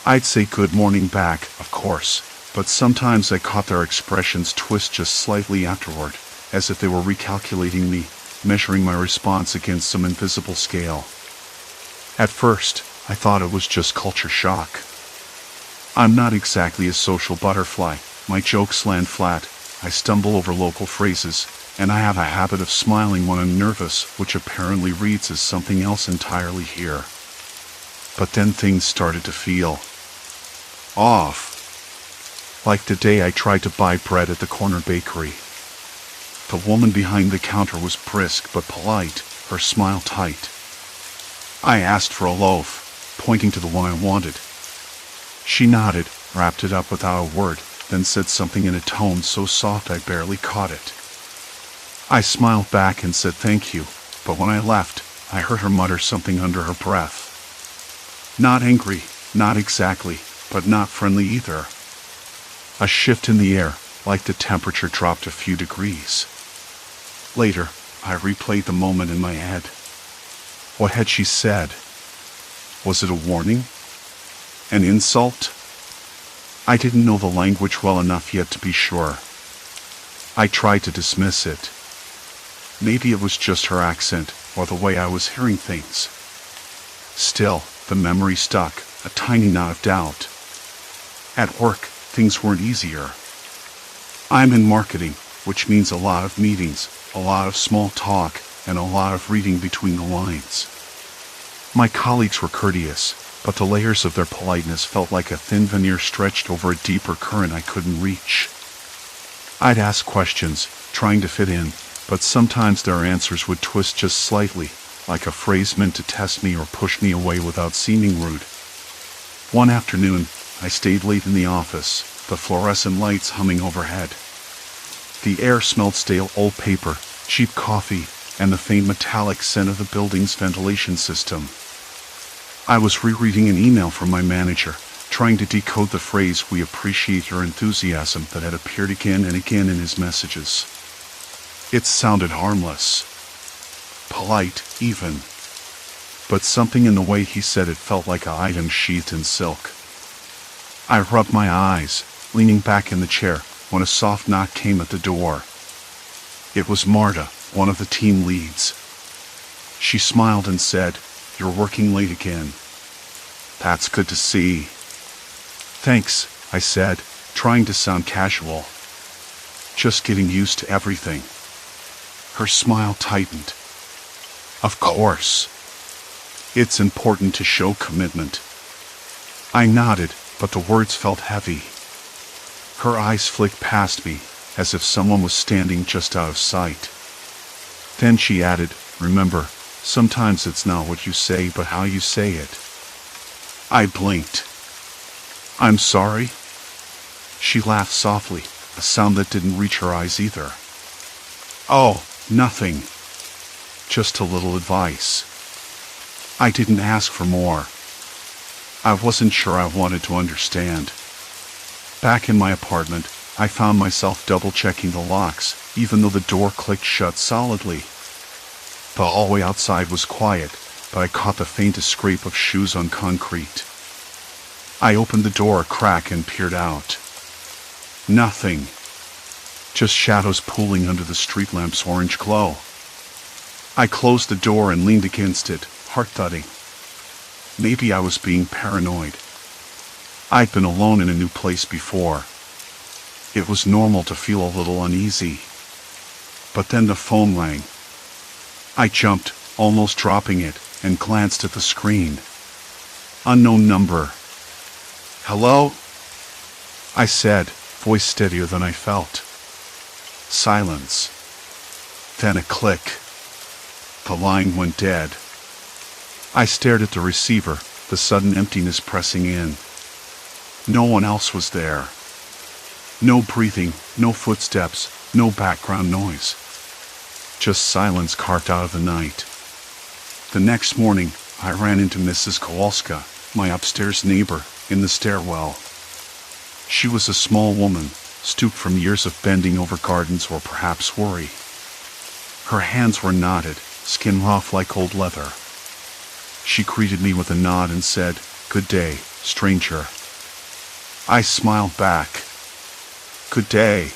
I'd say good morning back, of course, but sometimes I caught their expressions twist just slightly afterward, as if they were recalculating me, measuring my response against some invisible scale. At first, I thought it was just culture shock. I'm not exactly a social butterfly. My jokes land flat, I stumble over local phrases, and I have a habit of smiling when I'm nervous, which apparently reads as something else entirely here. But then things started to feel off. Like the day I tried to buy bread at the corner bakery. The woman behind the counter was brisk but polite, her smile tight. I asked for a loaf, pointing to the one I wanted. She nodded, wrapped it up without a word, then said something in a tone so soft I barely caught it. I smiled back and said thank you, but when I left, I heard her mutter something under her breath. Not angry, not exactly, but not friendly either. A shift in the air, like the temperature dropped a few degrees. Later, I replayed the moment in my head. What had she said? Was it a warning? An insult? I didn't know the language well enough yet to be sure. I tried to dismiss it. Maybe it was just her accent, or the way I was hearing things. Still, the memory stuck, a tiny knot of doubt. At work, things weren't easier. I'm in marketing, which means a lot of meetings, a lot of small talk, and a lot of reading between the lines. My colleagues were courteous, but the layers of their politeness felt like a thin veneer stretched over a deeper current I couldn't reach. I'd ask questions, trying to fit in, but sometimes their answers would twist just slightly, like a phrase meant to test me or push me away without seeming rude. One afternoon, I stayed late in the office, the fluorescent lights humming overhead. The air smelled stale old paper, cheap coffee, and the faint metallic scent of the building's ventilation system. I was rereading an email from my manager, trying to decode the phrase "we appreciate your enthusiasm" that had appeared again and again in his messages. It sounded harmless. Polite, even. But something in the way he said it felt like an item sheathed in silk. I rubbed my eyes, leaning back in the chair, when a soft knock came at the door. It was Marta, one of the team leads. She smiled and said, "You're working late again." "That's good to see." "Thanks," I said, trying to sound casual. "Just getting used to everything." Her smile tightened. "Of course. It's important to show commitment." I nodded, but the words felt heavy. Her eyes flicked past me, as if someone was standing just out of sight. Then she added, "Remember, sometimes it's not what you say but how you say it." I blinked. "I'm sorry?" She laughed softly, a sound that didn't reach her eyes either. "Oh, nothing. Just a little advice." I didn't ask for more. I wasn't sure I wanted to understand. Back in my apartment, I found myself double-checking the locks, even though the door clicked shut solidly. The hallway outside was quiet, but I caught the faintest scrape of shoes on concrete. I opened the door a crack and peered out. Nothing. Just shadows pooling under the street lamp's orange glow. I closed the door and leaned against it, heart thudding. Maybe I was being paranoid. I'd been alone in a new place before. It was normal to feel a little uneasy. But then the phone rang. I jumped, almost dropping it, and glanced at the screen. Unknown number. "Hello?" I said, voice steadier than I felt. Silence. Then a click. The line went dead. I stared at the receiver, the sudden emptiness pressing in. No one else was there. No breathing, no footsteps, No background noise. Just silence carved out of the night. The next morning, I ran into Mrs. Kowalska, my upstairs neighbor, in the stairwell. She was a small woman, stooped from years of bending over gardens or perhaps worry. Her hands were knotted, skin rough like old leather. She greeted me with a nod and said, "Good day, stranger." I smiled back. "Good day."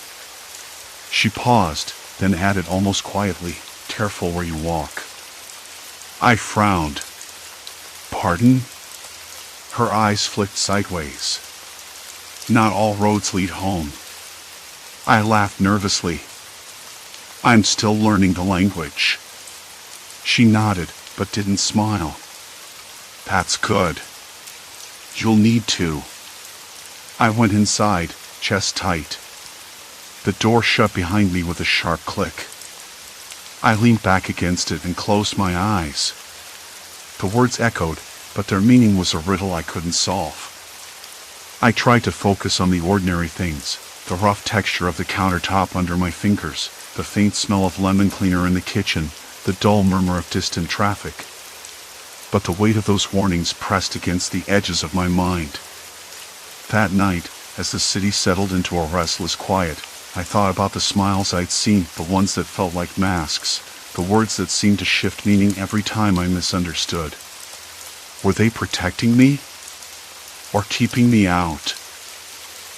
She paused, then added almost quietly, "Careful where you walk." I frowned. "Pardon?" Her eyes flicked sideways. "Not all roads lead home." I laughed nervously. "I'm still learning the language." She nodded, but didn't smile. "That's good. You'll need to." I went inside, chest tight. The door shut behind me with a sharp click. I leaned back against it and closed my eyes. The words echoed, but their meaning was a riddle I couldn't solve. I tried to focus on the ordinary things, the rough texture of the countertop under my fingers, the faint smell of lemon cleaner in the kitchen, the dull murmur of distant traffic. But the weight of those warnings pressed against the edges of my mind. That night, as the city settled into a restless quiet, I thought about the smiles I'd seen, the ones that felt like masks, the words that seemed to shift meaning every time I misunderstood. Were they protecting me? Or keeping me out?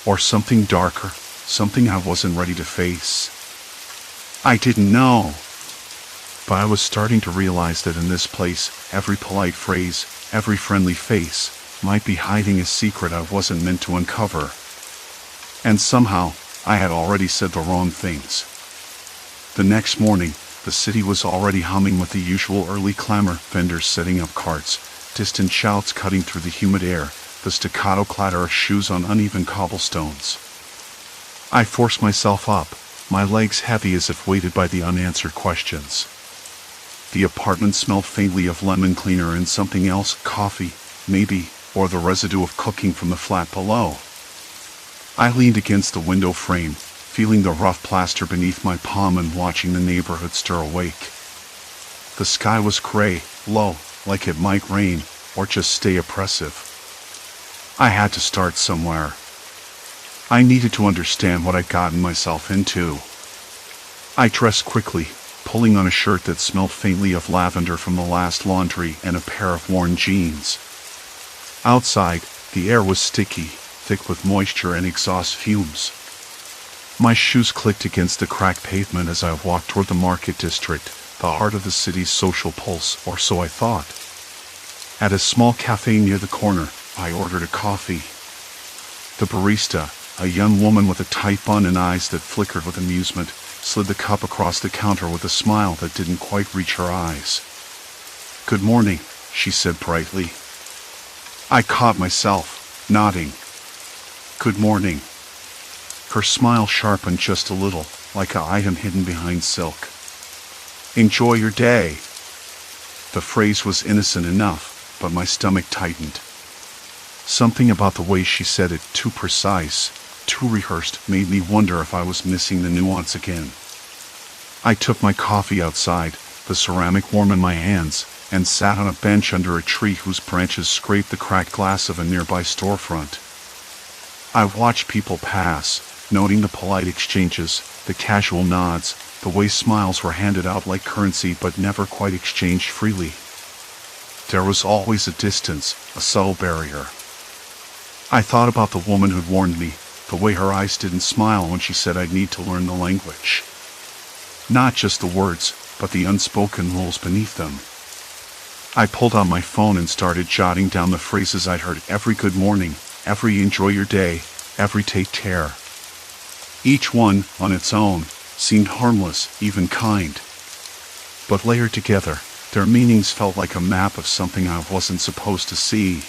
Or something darker, something I wasn't ready to face? I didn't know. But I was starting to realize that in this place, every polite phrase, every friendly face, might be hiding a secret I wasn't meant to uncover. And somehow, I had already said the wrong things. The next morning, the city was already humming with the usual early clamor, vendors setting up carts, distant shouts cutting through the humid air, the staccato clatter of shoes on uneven cobblestones. I forced myself up, my legs heavy as if weighted by the unanswered questions. The apartment smelled faintly of lemon cleaner and something else, coffee, maybe, or the residue of cooking from the flat below. I leaned against the window frame, feeling the rough plaster beneath my palm and watching the neighborhood stir awake. The sky was gray, low, like it might rain, or just stay oppressive. I had to start somewhere. I needed to understand what I'd gotten myself into. I dressed quickly, pulling on a shirt that smelled faintly of lavender from the last laundry and a pair of worn jeans. Outside, the air was sticky, thick with moisture and exhaust fumes. My shoes clicked against the cracked pavement as I walked toward the market district, the heart of the city's social pulse, or so I thought. At a small cafe near the corner, I ordered a coffee. The barista, a young woman with a tight bun and eyes that flickered with amusement, slid the cup across the counter with a smile that didn't quite reach her eyes. "Good morning," she said brightly. I caught myself, nodding. "Good morning." Her smile sharpened just a little, like an item hidden behind silk. "Enjoy your day." The phrase was innocent enough, but my stomach tightened. Something about the way she said it, too precise, too rehearsed, made me wonder if I was missing the nuance again. I took my coffee outside, the ceramic warm in my hands, and sat on a bench under a tree whose branches scraped the cracked glass of a nearby storefront. I watched people pass, noting the polite exchanges, the casual nods, the way smiles were handed out like currency but never quite exchanged freely. There was always a distance, a subtle barrier. I thought about the woman who'd warned me, the way her eyes didn't smile when she said I'd need to learn the language. Not just the words, but the unspoken rules beneath them. I pulled out my phone and started jotting down the phrases I'd heard: every good morning, every enjoy your day, every take care. Each one, on its own, seemed harmless, even kind. But layered together, their meanings felt like a map of something I wasn't supposed to see.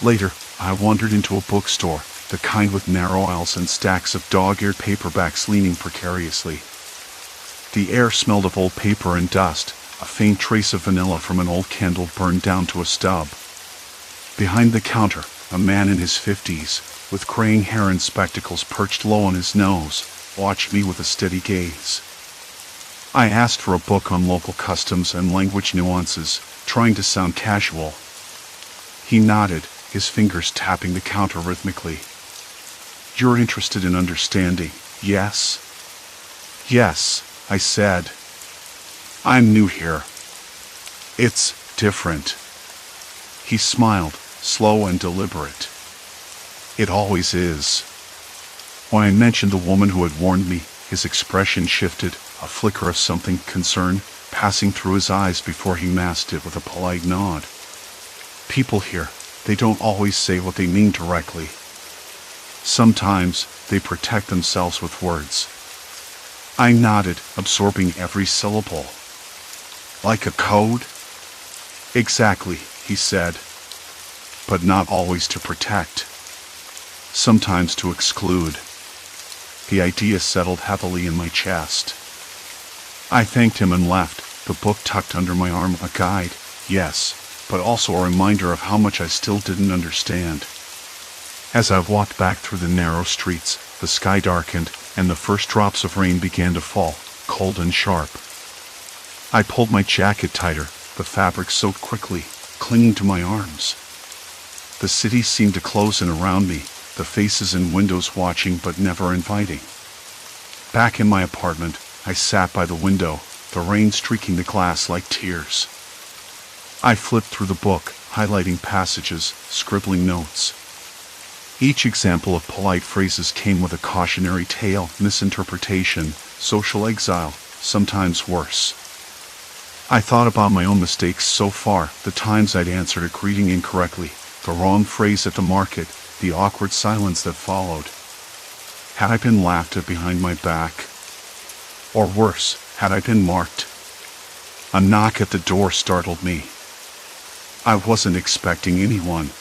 Later, I wandered into a bookstore, the kind with narrow aisles and stacks of dog-eared paperbacks leaning precariously. The air smelled of old paper and dust, a faint trace of vanilla from an old candle burned down to a stub. Behind the counter, a man in his 50s, with graying hair and spectacles perched low on his nose, watched me with a steady gaze. I asked for a book on local customs and language nuances, trying to sound casual. He nodded, his fingers tapping the counter rhythmically. "You're interested in understanding, yes?" "Yes," I said. "I'm new here. It's different." He smiled, slow and deliberate. "It always is." When I mentioned the woman who had warned me, his expression shifted, a flicker of something concern passing through his eyes before he masked it with a polite nod. "People here, they don't always say what they mean directly. Sometimes they protect themselves with words." I nodded, absorbing every syllable. "Like a code?" "Exactly," he said. "But not always to protect. Sometimes to exclude." The idea settled heavily in my chest. I thanked him and left, the book tucked under my arm, a guide, yes, but also a reminder of how much I still didn't understand. As I walked back through the narrow streets, the sky darkened, and the first drops of rain began to fall, cold and sharp. I pulled my jacket tighter, the fabric soaked quickly, clinging to my arms. The city seemed to close in around me, the faces and windows watching but never inviting. Back in my apartment, I sat by the window, the rain streaking the glass like tears. I flipped through the book, highlighting passages, scribbling notes. Each example of polite phrases came with a cautionary tale, misinterpretation, social exile, sometimes worse. I thought about my own mistakes so far, the times I'd answered a greeting incorrectly, the wrong phrase at the market, the awkward silence that followed. Had I been laughed at behind my back? Or worse, had I been marked? A knock at the door startled me. I wasn't expecting anyone.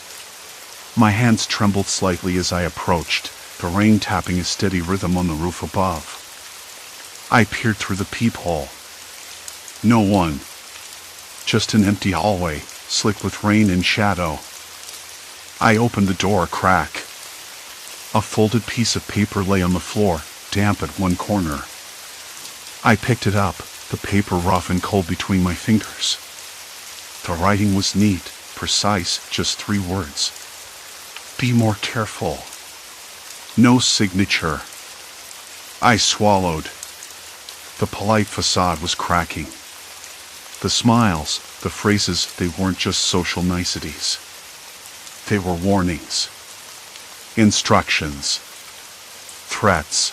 My hands trembled slightly as I approached, the rain tapping a steady rhythm on the roof above. I peered through the peephole. No one. Just an empty hallway, slick with rain and shadow. I opened the door a crack. A folded piece of paper lay on the floor, damp at one corner. I picked it up, the paper rough and cold between my fingers. The writing was neat, precise, just 3 words. "Be more careful." No signature. I swallowed. The polite facade was cracking. The smiles, the phrases, they weren't just social niceties. They were warnings. Instructions. Threats.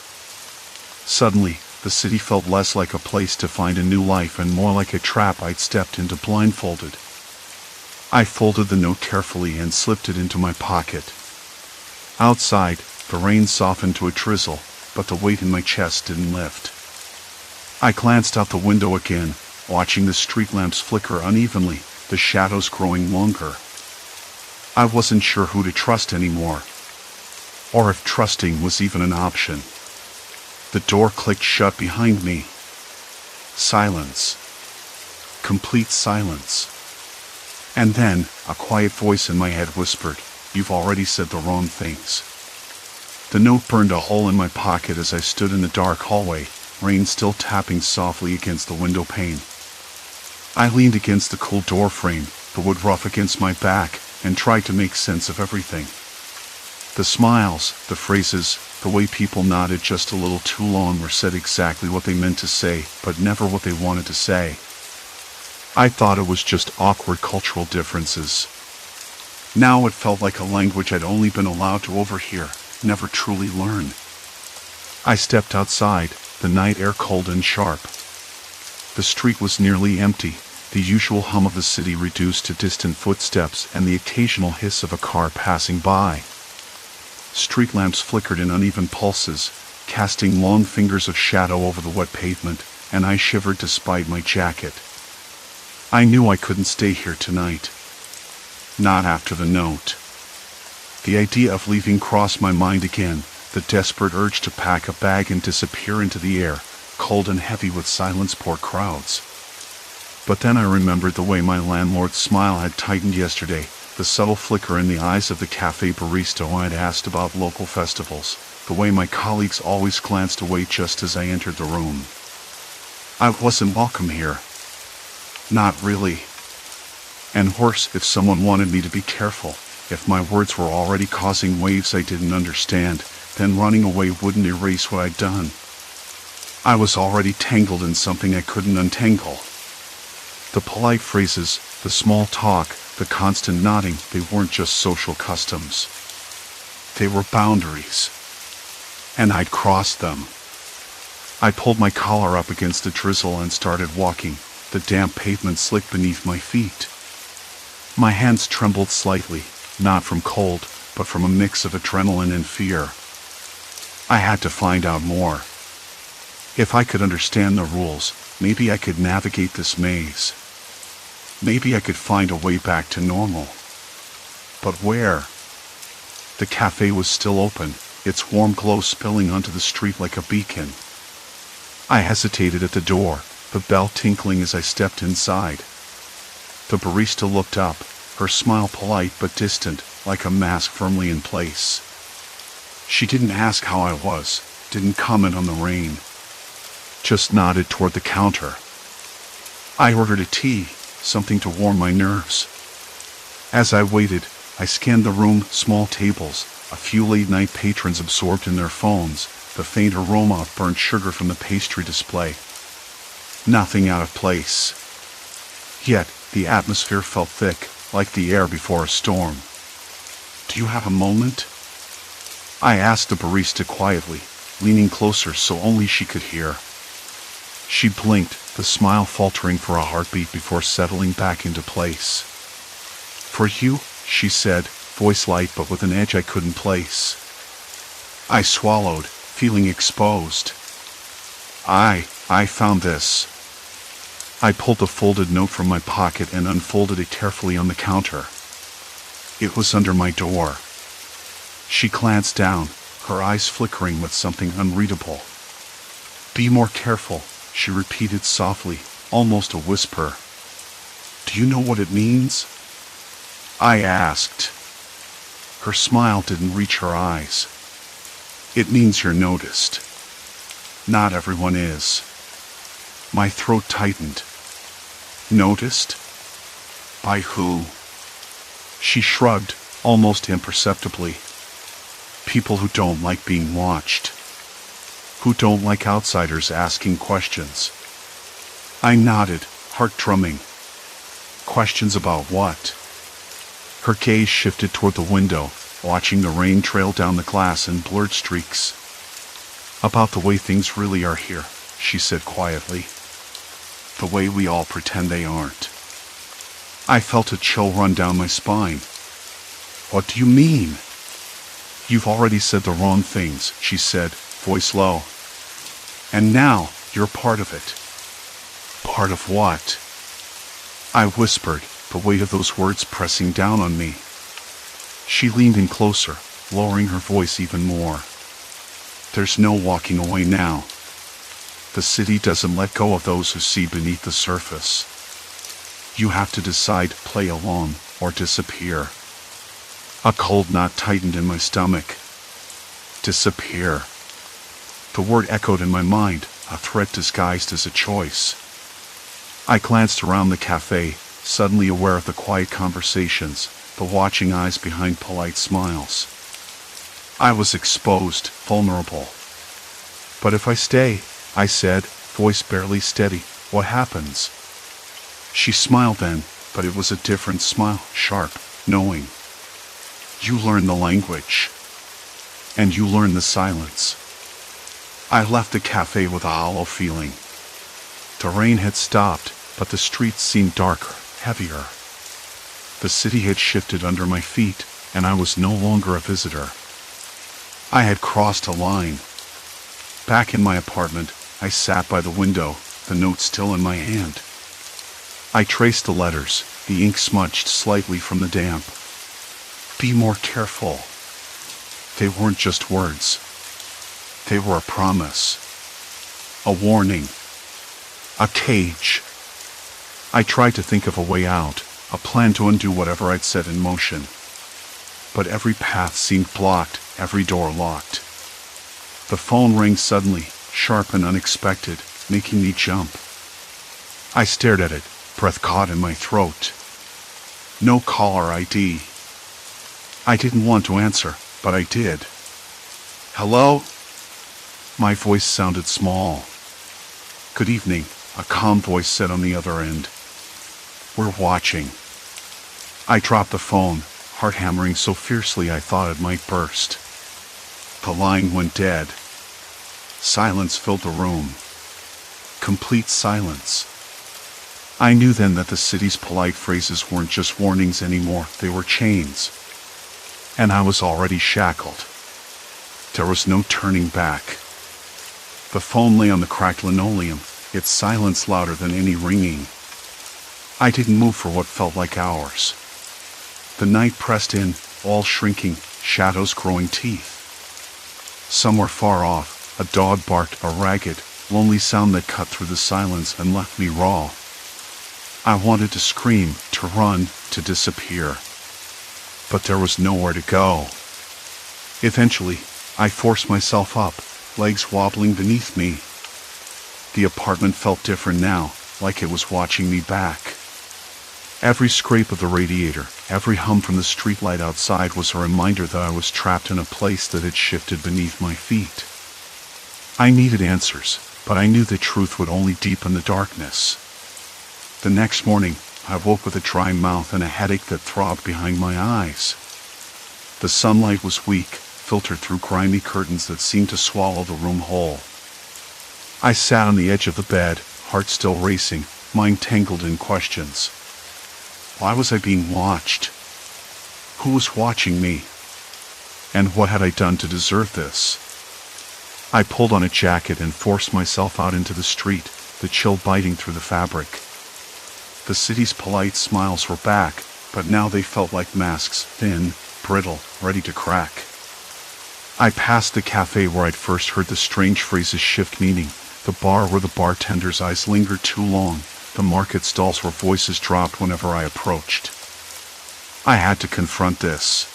Suddenly, the city felt less like a place to find a new life and more like a trap I'd stepped into blindfolded. I folded the note carefully and slipped it into my pocket. Outside, the rain softened to a drizzle, but the weight in my chest didn't lift. I glanced out the window again, watching the street lamps flicker unevenly, the shadows growing longer. I wasn't sure who to trust anymore, or if trusting was even an option. The door clicked shut behind me. Silence. Complete silence. And then, a quiet voice in my head whispered, "You've already said the wrong things." The note burned a hole in my pocket as I stood in the dark hallway, rain still tapping softly against the window pane. I leaned against the cool door frame, the wood rough against my back, and tried to make sense of everything. The smiles, the phrases, the way people nodded just a little too long were said exactly what they meant to say, but never what they wanted to say. I thought it was just awkward cultural differences. Now it felt like a language I'd only been allowed to overhear, never truly learn. I stepped outside, the night air cold and sharp. The street was nearly empty, the usual hum of the city reduced to distant footsteps and the occasional hiss of a car passing by. Street lamps flickered in uneven pulses, casting long fingers of shadow over the wet pavement, and I shivered despite my jacket. I knew I couldn't stay here tonight. Not after the note. The idea of leaving crossed my mind again, the desperate urge to pack a bag and disappear into the air, cold and heavy with silence-poor crowds. But then I remembered the way my landlord's smile had tightened yesterday, the subtle flicker in the eyes of the cafe barista when I'd asked about local festivals, the way my colleagues always glanced away just as I entered the room. I wasn't welcome here. Not really. And worse, if someone wanted me to be careful, if my words were already causing waves I didn't understand, then running away wouldn't erase what I'd done. I was already tangled in something I couldn't untangle. The polite phrases, the small talk, the constant nodding, they weren't just social customs. They were boundaries. And I'd crossed them. I pulled my collar up against the drizzle and started walking, the damp pavement slick beneath my feet. My hands trembled slightly, not from cold, but from a mix of adrenaline and fear. I had to find out more. If I could understand the rules, maybe I could navigate this maze. Maybe I could find a way back to normal. But where? The cafe was still open, its warm glow spilling onto the street like a beacon. I hesitated at the door, the bell tinkling as I stepped inside. The barista looked up, her smile polite but distant, like a mask firmly in place. She didn't ask how I was, didn't comment on the rain. Just nodded toward the counter. I ordered a tea, something to warm my nerves. As I waited, I scanned the room, small tables, a few late-night patrons absorbed in their phones, the faint aroma of burnt sugar from the pastry display. Nothing out of place. Yet, the atmosphere felt thick, like the air before a storm. "Do you have a moment?" I asked the barista quietly, leaning closer so only she could hear. She blinked, the smile faltering for a heartbeat before settling back into place. "For you," she said, voice light but with an edge I couldn't place. I swallowed, feeling exposed. I found this." I pulled the folded note from my pocket and unfolded it carefully on the counter. It was under my door. She glanced down, her eyes flickering with something unreadable. "Be more careful," she repeated softly, almost a whisper. "Do you know what it means?" I asked. Her smile didn't reach her eyes. "It means you're noticed. Not everyone is." My throat tightened. Noticed? By who? She shrugged, almost imperceptibly. People who don't like being watched. Who don't like outsiders asking questions. I nodded, heart drumming. Questions about what? Her gaze shifted toward the window, watching the rain trail down the glass in blurred streaks. "About the way things really are here," she said quietly. "The way we all pretend they aren't." I felt a chill run down my spine. "What do you mean?" "You've already said the wrong things," she said, voice low. "And now, you're part of it." "Part of what?" I whispered, the weight of those words pressing down on me. She leaned in closer, lowering her voice even more. "There's no walking away now. The city doesn't let go of those who see beneath the surface. You have to decide, play along, or disappear." A cold knot tightened in my stomach. Disappear. The word echoed in my mind, a threat disguised as a choice. I glanced around the cafe, suddenly aware of the quiet conversations, the watching eyes behind polite smiles. I was exposed, vulnerable. "But if I stay," I said, voice barely steady, "what happens?" She smiled then, but it was a different smile, sharp, knowing. "You learn the language. And you learn the silence." I left the cafe with a hollow feeling. The rain had stopped, but the streets seemed darker, heavier. The city had shifted under my feet, and I was no longer a visitor. I had crossed a line. Back in my apartment, I sat by the window, the note still in my hand. I traced the letters, the ink smudged slightly from the damp. "Be more careful." They weren't just words. They were a promise. A warning. A cage. I tried to think of a way out, a plan to undo whatever I'd set in motion. But every path seemed blocked, every door locked. The phone rang suddenly, sharp and unexpected, making me jump. I stared at it, breath caught in my throat. No caller ID. I didn't want to answer, but I did. Hello? My voice sounded small. Good evening, a calm voice said on the other end. We're watching. I dropped the phone, heart hammering so fiercely I thought it might burst. The line went dead. Silence filled the room. Complete silence. I knew then that the city's polite phrases weren't just warnings anymore, they were chains. And I was already shackled. There was no turning back. The phone lay on the cracked linoleum, its silence louder than any ringing. I didn't move for what felt like hours. The night pressed in, all shrinking, shadows growing teeth. Somewhere far off, a dog barked, a ragged, lonely sound that cut through the silence and left me raw. I wanted to scream, to run, to disappear. But there was nowhere to go. Eventually, I forced myself up, legs wobbling beneath me. The apartment felt different now, like it was watching me back. Every scrape of the radiator, every hum from the streetlight outside was a reminder that I was trapped in a place that had shifted beneath my feet. I needed answers, but I knew the truth would only deepen the darkness. The next morning, I woke with a dry mouth and a headache that throbbed behind my eyes. The sunlight was weak, filtered through grimy curtains that seemed to swallow the room whole. I sat on the edge of the bed, heart still racing, mind tangled in questions. Why was I being watched? Who was watching me? And what had I done to deserve this? I pulled on a jacket and forced myself out into the street, the chill biting through the fabric. The city's polite smiles were back, but now they felt like masks, thin, brittle, ready to crack. I passed the cafe where I'd first heard the strange phrases shift meaning, the bar where the bartender's eyes lingered too long, the market stalls where voices dropped whenever I approached. I had to confront this.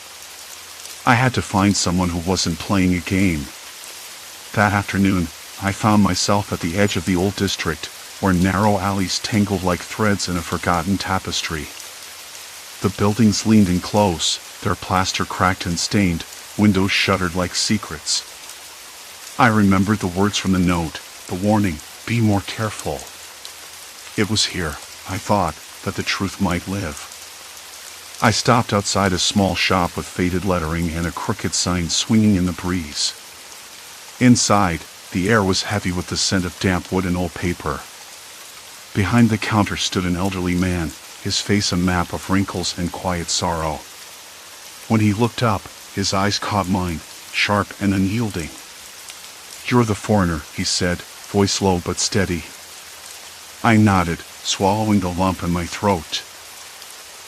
I had to find someone who wasn't playing a game. That afternoon, I found myself at the edge of the old district, where narrow alleys tangled like threads in a forgotten tapestry. The buildings leaned in close, their plaster cracked and stained, windows shuttered like secrets. I remembered the words from the note, the warning, "Be more careful." It was here, I thought, that the truth might live. I stopped outside a small shop with faded lettering and a crooked sign swinging in the breeze. Inside, the air was heavy with the scent of damp wood and old paper. Behind the counter stood an elderly man, his face a map of wrinkles and quiet sorrow. When he looked up, his eyes caught mine, sharp and unyielding. "You're the foreigner," he said, voice low but steady. I nodded, swallowing the lump in my throat.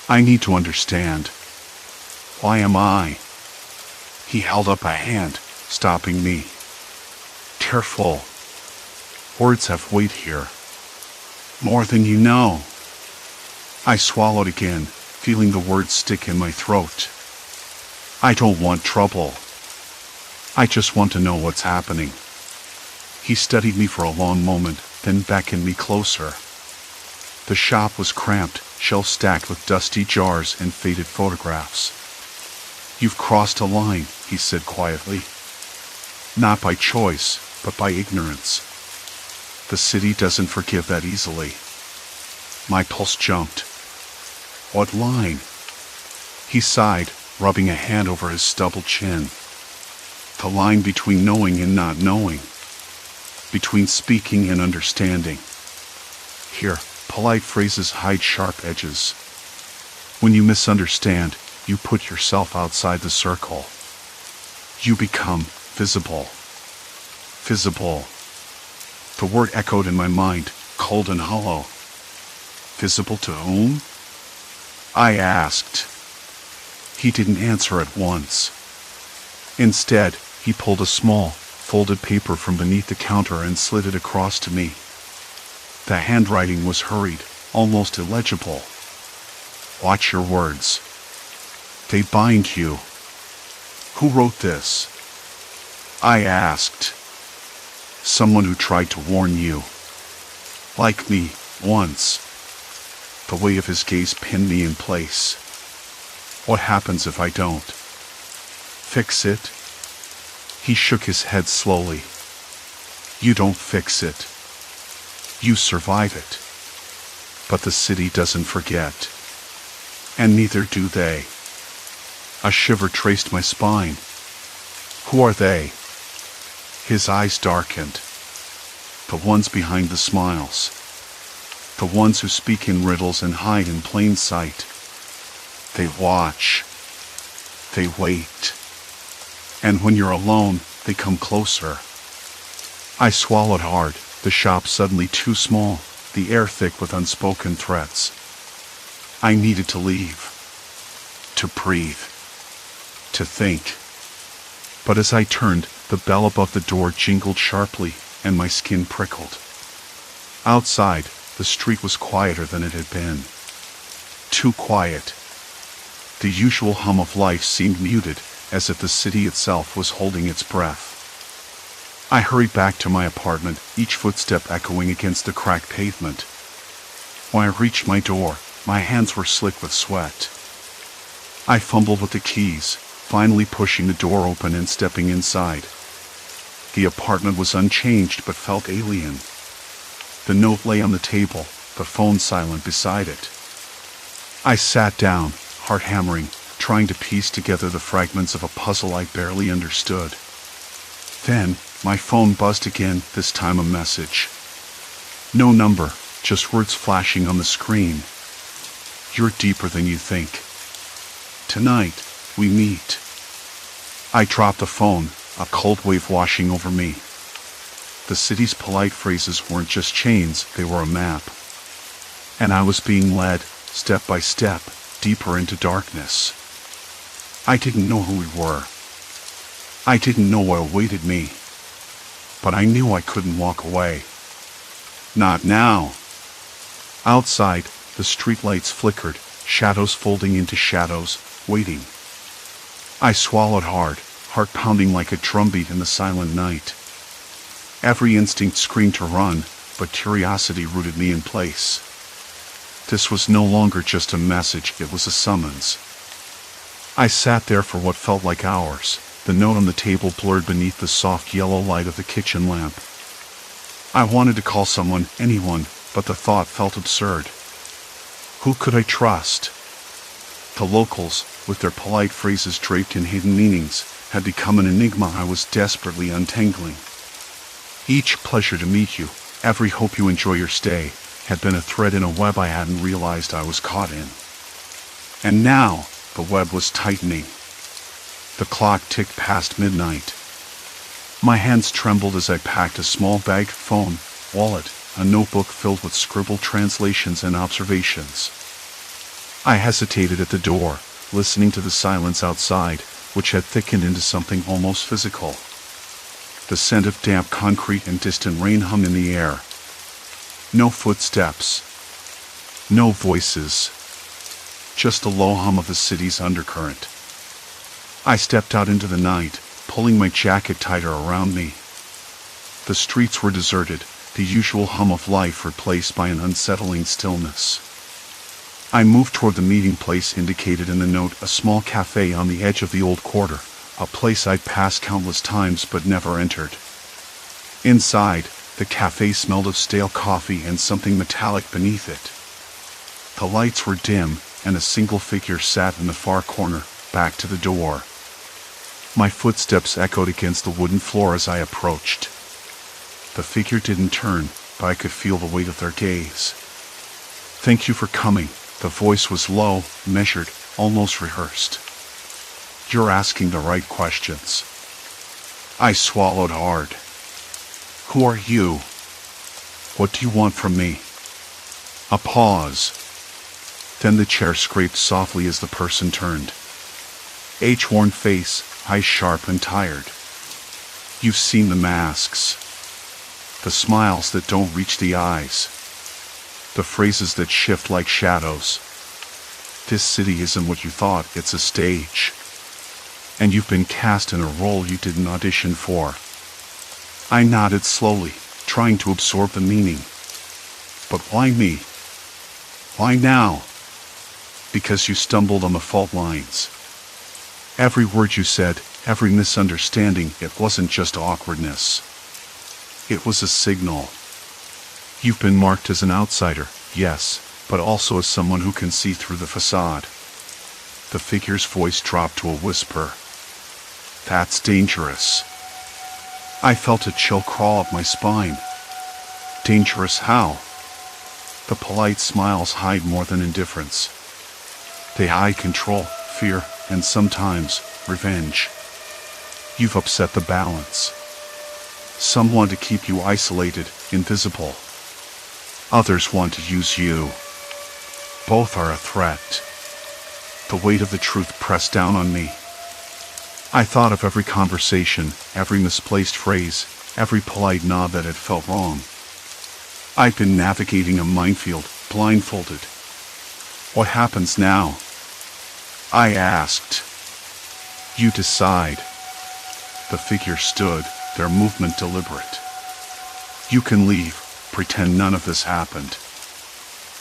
"I need to understand. Why am I?" He held up a hand, stopping me. "Careful. Words have weight here. More than you know." I swallowed again, feeling the words stick in my throat. "I don't want trouble. I just want to know what's happening." He studied me for a long moment, then beckoned me closer. The shop was cramped, shelves stacked with dusty jars and faded photographs. "You've crossed a line," he said quietly. "Not by choice, but by ignorance. The city doesn't forgive that easily." My pulse jumped. "What line?" He sighed, rubbing a hand over his stubbled chin. "The line between knowing and not knowing. Between speaking and understanding. Here, polite phrases hide sharp edges. When you misunderstand, you put yourself outside the circle. You become visible. Visible." The word echoed in my mind, cold and hollow. Visible to whom? I asked. He didn't answer at once. Instead, he pulled a small, folded paper from beneath the counter and slid it across to me. The handwriting was hurried, almost illegible. "Watch your words. They bind you." "Who wrote this?" I asked. Someone who tried to warn you. Like me, once. The weight of his gaze pinned me in place. What happens if I don't? Fix it? He shook his head slowly. You don't fix it. You survive it. But the city doesn't forget. And neither do they. A shiver traced my spine. Who are they? His eyes darkened. The ones behind the smiles. The ones who speak in riddles and hide in plain sight. They watch. They wait. And when you're alone, they come closer. I swallowed hard, the shop suddenly too small, the air thick with unspoken threats. I needed to leave. To breathe. To think. But as I turned, the bell above the door jingled sharply, and my skin prickled. Outside, the street was quieter than it had been. Too quiet. The usual hum of life seemed muted, as if the city itself was holding its breath. I hurried back to my apartment, each footstep echoing against the cracked pavement. When I reached my door, my hands were slick with sweat. I fumbled with the keys, finally pushing the door open and stepping inside. The apartment was unchanged but felt alien. The note lay on the table, the phone silent beside it. I sat down, heart hammering, trying to piece together the fragments of a puzzle I barely understood. Then, my phone buzzed again, this time a message. No number, just words flashing on the screen. You're deeper than you think. Tonight, we meet. I dropped the phone, a cold wave washing over me. The city's polite phrases weren't just chains, they were a map. And I was being led, step by step, deeper into darkness. I didn't know who we were. I didn't know what awaited me. But I knew I couldn't walk away. Not now. Outside, the streetlights flickered, shadows folding into shadows, waiting. I swallowed hard, heart pounding like a drumbeat in the silent night. Every instinct screamed to run, but curiosity rooted me in place. This was no longer just a message, it was a summons. I sat there for what felt like hours, the note on the table blurred beneath the soft yellow light of the kitchen lamp. I wanted to call someone, anyone, but the thought felt absurd. Who could I trust? The locals, with their polite phrases draped in hidden meanings, had become an enigma I was desperately untangling. Each pleasure to meet you, every hope you enjoy your stay, had been a thread in a web I hadn't realized I was caught in. And now, the web was tightening. The clock ticked past midnight. My hands trembled as I packed a small bagged phone, wallet, a notebook filled with scribbled translations and observations. I hesitated at the door, listening to the silence outside, which had thickened into something almost physical. The scent of damp concrete and distant rain hung in the air. No footsteps. No voices. Just the low hum of the city's undercurrent. I stepped out into the night, pulling my jacket tighter around me. The streets were deserted, the usual hum of life replaced by an unsettling stillness. I moved toward the meeting place indicated in the note, a small cafe on the edge of the old quarter, a place I'd passed countless times but never entered. Inside, the cafe smelled of stale coffee and something metallic beneath it. The lights were dim, and a single figure sat in the far corner, back to the door. My footsteps echoed against the wooden floor as I approached. The figure didn't turn, but I could feel the weight of their gaze. "Thank you for coming." The voice was low, measured, almost rehearsed. "You're asking the right questions." I swallowed hard. "Who are you? What do you want from me?" A pause. Then the chair scraped softly as the person turned. Age-worn face, eyes sharp and tired. You've seen the masks. The smiles that don't reach the eyes. The phrases that shift like shadows. This city isn't what you thought, it's a stage. And you've been cast in a role you didn't audition for. I nodded slowly, trying to absorb the meaning. But why me? Why now? Because you stumbled on the fault lines. Every word you said, every misunderstanding, it wasn't just awkwardness. It was a signal. You've been marked as an outsider, yes, but also as someone who can see through the facade. The figure's voice dropped to a whisper. That's dangerous. I felt a chill crawl up my spine. Dangerous how? The polite smiles hide more than indifference. They hide control, fear, and sometimes revenge. You've upset the balance. Some want to keep you isolated, invisible. Others want to use you. Both are a threat. The weight of the truth pressed down on me. I thought of every conversation, every misplaced phrase, every polite nod that had felt wrong. I'd been navigating a minefield, blindfolded. What happens now? I asked. You decide. The figure stood, their movement deliberate. You can leave, pretend none of this happened.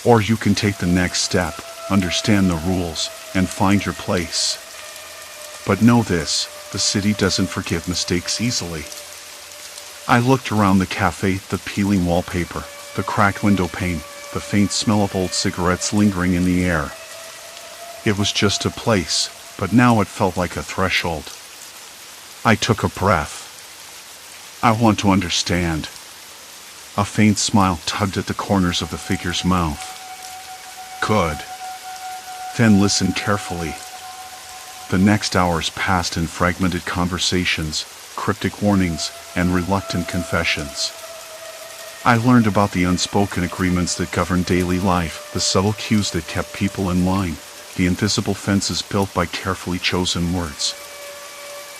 Or you can take the next step, understand the rules, and find your place. But know this, the city doesn't forgive mistakes easily. I looked around the cafe, the peeling wallpaper, the cracked window pane, the faint smell of old cigarettes lingering in the air. It was just a place, but now it felt like a threshold. I took a breath. I want to understand. A faint smile tugged at the corners of the figure's mouth. Good. Then listen carefully. The next hours passed in fragmented conversations, cryptic warnings, and reluctant confessions. I learned about the unspoken agreements that govern daily life, the subtle cues that kept people in line, the invisible fences built by carefully chosen words.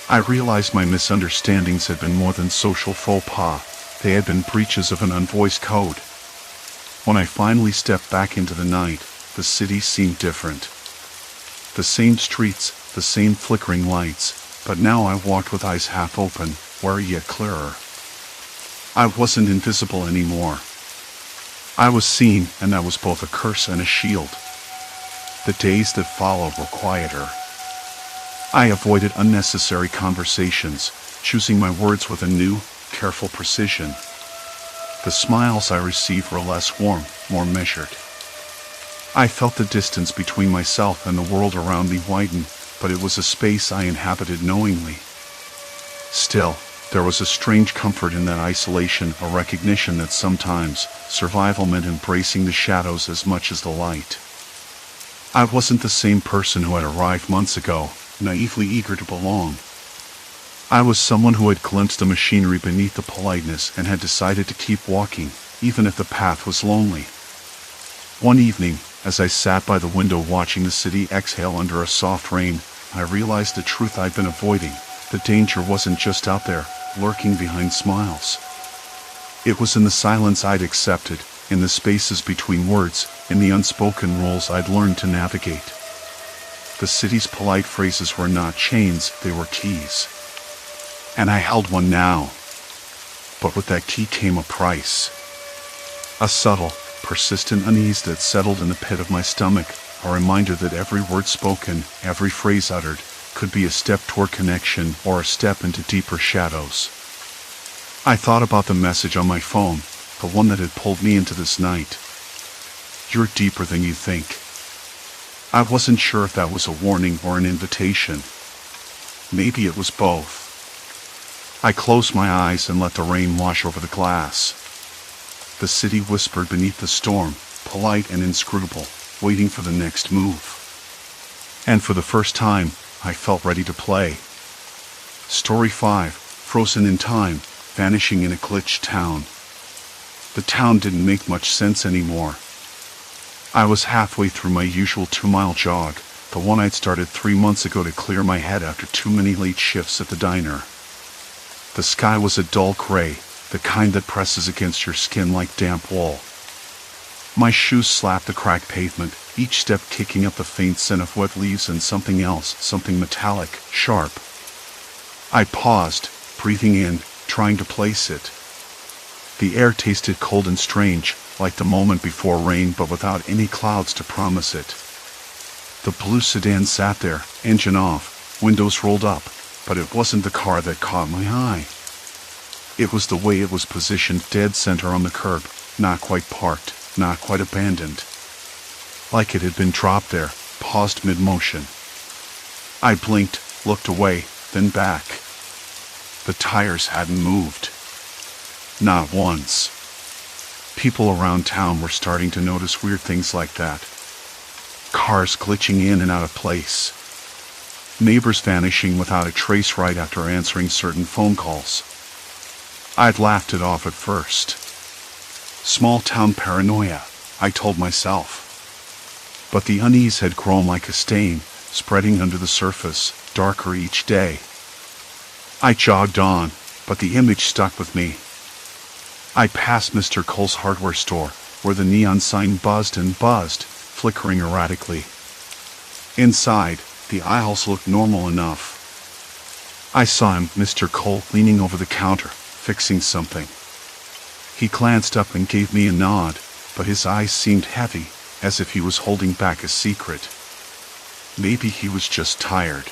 I realized my misunderstandings had been more than social faux pas. They had been breaches of an unvoiced code. When I finally stepped back into the night, the city seemed different. The same streets, the same flickering lights, but now I walked with eyes half open, wary yet clearer. I wasn't invisible anymore. I was seen, and that was both a curse and a shield. The days that followed were quieter. I avoided unnecessary conversations, choosing my words with a new, careful precision. The smiles I received were less warm, more measured. I felt the distance between myself and the world around me widen, but it was a space I inhabited knowingly. Still, there was a strange comfort in that isolation, a recognition that sometimes survival meant embracing the shadows as much as the light. I wasn't the same person who had arrived months ago, naively eager to belong. I was someone who had glimpsed the machinery beneath the politeness and had decided to keep walking, even if the path was lonely. One evening, as I sat by the window watching the city exhale under a soft rain, I realized the truth I'd been avoiding. The danger wasn't just out there, lurking behind smiles. It was in the silence I'd accepted, in the spaces between words, in the unspoken rules I'd learned to navigate. The city's polite phrases were not chains, they were keys. And I held one now. But with that key came a price. A subtle, persistent unease that settled in the pit of my stomach, a reminder that every word spoken, every phrase uttered, could be a step toward connection or a step into deeper shadows. I thought about the message on my phone, the one that had pulled me into this night. You're deeper than you think. I wasn't sure if that was a warning or an invitation. Maybe it was both. I closed my eyes and let the rain wash over the glass. The city whispered beneath the storm, polite and inscrutable, waiting for the next move. And for the first time, I felt ready to play. Story 5, Frozen in Time, Vanishing in a Glitched Town. The town didn't make much sense anymore. I was halfway through my usual 2-mile jog, the one I'd started 3 months ago to clear my head after too many late shifts at the diner. The sky was a dull gray, the kind that presses against your skin like damp wool. My shoes slapped the cracked pavement, each step kicking up the faint scent of wet leaves and something else, something metallic, sharp, I paused, breathing in, trying to place it. The air tasted cold and strange, like the moment before rain but without any clouds to promise it. The blue sedan sat there, engine off, windows rolled up, but it wasn't the car that caught my eye. It was the way it was positioned dead center on the curb, not quite parked, not quite abandoned. Like it had been dropped there, paused mid-motion. I blinked, looked away, then back. The tires hadn't moved. Not once. People around town were starting to notice weird things like that. Cars glitching in and out of place. Neighbors vanishing without a trace right after answering certain phone calls. I'd laughed it off at first. Small town paranoia, I told myself. But the unease had grown like a stain, spreading under the surface, darker each day. I jogged on, but the image stuck with me. I passed Mr. Cole's hardware store, where the neon sign buzzed and buzzed, flickering erratically. Inside, the aisles looked normal enough. I saw him, Mr. Cole, leaning over the counter, fixing something. He glanced up and gave me a nod, but his eyes seemed heavy, as if he was holding back a secret. Maybe he was just tired.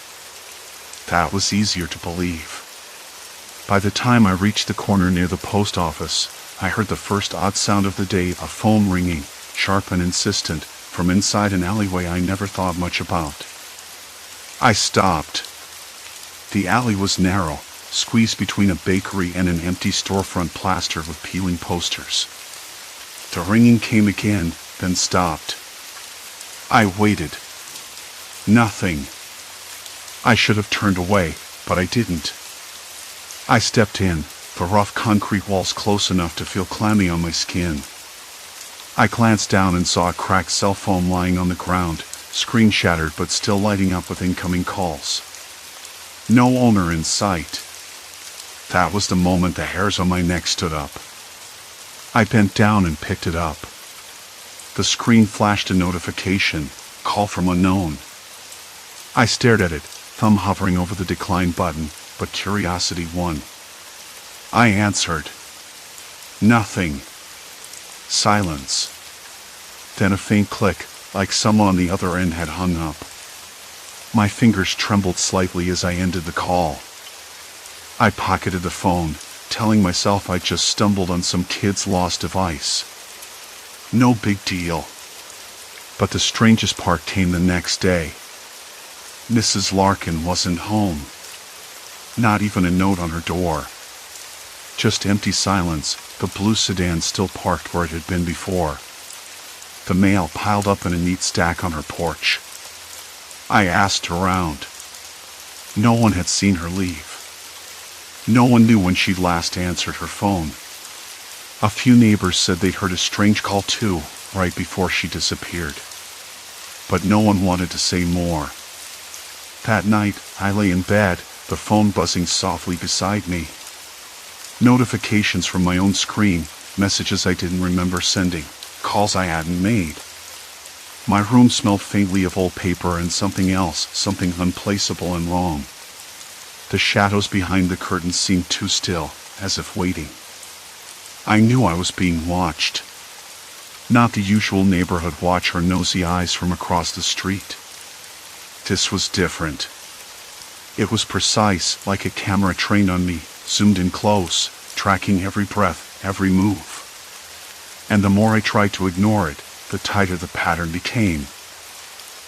That was easier to believe. By the time I reached the corner near the post office, I heard the first odd sound of the day, a phone ringing, sharp and insistent, from inside an alleyway I never thought much about. I stopped. The alley was narrow, squeezed between a bakery and an empty storefront plastered with peeling posters. The ringing came again, then stopped. I waited. Nothing. I should have turned away, but I didn't. I stepped in, the rough concrete walls close enough to feel clammy on my skin. I glanced down and saw a cracked cell phone lying on the ground, screen shattered but still lighting up with incoming calls. No owner in sight. That was the moment the hairs on my neck stood up. I bent down and picked it up. The screen flashed a notification, call from unknown. I stared at it, thumb hovering over the decline button, but curiosity won. I answered. Nothing. Silence. Then a faint click, like someone on the other end had hung up. My fingers trembled slightly as I ended the call. I pocketed the phone, telling myself I'd just stumbled on some kid's lost device. No big deal. But the strangest part came the next day. Mrs. Larkin wasn't home. Not even a note on her door. Just empty silence, the blue sedan still parked where it had been before. The mail piled up in a neat stack on her porch. I asked around. No one had seen her leave. No one knew when she'd last answered her phone. A few neighbors said they'd heard a strange call too, right before she disappeared. But no one wanted to say more. That night, I lay in bed, the phone buzzing softly beside me. Notifications from my own screen, messages I didn't remember sending, calls I hadn't made. My room smelled faintly of old paper and something else, something unplaceable and wrong. The shadows behind the curtains seemed too still, as if waiting. I knew I was being watched. Not the usual neighborhood watch or nosy eyes from across the street. This was different. It was precise, like a camera trained on me, zoomed in close, tracking every breath, every move. And the more I tried to ignore it, the tighter the pattern became.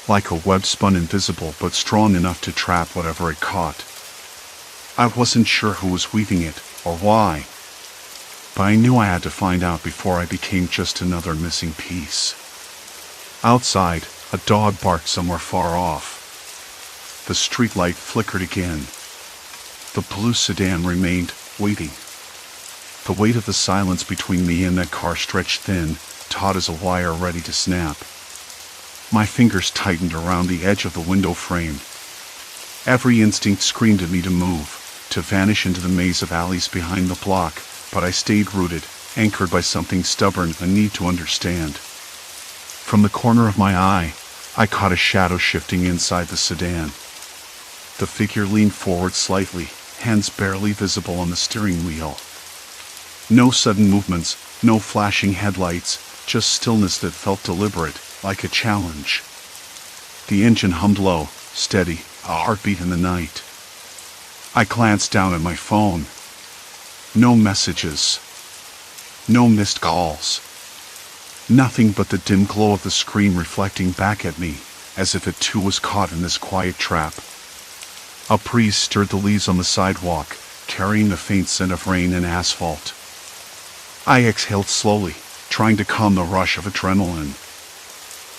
Like a web spun invisible but strong enough to trap whatever it caught. I wasn't sure who was weaving it, or why. But I knew I had to find out before I became just another missing piece. Outside, a dog barked somewhere far off. The streetlight flickered again. The blue sedan remained, waiting. The weight of the silence between me and that car stretched thin, taut as a wire ready to snap. My fingers tightened around the edge of the window frame. Every instinct screamed at me to move, to vanish into the maze of alleys behind the block, but I stayed rooted, anchored by something stubborn, a need to understand. From the corner of my eye, I caught a shadow shifting inside the sedan. The figure leaned forward slightly, hands barely visible on the steering wheel. No sudden movements, no flashing headlights, just stillness that felt deliberate, like a challenge. The engine hummed low, steady, a heartbeat in the night. I glanced down at my phone. No messages. No missed calls. Nothing but the dim glow of the screen reflecting back at me, as if it too was caught in this quiet trap. A breeze stirred the leaves on the sidewalk, carrying the faint scent of rain and asphalt. I exhaled slowly, trying to calm the rush of adrenaline.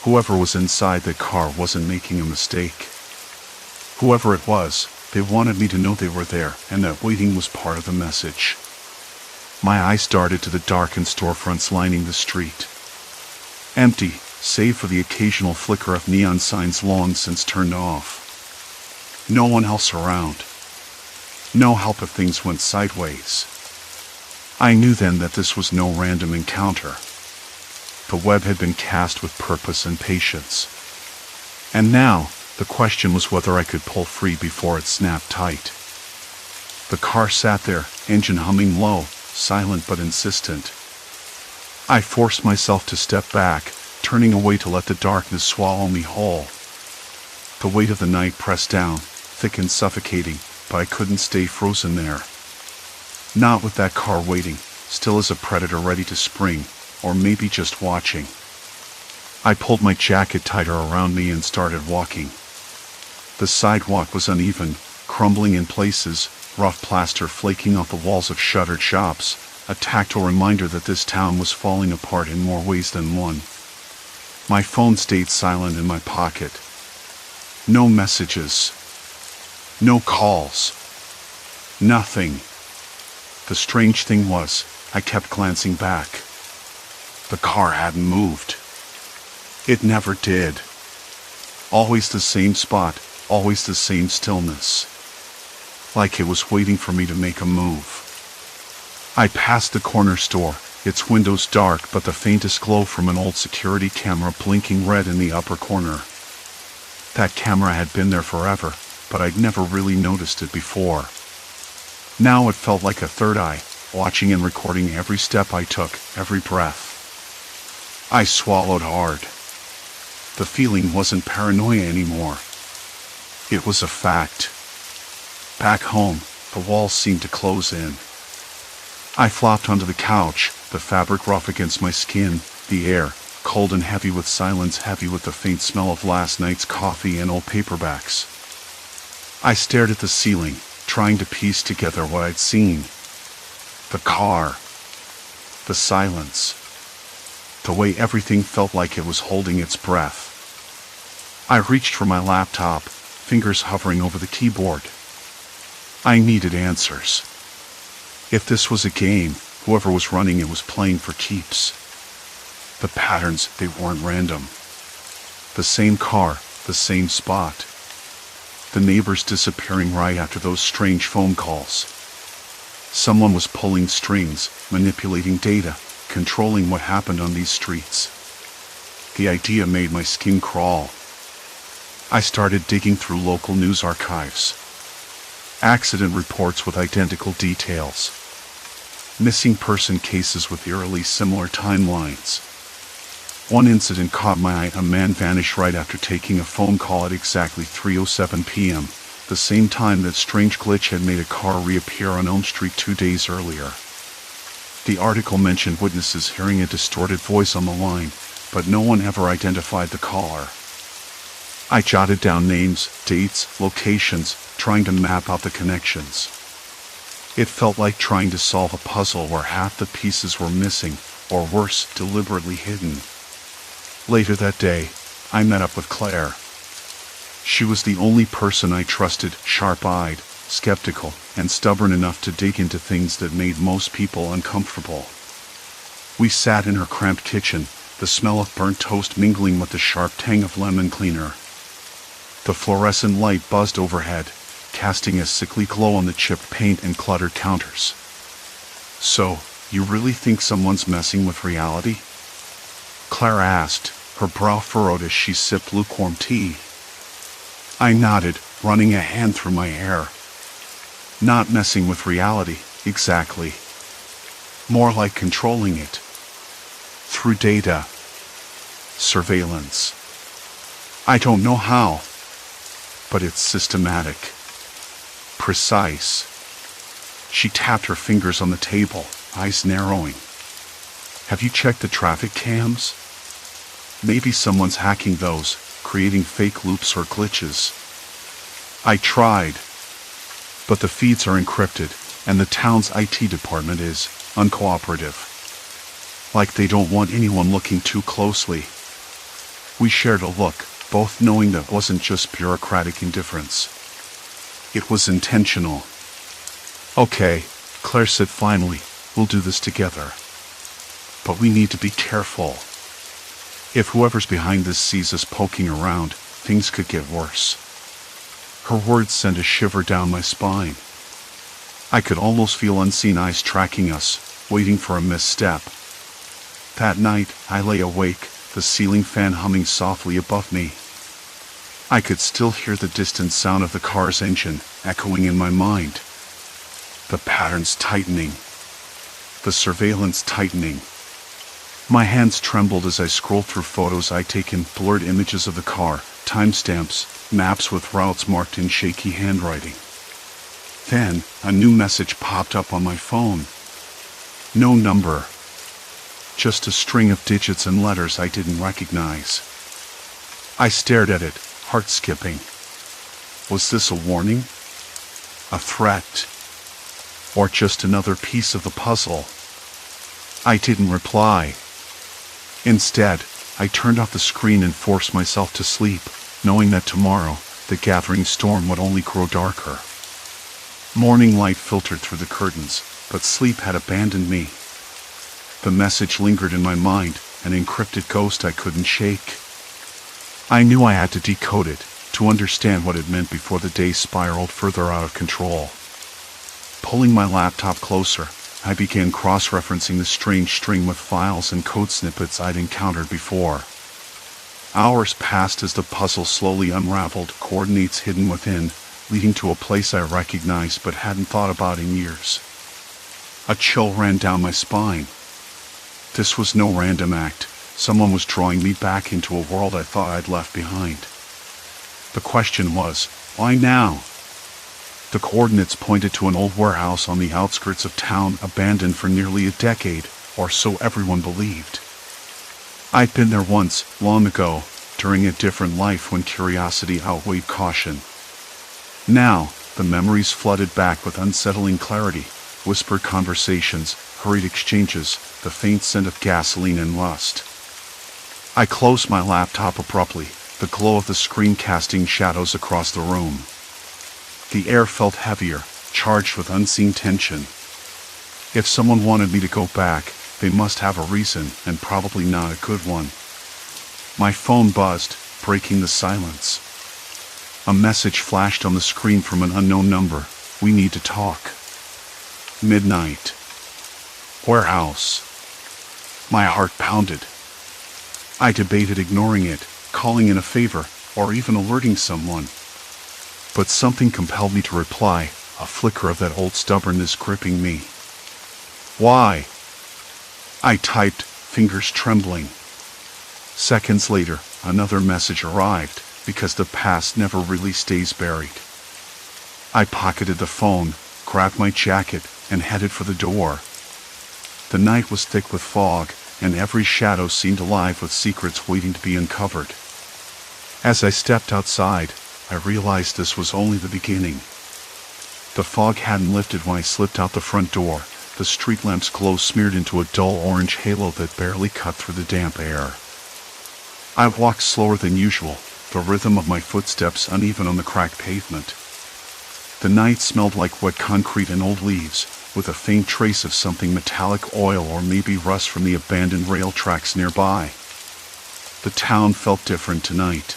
Whoever was inside the car wasn't making a mistake. Whoever it was, they wanted me to know they were there, and that waiting was part of the message. My eyes darted to the darkened storefronts lining the street. Empty, save for the occasional flicker of neon signs long since turned off. No one else around. No help if things went sideways. I knew then that this was no random encounter. The web had been cast with purpose and patience. And now, the question was whether I could pull free before it snapped tight. The car sat there, engine humming low, silent but insistent. I forced myself to step back, turning away to let the darkness swallow me whole. The weight of the night pressed down, thick and suffocating, but I couldn't stay frozen there. Not with that car waiting, still as a predator ready to spring, or maybe just watching. I pulled my jacket tighter around me and started walking. The sidewalk was uneven, crumbling in places, rough plaster flaking off the walls of shuttered shops, a tactile reminder that this town was falling apart in more ways than one. My phone stayed silent in my pocket. No messages. No calls. Nothing. The strange thing was, I kept glancing back. The car hadn't moved. It never did. Always the same spot, always the same stillness. Like it was waiting for me to make a move. I passed the corner store, its windows dark but the faintest glow from an old security camera blinking red in the upper corner. That camera had been there forever, but I'd never really noticed it before. Now it felt like a third eye, watching and recording every step I took, every breath. I swallowed hard. The feeling wasn't paranoia anymore. It was a fact. Back home, the walls seemed to close in. I flopped onto the couch, the fabric rough against my skin, the air, cold and heavy with silence, heavy with the faint smell of last night's coffee and old paperbacks. I stared at the ceiling, trying to piece together what I'd seen. The car. The silence. The way everything felt like it was holding its breath. I reached for my laptop, fingers hovering over the keyboard. I needed answers. If this was a game, whoever was running it was playing for keeps. The patterns, they weren't random. The same car, the same spot. The neighbors disappearing right after those strange phone calls. Someone was pulling strings, manipulating data, controlling what happened on these streets. The idea made my skin crawl. I started digging through local news archives. Accident reports with identical details. Missing person cases with eerily similar timelines. One incident caught my eye. A man vanished right after taking a phone call at exactly 3:07 p.m., the same time that strange glitch had made a car reappear on Elm Street 2 days earlier. The article mentioned witnesses hearing a distorted voice on the line, but no one ever identified the caller. I jotted down names, dates, locations, trying to map out the connections. It felt like trying to solve a puzzle where half the pieces were missing, or worse, deliberately hidden. Later that day, I met up with Claire. She was the only person I trusted, sharp-eyed, skeptical, and stubborn enough to dig into things that made most people uncomfortable. We sat in her cramped kitchen, the smell of burnt toast mingling with the sharp tang of lemon cleaner. The fluorescent light buzzed overhead, casting a sickly glow on the chipped paint and cluttered counters. So, you really think someone's messing with reality? Claire asked, her brow furrowed as she sipped lukewarm tea. I nodded, running a hand through my hair. Not messing with reality, exactly. More like controlling it. Through data. Surveillance. I don't know how, but it's systematic. Precise. She tapped her fingers on the table, eyes narrowing. Have you checked the traffic cams? Maybe someone's hacking those, creating fake loops or glitches. I tried, but the feeds are encrypted, and the town's IT department is uncooperative. Like they don't want anyone looking too closely. We shared a look, both knowing that wasn't just bureaucratic indifference. It was intentional. Okay, Claire said finally, we'll do this together. But we need to be careful. If whoever's behind this sees us poking around, things could get worse. Her words sent a shiver down my spine. I could almost feel unseen eyes tracking us, waiting for a misstep. That night, I lay awake, the ceiling fan humming softly above me. I could still hear the distant sound of the car's engine echoing in my mind. The patterns tightening. The surveillance tightening. My hands trembled as I scrolled through photos I'd taken, blurred images of the car, timestamps, maps with routes marked in shaky handwriting. Then, a new message popped up on my phone. No number. Just a string of digits and letters I didn't recognize. I stared at it, heart skipping. Was this a warning? A threat? Or just another piece of the puzzle? I didn't reply. Instead, I turned off the screen and forced myself to sleep, knowing that tomorrow, the gathering storm would only grow darker. Morning light filtered through the curtains, but sleep had abandoned me. The message lingered in my mind, an encrypted ghost I couldn't shake. I knew I had to decode it, to understand what it meant before the day spiraled further out of control. Pulling my laptop closer, I began cross-referencing the strange string with files and code snippets I'd encountered before. Hours passed as the puzzle slowly unraveled, coordinates hidden within, leading to a place I recognized but hadn't thought about in years. A chill ran down my spine. This was no random act. Someone was drawing me back into a world I thought I'd left behind. The question was, why now? The coordinates pointed to an old warehouse on the outskirts of town, abandoned for nearly a decade, or so everyone believed. I'd been there once, long ago, during a different life when curiosity outweighed caution. Now, the memories flooded back with unsettling clarity, whispered conversations, hurried exchanges, the faint scent of gasoline and rust. I closed my laptop abruptly, the glow of the screen casting shadows across the room. The air felt heavier, charged with unseen tension. If someone wanted me to go back, they must have a reason, and probably not a good one. My phone buzzed, breaking the silence. A message flashed on the screen from an unknown number. We need to talk. Midnight. Warehouse. My heart pounded. I debated ignoring it, calling in a favor, or even alerting someone. But something compelled me to reply, a flicker of that old stubbornness gripping me. Why? I typed, fingers trembling. Seconds later, another message arrived, because the past never really stays buried. I pocketed the phone, grabbed my jacket, and headed for the door. The night was thick with fog, and every shadow seemed alive with secrets waiting to be uncovered. As I stepped outside, I realized this was only the beginning. The fog hadn't lifted when I slipped out the front door, the street lamp's glow smeared into a dull orange halo that barely cut through the damp air. I walked slower than usual, the rhythm of my footsteps uneven on the cracked pavement. The night smelled like wet concrete and old leaves, with a faint trace of something metallic, oil or maybe rust from the abandoned rail tracks nearby. The town felt different tonight.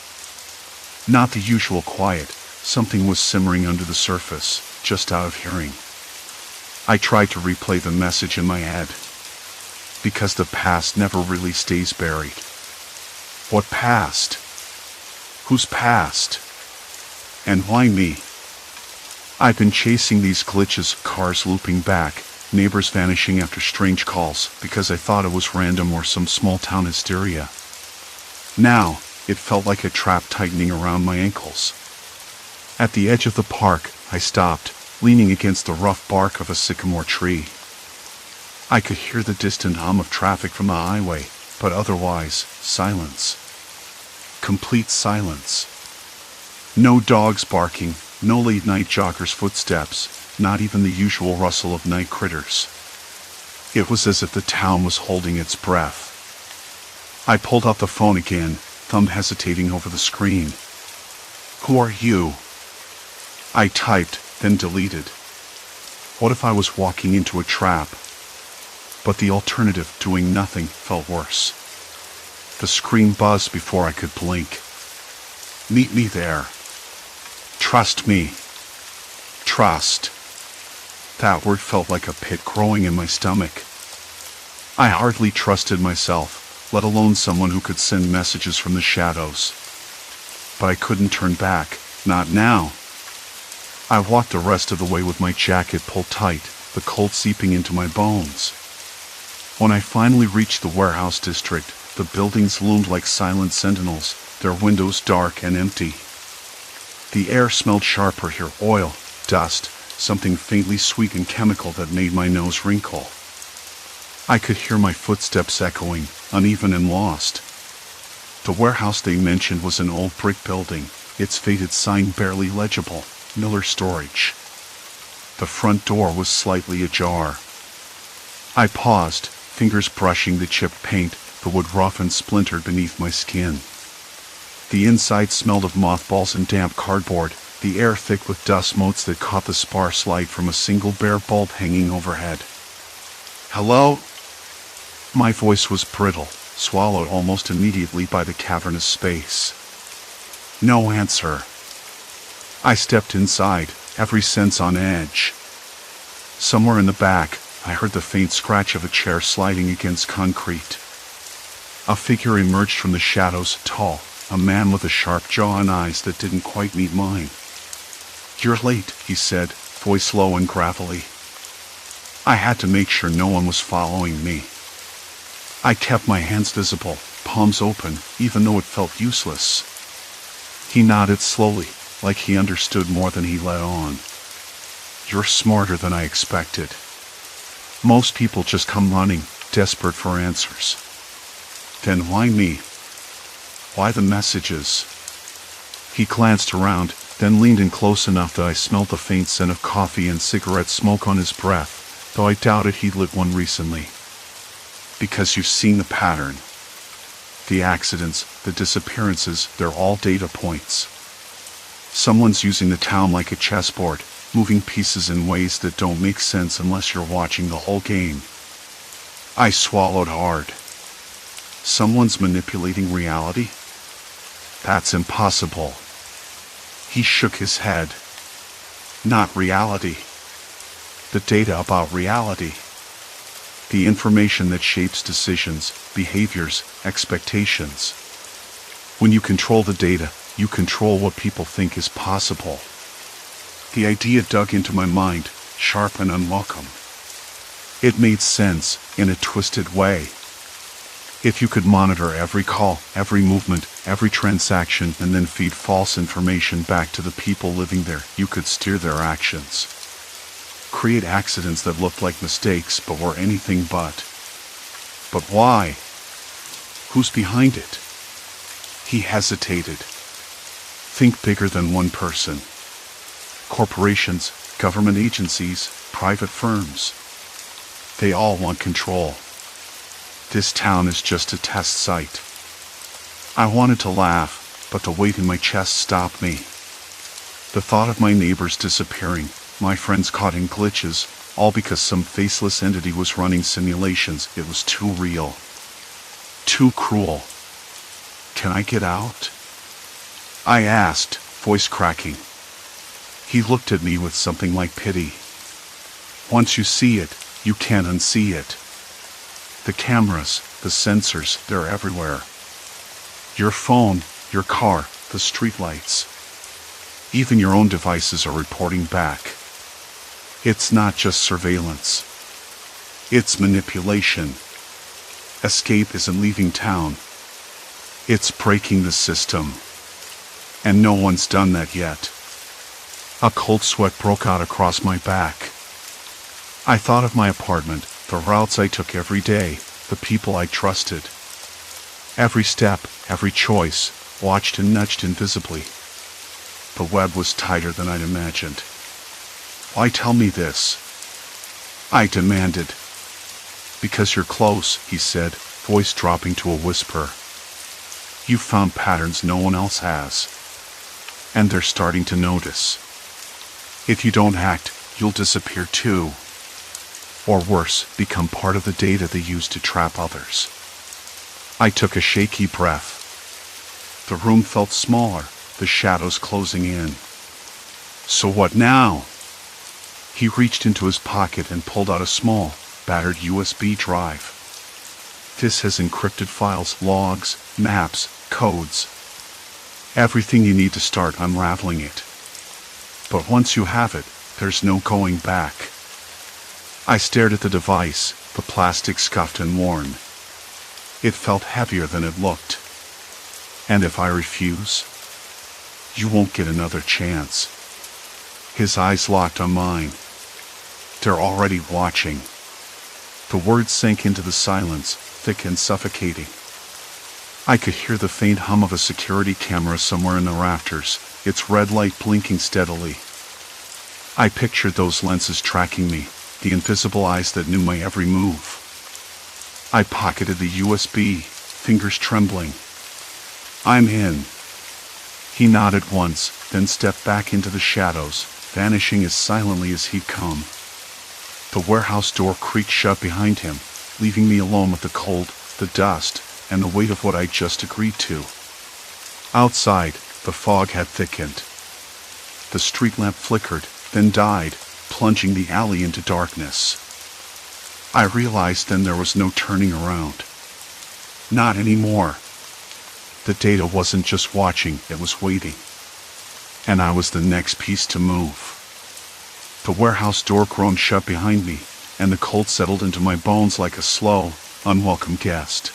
Not the usual quiet, something was simmering under the surface, just out of hearing. I tried to replay the message in my head. Because the past never really stays buried. What past? Whose past? And why me? I've been chasing these glitches, cars looping back, neighbors vanishing after strange calls, because I thought it was random or some small-town hysteria. Now, it felt like a trap tightening around my ankles. At the edge of the park, I stopped, leaning against the rough bark of a sycamore tree. I could hear the distant hum of traffic from the highway, but otherwise, silence. Complete silence. No dogs barking, no late-night joggers' footsteps, not even the usual rustle of night critters. It was as if the town was holding its breath. I pulled out the phone again, thumb hesitating over the screen. "Who are you?" I typed, then deleted. What if I was walking into a trap? But the alternative, doing nothing, felt worse. The screen buzzed before I could blink. "Meet me there. Trust me. Trust." That word felt like a pit growing in my stomach. I hardly trusted myself, let alone someone who could send messages from the shadows. But I couldn't turn back, not now. I walked the rest of the way with my jacket pulled tight, the cold seeping into my bones. When I finally reached the warehouse district, the buildings loomed like silent sentinels, their windows dark and empty. The air smelled sharper here, oil, dust, something faintly sweet and chemical that made my nose wrinkle. I could hear my footsteps echoing, uneven and lost. The warehouse they mentioned was an old brick building, its faded sign barely legible, Miller Storage. The front door was slightly ajar. I paused, fingers brushing the chipped paint, the wood rough and splintered beneath my skin. The inside smelled of mothballs and damp cardboard, the air thick with dust motes that caught the sparse light from a single bare bulb hanging overhead. "Hello?" My voice was brittle, swallowed almost immediately by the cavernous space. No answer. I stepped inside, every sense on edge. Somewhere in the back, I heard the faint scratch of a chair sliding against concrete. A figure emerged from the shadows, tall, a man with a sharp jaw and eyes that didn't quite meet mine. "You're late," he said, voice low and gravelly. I had to make sure no one was following me. I kept my hands visible, palms open, even though it felt useless. He nodded slowly, like he understood more than he let on. "You're smarter than I expected. Most people just come running, desperate for answers. Then why me? Why the messages?" He glanced around, then leaned in close enough that I smelled the faint scent of coffee and cigarette smoke on his breath, though I doubted he'd lit one recently. "Because you've seen the pattern. The accidents, the disappearances, they're all data points. Someone's using the town like a chessboard, moving pieces in ways that don't make sense unless you're watching the whole game." I swallowed hard. Someone's manipulating reality? That's impossible. He shook his head. Not reality. The data about reality. The information that shapes decisions, behaviors, expectations. When you control the data, you control what people think is possible. The idea dug into my mind, sharp and unwelcome. It made sense, in a twisted way. If you could monitor every call, every movement, every transaction, and then feed false information back to the people living there, you could steer their actions. Create accidents that looked like mistakes but were anything but. But why? Who's behind it? He hesitated. Think bigger than one person. Corporations, government agencies, private firms. They all want control. This town is just a test site. I wanted to laugh, but the weight in my chest stopped me. The thought of my neighbors disappearing, my friends caught in glitches, all because some faceless entity was running simulations, it was too real. Too cruel. "Can I get out?" I asked, voice cracking. He looked at me with something like pity. "Once you see it, you can't unsee it. The cameras, the sensors, they're everywhere. Your phone, your car, the streetlights. Even your own devices are reporting back. It's not just surveillance. It's manipulation. Escape isn't leaving town. It's breaking the system. And no one's done that yet. A cold sweat broke out across my back. I thought of my apartment, the routes I took every day, the people I trusted. Every step, every choice, watched and nudged invisibly. The web was tighter than I'd imagined. Why tell me this? I demanded. Because you're close, he said, voice dropping to a whisper. You've found patterns no one else has. And they're starting to notice. If you don't act, you'll disappear too. Or worse, become part of the data they use to trap others. I took a shaky breath. The room felt smaller, the shadows closing in. So what now? He reached into his pocket and pulled out a small, battered USB drive. This has encrypted files, logs, maps, codes. Everything you need to start unraveling it. But once you have it, there's no going back. I stared at the device, the plastic scuffed and worn. It felt heavier than it looked. And if I refuse, you won't get another chance. His eyes locked on mine. They're already watching. The words sank into the silence, thick and suffocating. I could hear the faint hum of a security camera somewhere in the rafters, its red light blinking steadily. I pictured those lenses tracking me, the invisible eyes that knew my every move. I pocketed the USB, fingers trembling. I'm in. He nodded once, then stepped back into the shadows, vanishing as silently as he'd come. The warehouse door creaked shut behind him, leaving me alone with the cold, the dust, and the weight of what I'd just agreed to. Outside, the fog had thickened. The street lamp flickered, then died, plunging the alley into darkness. I realized then there was no turning around. Not anymore. The data wasn't just watching, it was waiting. And I was the next piece to move. The warehouse door groaned shut behind me, and the cold settled into my bones like a slow, unwelcome guest.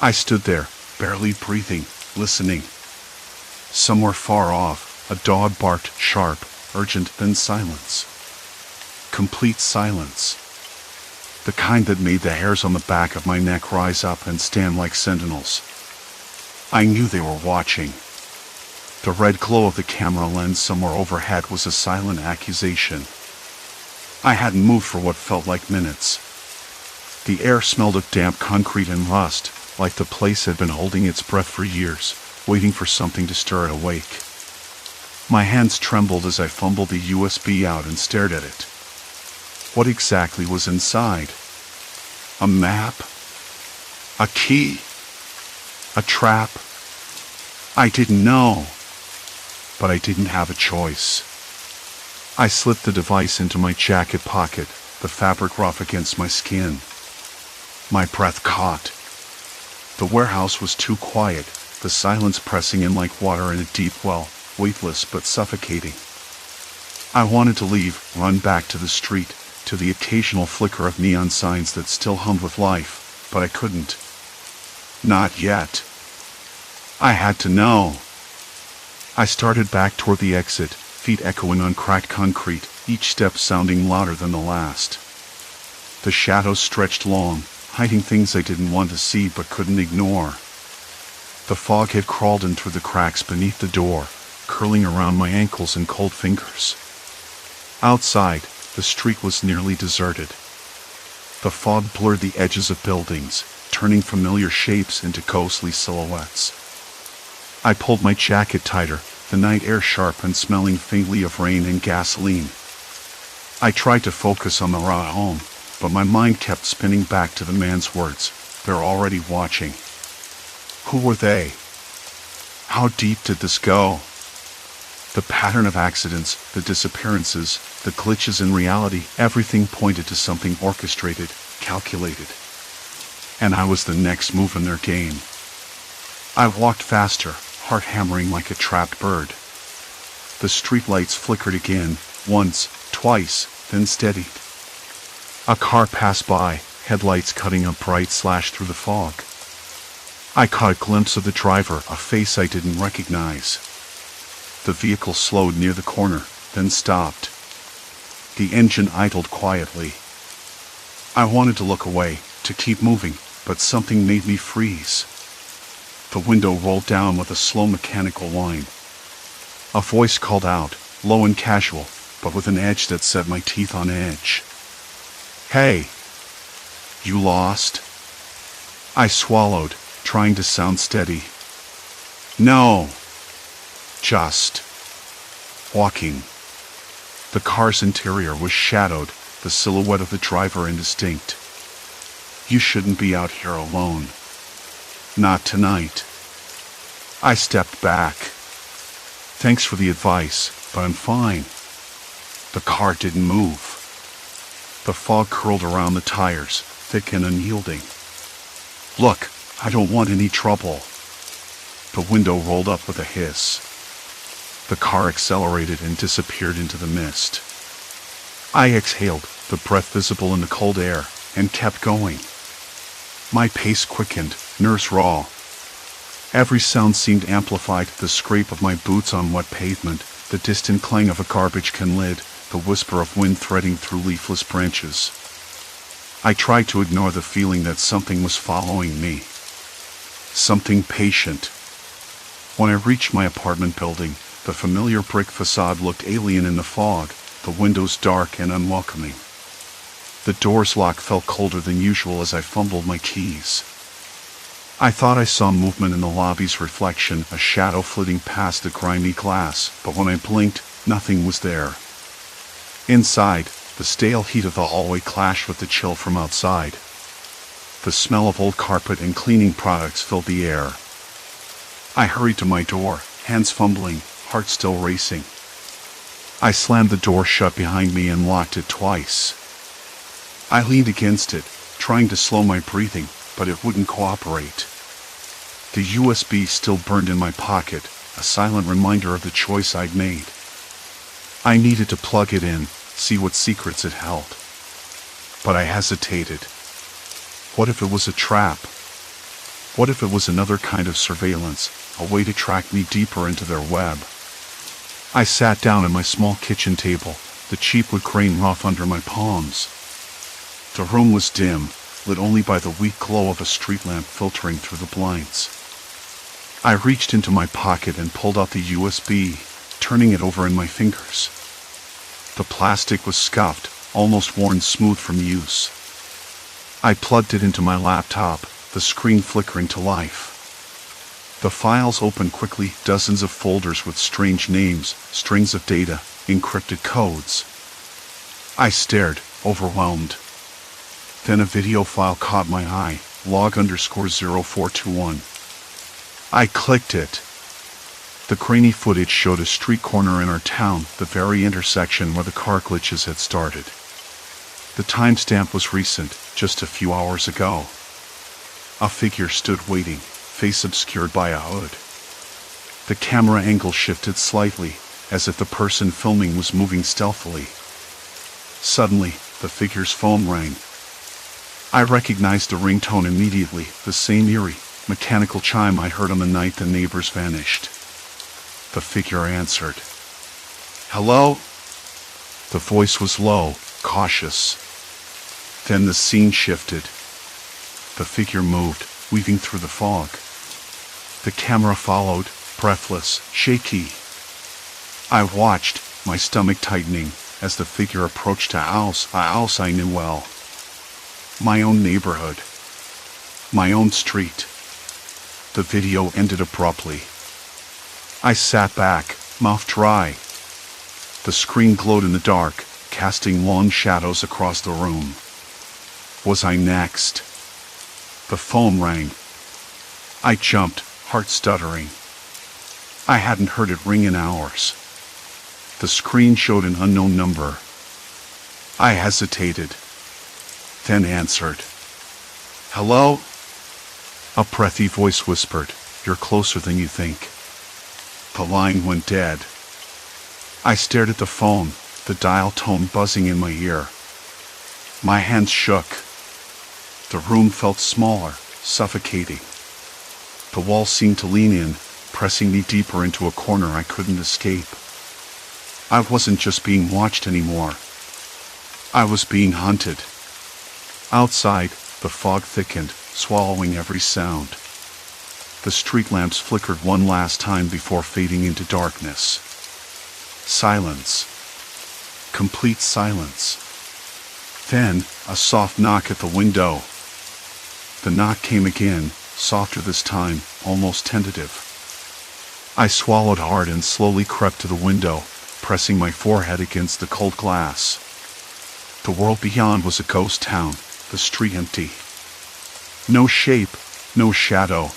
I stood there, barely breathing, listening. Somewhere far off, a dog barked sharp, urgent, then silence. Complete silence. The kind that made the hairs on the back of my neck rise up and stand like sentinels. I knew they were watching. The red glow of the camera lens somewhere overhead was a silent accusation. I hadn't moved for what felt like minutes. The air smelled of damp concrete and rust, like the place had been holding its breath for years, waiting for something to stir it awake. My hands trembled as I fumbled the USB out and stared at it. What exactly was inside? A map? A key? A trap? I didn't know. But I didn't have a choice. I slipped the device into my jacket pocket, the fabric rough against my skin. My breath caught. The warehouse was too quiet, the silence pressing in like water in a deep well, weightless but suffocating. I wanted to leave, run back to the street, to the occasional flicker of neon signs that still hummed with life, but I couldn't. Not yet. I had to know. I started back toward the exit, feet echoing on cracked concrete, each step sounding louder than the last. The shadows stretched long, hiding things I didn't want to see but couldn't ignore. The fog had crawled in through the cracks beneath the door, curling around my ankles and cold fingers. Outside, the street was nearly deserted. The fog blurred the edges of buildings, turning familiar shapes into ghostly silhouettes. I pulled my jacket tighter, the night air sharp and smelling faintly of rain and gasoline. I tried to focus on the route home, but my mind kept spinning back to the man's words. They're already watching. Who were they? How deep did this go? The pattern of accidents, the disappearances, the glitches in reality, everything pointed to something orchestrated, calculated. And I was the next move in their game. I walked faster, heart hammering like a trapped bird. The streetlights flickered again, once, twice, then steadied. A car passed by, headlights cutting a bright slash through the fog. I caught a glimpse of the driver, a face I didn't recognize. The vehicle slowed near the corner, then stopped. The engine idled quietly. I wanted to look away, to keep moving, but something made me freeze. The window rolled down with a slow mechanical whine. A voice called out, low and casual, but with an edge that set my teeth on edge. "Hey! You lost?" I swallowed, trying to sound steady. "No. Just walking." The car's interior was shadowed, the silhouette of the driver indistinct. "You shouldn't be out here alone. Not tonight." I stepped back. "Thanks for the advice, but I'm fine." The car didn't move. The fog curled around the tires, thick and unyielding. "Look, I don't want any trouble." The window rolled up with a hiss. The car accelerated and disappeared into the mist. I exhaled, the breath visible in the cold air, and kept going. My pace quickened, nerves raw. Every sound seemed amplified, the scrape of my boots on wet pavement, the distant clang of a garbage can lid, the whisper of wind threading through leafless branches. I tried to ignore the feeling that something was following me. Something patient. When I reached my apartment building, the familiar brick facade looked alien in the fog, the windows dark and unwelcoming. The door's lock felt colder than usual as I fumbled my keys. I thought I saw movement in the lobby's reflection, a shadow flitting past the grimy glass, but when I blinked, nothing was there. Inside, the stale heat of the hallway clashed with the chill from outside. The smell of old carpet and cleaning products filled the air. I hurried to my door, hands fumbling, heart still racing. I slammed the door shut behind me and locked it twice. I leaned against it, trying to slow my breathing, but it wouldn't cooperate. The USB still burned in my pocket, a silent reminder of the choice I'd made. I needed to plug it in, see what secrets it held. But I hesitated. What if it was a trap? What if it was another kind of surveillance, a way to track me deeper into their web? I sat down at my small kitchen table, the cheap wood grain rough under my palms. The room was dim, lit only by the weak glow of a street lamp filtering through the blinds. I reached into my pocket and pulled out the USB, turning it over in my fingers. The plastic was scuffed, almost worn smooth from use. I plugged it into my laptop, the screen flickering to life. The files opened quickly, dozens of folders with strange names, strings of data, encrypted codes. I stared, overwhelmed. Then a video file caught my eye, log_0421. I clicked it. The grainy footage showed a street corner in our town, the very intersection where the car glitches had started. The timestamp was recent, just a few hours ago. A figure stood waiting, face obscured by a hood. The camera angle shifted slightly, as if the person filming was moving stealthily. Suddenly, the figure's phone rang. I recognized the ringtone immediately, the same eerie, mechanical chime I'd heard on the night the neighbors vanished. The figure answered. "Hello?" The voice was low, cautious. Then the scene shifted. The figure moved, weaving through the fog. The camera followed, breathless, shaky. I watched, my stomach tightening, as the figure approached a house I knew well. My own neighborhood. My own street. The video ended abruptly. I sat back, mouth dry. The screen glowed in the dark, casting long shadows across the room. Was I next? The phone rang. I jumped, heart stuttering. I hadn't heard it ring in hours. The screen showed an unknown number. I hesitated, then answered. "Hello?" A breathy voice whispered, "You're closer than you think." The line went dead. I stared at the phone, the dial tone buzzing in my ear. My hands shook. The room felt smaller, suffocating. The wall seemed to lean in, pressing me deeper into a corner I couldn't escape. I wasn't just being watched anymore. I was being hunted. Outside, the fog thickened, swallowing every sound. The street lamps flickered one last time before fading into darkness. Silence. Complete silence. Then, a soft knock at the window. The knock came again, softer this time, almost tentative. I swallowed hard and slowly crept to the window, pressing my forehead against the cold glass. The world beyond was a ghost town, the street empty. No shape, no shadow.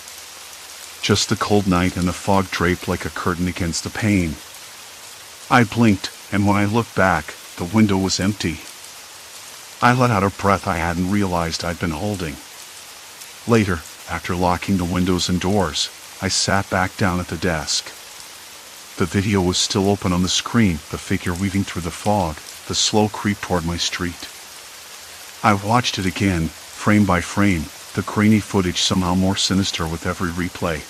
Just the cold night and the fog draped like a curtain against the pane. I blinked, and when I looked back, the window was empty. I let out a breath I hadn't realized I'd been holding. Later, after locking the windows and doors, I sat back down at the desk. The video was still open on the screen, the figure weaving through the fog, the slow creep toward my street. I watched it again, frame by frame, the grainy footage somehow more sinister with every replay.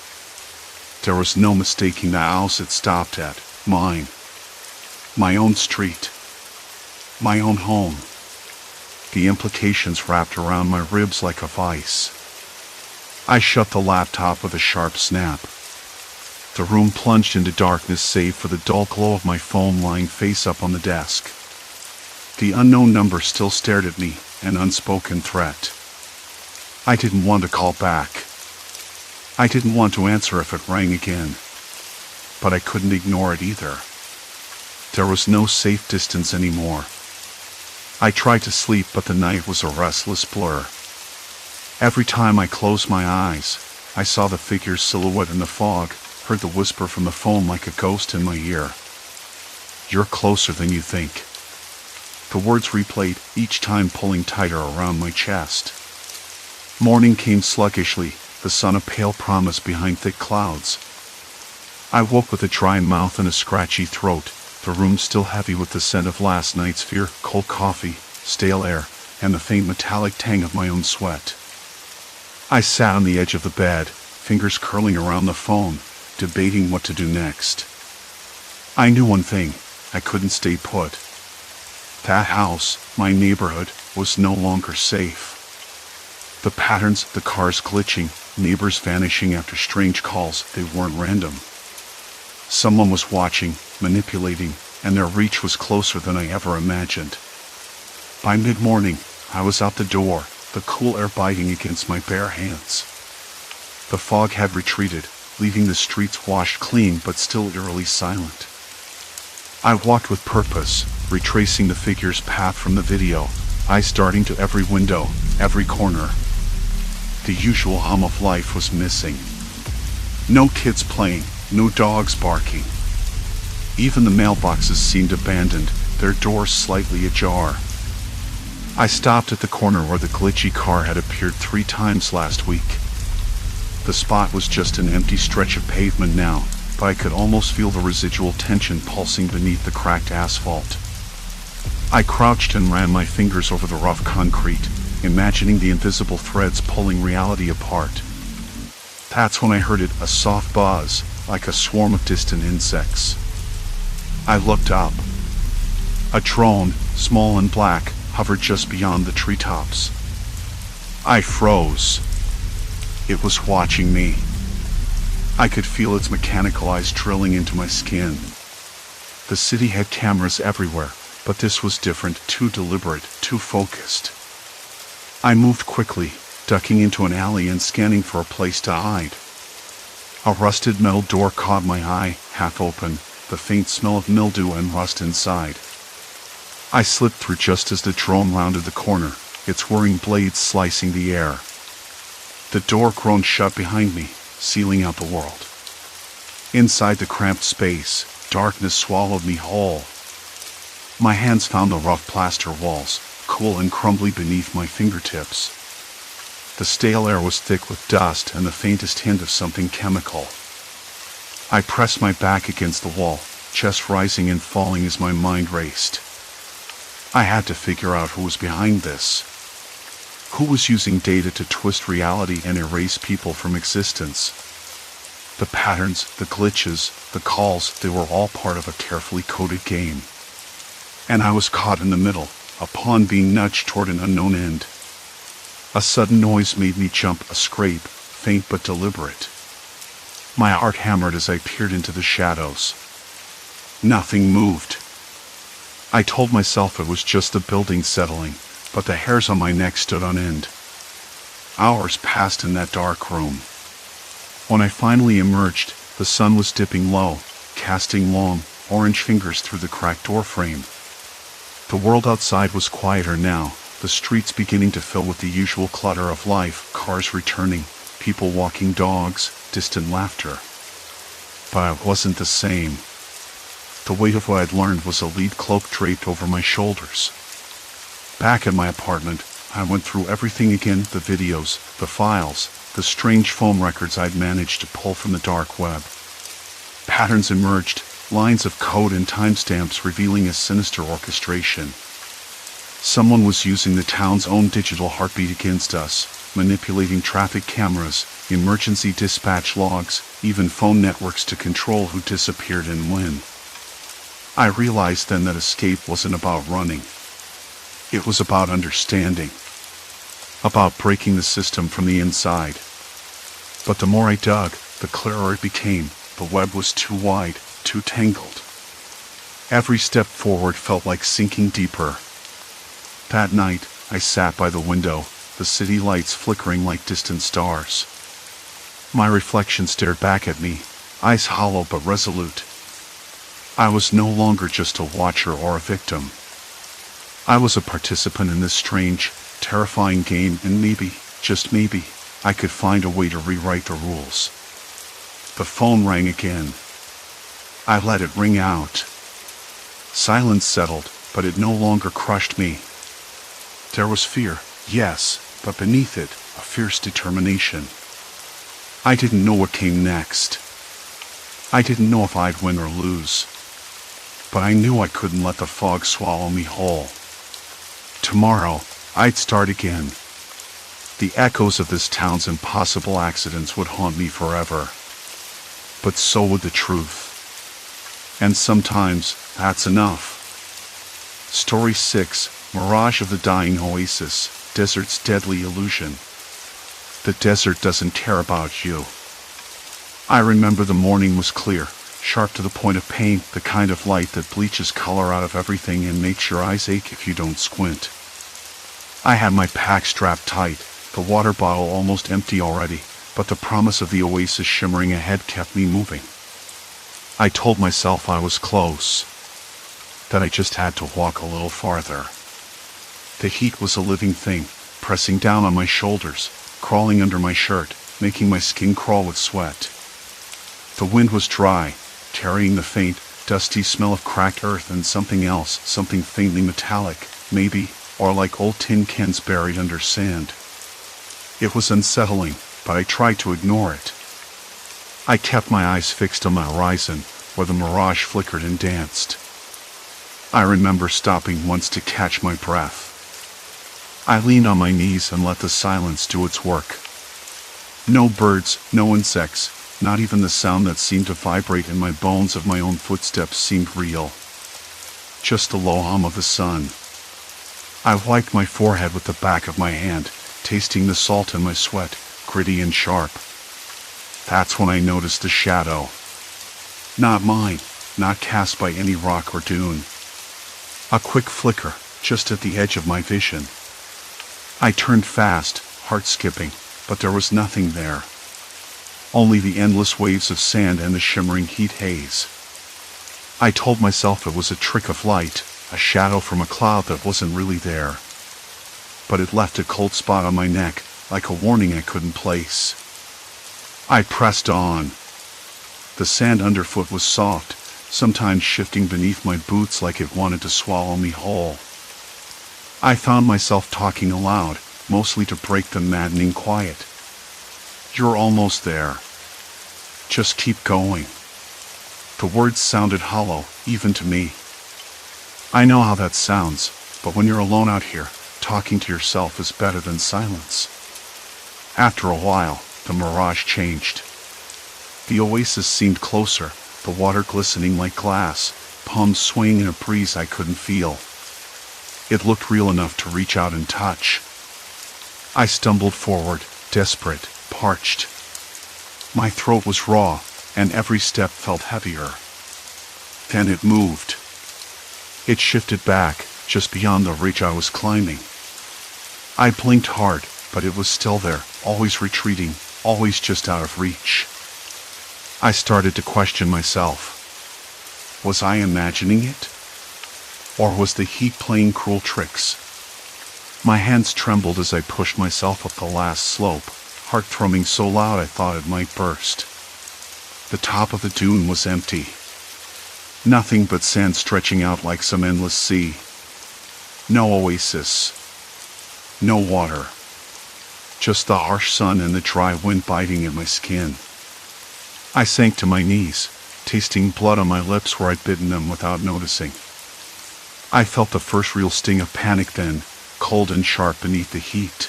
There was no mistaking the house it stopped at, mine. My own street. My own home. The implications wrapped around my ribs like a vice. I shut the laptop with a sharp snap. The room plunged into darkness save for the dull glow of my phone lying face up on the desk. The unknown number still stared at me, an unspoken threat. I didn't want to call back. I didn't want to answer if it rang again. But I couldn't ignore it either. There was no safe distance anymore. I tried to sleep, but the night was a restless blur. Every time I closed my eyes, I saw the figure's silhouette in the fog, heard the whisper from the phone like a ghost in my ear. "You're closer than you think." The words replayed, each time pulling tighter around my chest. Morning came sluggishly, the sun a pale promise behind thick clouds. I woke with a dry mouth and a scratchy throat, the room still heavy with the scent of last night's fear, cold coffee, stale air, and the faint metallic tang of my own sweat. I sat on the edge of the bed, fingers curling around the phone, debating what to do next. I knew one thing, I couldn't stay put. That house, my neighborhood, was no longer safe. The patterns, the cars glitching, neighbors vanishing after strange calls, they weren't random. Someone was watching, manipulating, and their reach was closer than I ever imagined. By mid-morning, I was out the door, the cool air biting against my bare hands. The fog had retreated, leaving the streets washed clean but still eerily silent. I walked with purpose, retracing the figure's path from the video, eyes darting to every window, every corner. The usual hum of life was missing. No kids playing, no dogs barking. Even the mailboxes seemed abandoned, their doors slightly ajar. I stopped at the corner where the glitchy car had appeared 3 times last week. The spot was just an empty stretch of pavement now, but I could almost feel the residual tension pulsing beneath the cracked asphalt. I crouched and ran my fingers over the rough concrete, imagining the invisible threads pulling reality apart. That's when I heard it, a soft buzz, like a swarm of distant insects. I looked up. A drone, small and black, hovered just beyond the treetops. I froze. It was watching me. I could feel its mechanical eyes drilling into my skin. The city had cameras everywhere, but this was different, too deliberate, too focused. I moved quickly, ducking into an alley and scanning for a place to hide. A rusted metal door caught my eye, half open, the faint smell of mildew and rust inside. I slipped through just as the drone rounded the corner, its whirring blades slicing the air. The door groaned shut behind me, sealing out the world. Inside the cramped space, darkness swallowed me whole. My hands found the rough plaster walls, cool and crumbly beneath my fingertips. The stale air was thick with dust and the faintest hint of something chemical. I pressed my back against the wall, chest rising and falling as my mind raced. I had to figure out who was behind this. Who was using data to twist reality and erase people from existence? The patterns, the glitches, the calls, they were all part of a carefully coded game. And I was caught in the middle, a pawn being nudged toward an unknown end. A sudden noise made me jump, a scrape, faint but deliberate. My heart hammered as I peered into the shadows. Nothing moved. I told myself it was just the building settling, but the hairs on my neck stood on end. Hours passed in that dark room. When I finally emerged, the sun was dipping low, casting long, orange fingers through the cracked door frame. The world outside was quieter now, the streets beginning to fill with the usual clutter of life, cars returning, people walking dogs, distant laughter. But I wasn't the same. The weight of what I'd learned was a lead cloak draped over my shoulders. Back at my apartment, I went through everything again, the videos, the files, the strange phone records I'd managed to pull from the dark web. Patterns emerged, lines of code and timestamps revealing a sinister orchestration. Someone was using the town's own digital heartbeat against us, manipulating traffic cameras, emergency dispatch logs, even phone networks to control who disappeared and when. I realized then that escape wasn't about running. It was about understanding. About breaking the system from the inside. But the more I dug, the clearer it became. The web was too wide, too tangled. Every step forward felt like sinking deeper. That night, I sat by the window, the city lights flickering like distant stars. My reflection stared back at me, eyes hollow but resolute. I was no longer just a watcher or a victim. I was a participant in this strange, terrifying game, and maybe, just maybe, I could find a way to rewrite the rules. The phone rang again. I let it ring out. Silence settled, but it no longer crushed me. There was fear, yes, but beneath it, a fierce determination. I didn't know what came next. I didn't know if I'd win or lose. But I knew I couldn't let the fog swallow me whole. Tomorrow, I'd start again. The echoes of this town's impossible accidents would haunt me forever. But so would the truth. And sometimes, that's enough. Story 6, Mirage of the Dying Oasis, Desert's Deadly Illusion. The desert doesn't care about you. I remember the morning was clear, sharp to the point of pain, the kind of light that bleaches color out of everything and makes your eyes ache if you don't squint. I had my pack strapped tight, the water bottle almost empty already, but the promise of the oasis shimmering ahead kept me moving. I told myself I was close, that I just had to walk a little farther. The heat was a living thing, pressing down on my shoulders, crawling under my shirt, making my skin crawl with sweat. The wind was dry, carrying the faint, dusty smell of cracked earth and something else, something faintly metallic, maybe, or like old tin cans buried under sand. It was unsettling, but I tried to ignore it. I kept my eyes fixed on the horizon, where the mirage flickered and danced. I remember stopping once to catch my breath. I leaned on my knees and let the silence do its work. No birds, no insects, not even the sound that seemed to vibrate in my bones of my own footsteps seemed real. Just the low hum of the sun. I wiped my forehead with the back of my hand, tasting the salt in my sweat, gritty and sharp. That's when I noticed a shadow. Not mine, not cast by any rock or dune. A quick flicker, just at the edge of my vision. I turned fast, heart skipping, but there was nothing there. Only the endless waves of sand and the shimmering heat haze. I told myself it was a trick of light, a shadow from a cloud that wasn't really there. But it left a cold spot on my neck, like a warning I couldn't place. I pressed on. The sand underfoot was soft, sometimes shifting beneath my boots like it wanted to swallow me whole. I found myself talking aloud, mostly to break the maddening quiet. You're almost there. Just keep going. The words sounded hollow, even to me. I know how that sounds, but when you're alone out here, talking to yourself is better than silence. After a while, the mirage changed. The oasis seemed closer, the water glistening like glass, palms swaying in a breeze I couldn't feel. It looked real enough to reach out and touch. I stumbled forward, desperate, parched. My throat was raw, and every step felt heavier. Then it moved. It shifted back, just beyond the ridge I was climbing. I blinked hard, but it was still there, always retreating, always just out of reach. I started to question myself. Was I imagining it? Or was the heat playing cruel tricks? My hands trembled as I pushed myself up the last slope, heart thrumming so loud I thought it might burst. The top of the dune was empty. Nothing but sand stretching out like some endless sea. No oasis. No water. Just the harsh sun and the dry wind biting at my skin. I sank to my knees, tasting blood on my lips where I'd bitten them without noticing. I felt the first real sting of panic then, cold and sharp beneath the heat.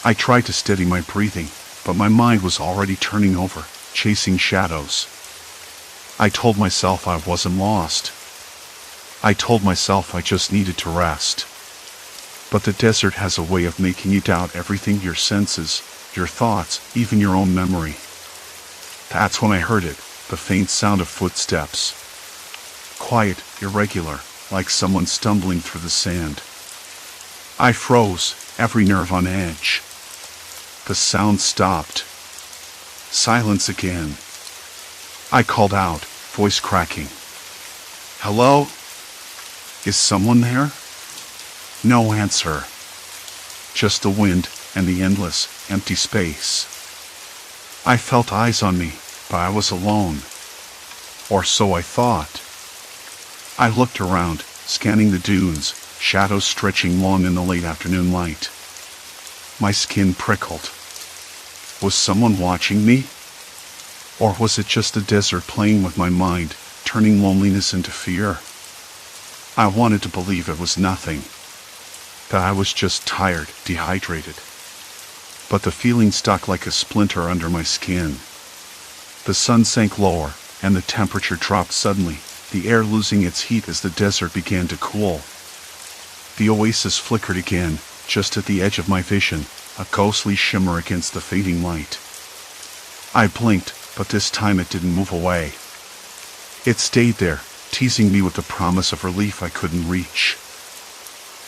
I tried to steady my breathing, but my mind was already turning over, chasing shadows. I told myself I wasn't lost. I told myself I just needed to rest. But the desert has a way of making you doubt everything, your senses, your thoughts, even your own memory. That's when I heard it, the faint sound of footsteps. Quiet, irregular, like someone stumbling through the sand. I froze, every nerve on edge. The sound stopped. Silence again. I called out, voice cracking. Hello? Is someone there? No answer. Just the wind and the endless, empty space. I felt eyes on me, but I was alone. Or so I thought. I looked around, scanning the dunes, shadows stretching long in the late afternoon light. My skin prickled. Was someone watching me? Or was it just the desert playing with my mind, turning loneliness into fear? I wanted to believe it was nothing. That I was just tired, dehydrated. But the feeling stuck like a splinter under my skin. The sun sank lower, and the temperature dropped suddenly, the air losing its heat as the desert began to cool. The oasis flickered again, just at the edge of my vision, a ghostly shimmer against the fading light. I blinked, but this time it didn't move away. It stayed there, teasing me with the promise of relief I couldn't reach.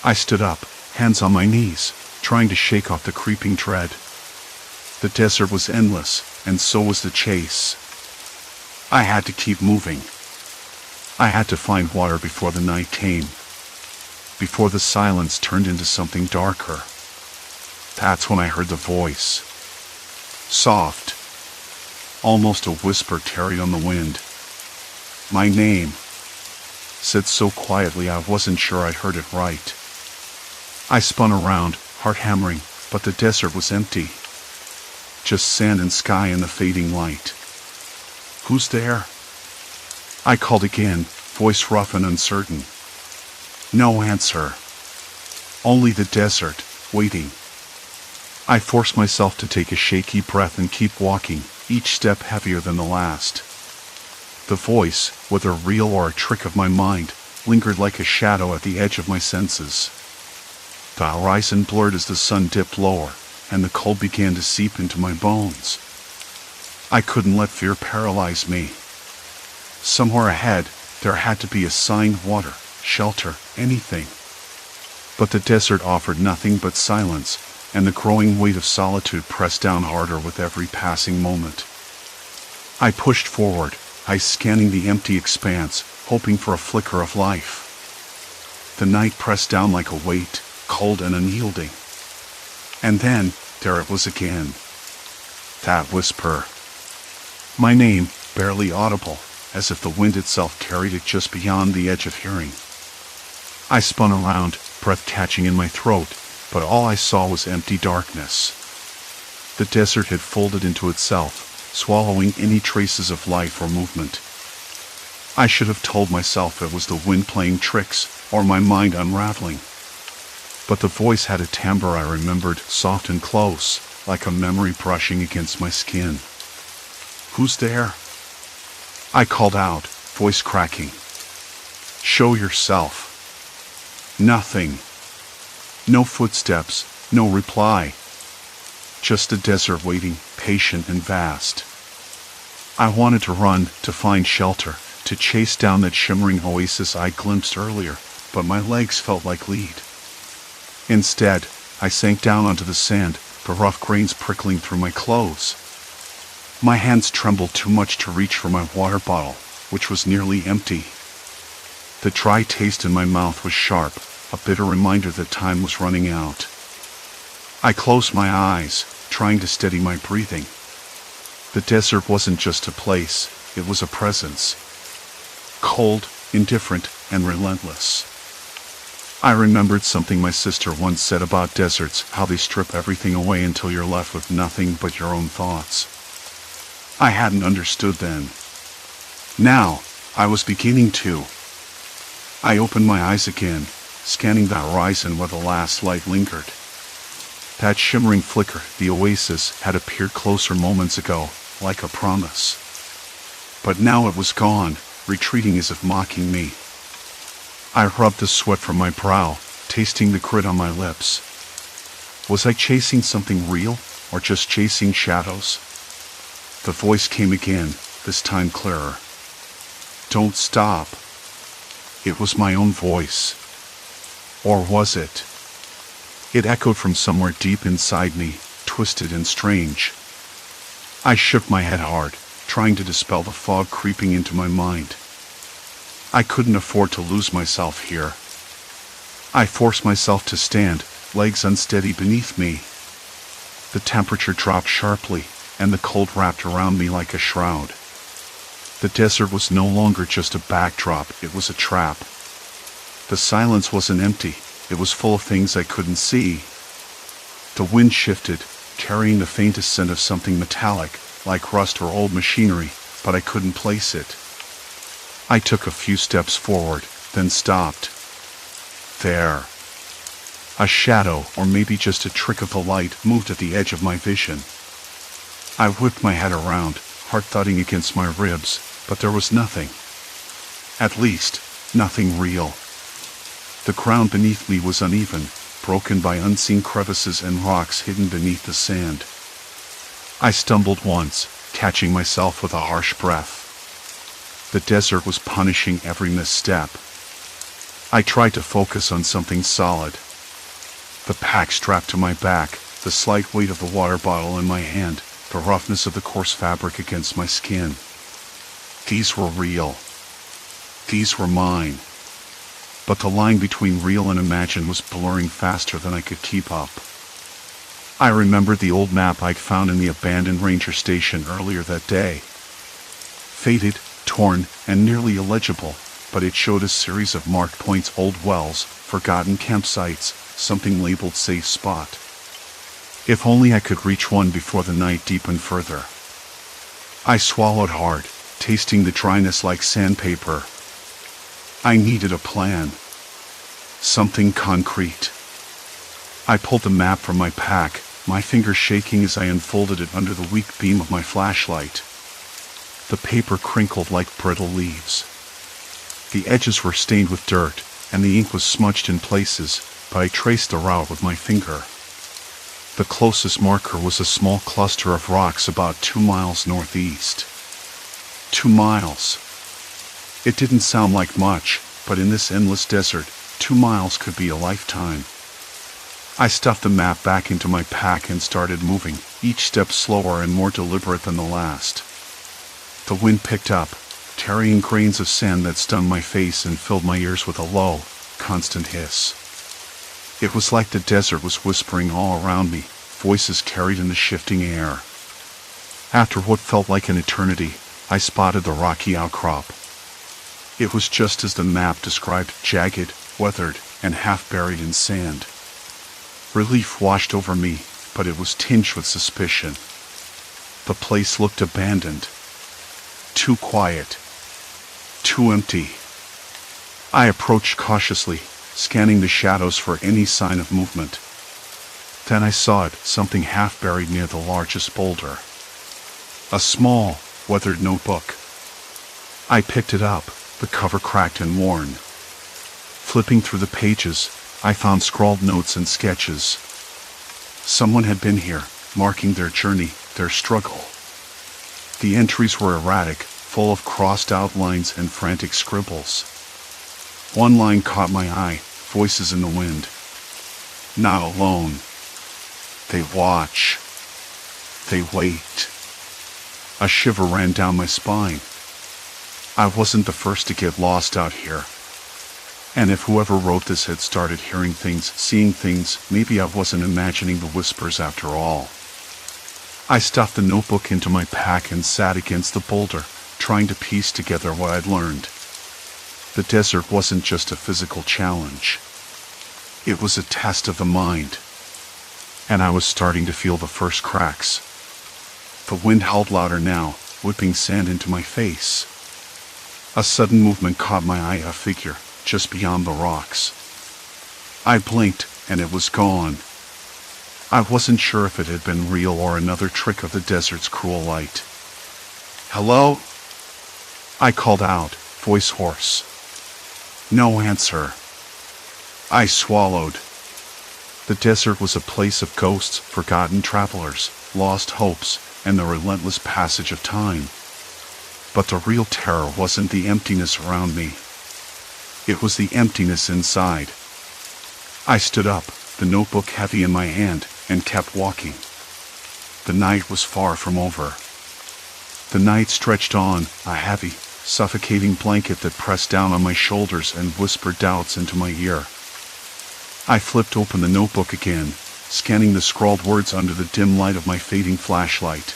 I stood up, hands on my knees, trying to shake off the creeping dread. The desert was endless, and so was the chase. I had to keep moving. I had to find water before the night came. Before the silence turned into something darker. That's when I heard the voice. Soft. Almost a whisper carried on the wind. My name. Said so quietly I wasn't sure I'd heard it right. I spun around, heart hammering, but the desert was empty. Just sand and sky in the fading light. Who's there? I called again, voice rough and uncertain. No answer. Only the desert, waiting. I forced myself to take a shaky breath and keep walking, each step heavier than the last. The voice, whether real or a trick of my mind, lingered like a shadow at the edge of my senses. The horizon blurred as the sun dipped lower, and the cold began to seep into my bones. I couldn't let fear paralyze me. Somewhere ahead, there had to be a sign, water, shelter, anything. But the desert offered nothing but silence, and the growing weight of solitude pressed down harder with every passing moment. I pushed forward, eyes scanning the empty expanse, hoping for a flicker of life. The night pressed down like a weight, cold and unyielding. And then, there it was again. That whisper. My name, barely audible, as if the wind itself carried it just beyond the edge of hearing. I spun around, breath catching in my throat, but all I saw was empty darkness. The desert had folded into itself, swallowing any traces of life or movement. I should have told myself it was the wind playing tricks or my mind unraveling. But the voice had a timbre I remembered, soft and close, like a memory brushing against my skin. "Who's there?" I called out, voice cracking. "Show yourself." Nothing. No footsteps, no reply. Just the desert waiting, patient and vast. I wanted to run, to find shelter, to chase down that shimmering oasis I glimpsed earlier, but my legs felt like lead. Instead, I sank down onto the sand, the rough grains prickling through my clothes. My hands trembled too much to reach for my water bottle, which was nearly empty. The dry taste in my mouth was sharp, a bitter reminder that time was running out. I closed my eyes, trying to steady my breathing. The desert wasn't just a place, it was a presence. Cold, indifferent, and relentless. I remembered something my sister once said about deserts, how they strip everything away until you're left with nothing but your own thoughts. I hadn't understood then. Now, I was beginning to. I opened my eyes again, scanning the horizon where the last light lingered. That shimmering flicker, the oasis, had appeared closer moments ago, like a promise. But now it was gone, retreating as if mocking me. I rubbed the sweat from my brow, tasting the grit on my lips. Was I chasing something real, or just chasing shadows? The voice came again, this time clearer. "Don't stop." It was my own voice. Or was it? It echoed from somewhere deep inside me, twisted and strange. I shook my head hard, trying to dispel the fog creeping into my mind. I couldn't afford to lose myself here. I forced myself to stand, legs unsteady beneath me. The temperature dropped sharply, and the cold wrapped around me like a shroud. The desert was no longer just a backdrop, it was a trap. The silence wasn't empty, it was full of things I couldn't see. The wind shifted, carrying the faintest scent of something metallic, like rust or old machinery, but I couldn't place it. I took a few steps forward, then stopped. There. A shadow, or maybe just a trick of the light, moved at the edge of my vision. I whipped my head around, heart thudding against my ribs, but there was nothing. At least, nothing real. The ground beneath me was uneven, broken by unseen crevices and rocks hidden beneath the sand. I stumbled once, catching myself with a harsh breath. The desert was punishing every misstep. I tried to focus on something solid. The pack strapped to my back, the slight weight of the water bottle in my hand, the roughness of the coarse fabric against my skin. These were real. These were mine. But the line between real and imagined was blurring faster than I could keep up. I remembered the old map I'd found in the abandoned ranger station earlier that day. Faded, torn, and nearly illegible, but it showed a series of marked points: old wells, forgotten campsites, something labeled safe spot. If only I could reach one before the night deepened further. I swallowed hard, tasting the dryness like sandpaper. I needed a plan. Something concrete. I pulled the map from my pack, my fingers shaking as I unfolded it under the weak beam of my flashlight. The paper crinkled like brittle leaves. The edges were stained with dirt, and the ink was smudged in places, but I traced the route with my finger. The closest marker was a small cluster of rocks about 2 miles northeast. 2 miles. It didn't sound like much, but in this endless desert, 2 miles could be a lifetime. I stuffed the map back into my pack and started moving, each step slower and more deliberate than the last. The wind picked up, carrying grains of sand that stung my face and filled my ears with a low, constant hiss. It was like the desert was whispering all around me, voices carried in the shifting air. After what felt like an eternity, I spotted the rocky outcrop. It was just as the map described, jagged, weathered, and half buried in sand. Relief washed over me, but it was tinged with suspicion. The place looked abandoned. Too quiet. too empty. I approached cautiously, scanning the shadows for any sign of movement. Then I saw it, something half buried near the largest boulder. A small, weathered notebook. I picked it up, the cover cracked and worn. Flipping through the pages, I found scrawled notes and sketches. Someone had been here, marking their journey, their struggle. The entries were erratic, full of crossed outlines and frantic scribbles. One line caught my eye, voices in the wind. Not alone. They watch. They wait. A shiver ran down my spine. I wasn't the first to get lost out here. And if whoever wrote this had started hearing things, seeing things, maybe I wasn't imagining the whispers after all. I stuffed the notebook into my pack and sat against the boulder, trying to piece together what I'd learned. The desert wasn't just a physical challenge. It was a test of the mind. And I was starting to feel the first cracks. The wind howled louder now, whipping sand into my face. A sudden movement caught my eye, a figure, just beyond the rocks. I blinked, and it was gone. I wasn't sure if it had been real or another trick of the desert's cruel light. "Hello?" I called out, voice hoarse. No answer. I swallowed. The desert was a place of ghosts, forgotten travelers, lost hopes, and the relentless passage of time. But the real terror wasn't the emptiness around me. It was the emptiness inside. I stood up, the notebook heavy in my hand, and kept walking. The night was far from over. The night stretched on, a heavy, suffocating blanket that pressed down on my shoulders and whispered doubts into my ear. I flipped open the notebook again, scanning the scrawled words under the dim light of my fading flashlight.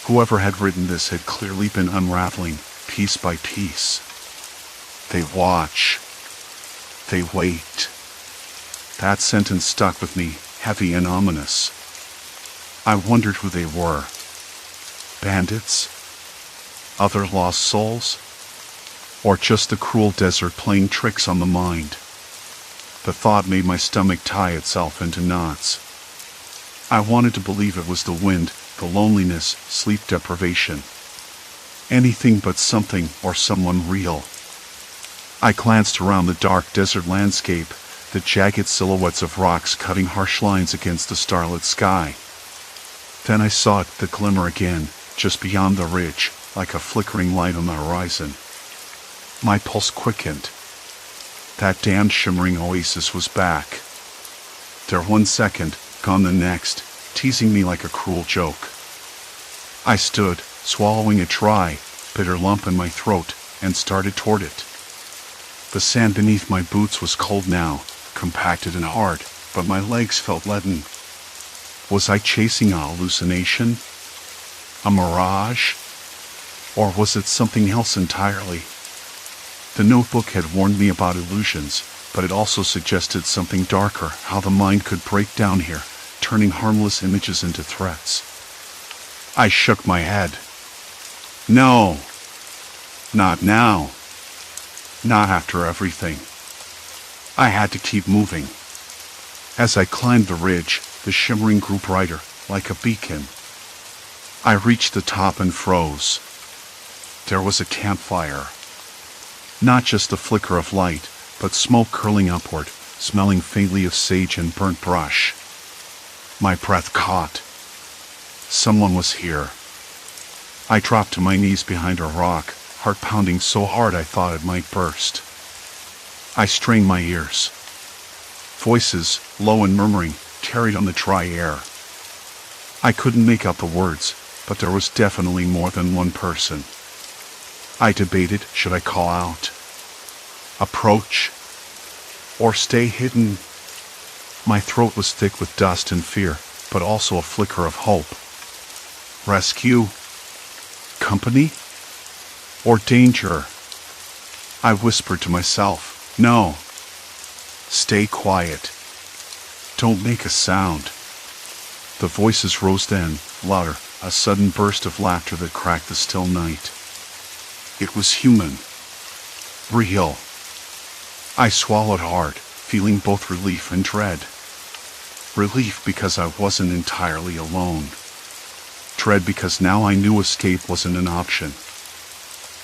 Whoever had written this had clearly been unraveling, piece by piece. They watch. They wait. That sentence stuck with me, heavy and ominous. I wondered who they were. Bandits? Other lost souls? Or just the cruel desert playing tricks on the mind? The thought made my stomach tie itself into knots. I wanted to believe it was the wind, the loneliness, sleep deprivation. Anything but something or someone real. I glanced around the dark desert landscape, the jagged silhouettes of rocks cutting harsh lines against the starlit sky. Then I saw it, the glimmer again, just beyond the ridge, like a flickering light on the horizon. My pulse quickened. That damned shimmering oasis was back. There 1 second, gone the next, teasing me like a cruel joke. I stood, swallowing a dry, bitter lump in my throat, and started toward it. The sand beneath my boots was cold now, compacted and hard, but my legs felt leaden. Was I chasing a hallucination? A mirage? Or was it something else entirely? The notebook had warned me about illusions, but it also suggested something darker, how the mind could break down here, turning harmless images into threats. I shook my head. No. Not now. Not after everything. I had to keep moving. As I climbed the ridge, the shimmering grew brighter, like a beacon. I reached the top and froze. There was a campfire. Not just a flicker of light, but smoke curling upward, smelling faintly of sage and burnt brush. My breath caught. Someone was here. I dropped to my knees behind a rock, heart pounding so hard I thought it might burst. I strained my ears. Voices, low and murmuring, carried on the dry air. I couldn't make out the words, but there was definitely more than one person. I debated, should I call out? Approach? Or stay hidden? My throat was thick with dust and fear, but also a flicker of hope. Rescue? Company? Or danger? I whispered to myself, no. Stay quiet. Don't make a sound. The voices rose then, louder, a sudden burst of laughter that cracked the still night. It was human, Real. I swallowed hard, feeling both relief and dread. Relief because I wasn't entirely alone. Dread because now I knew escape wasn't an option.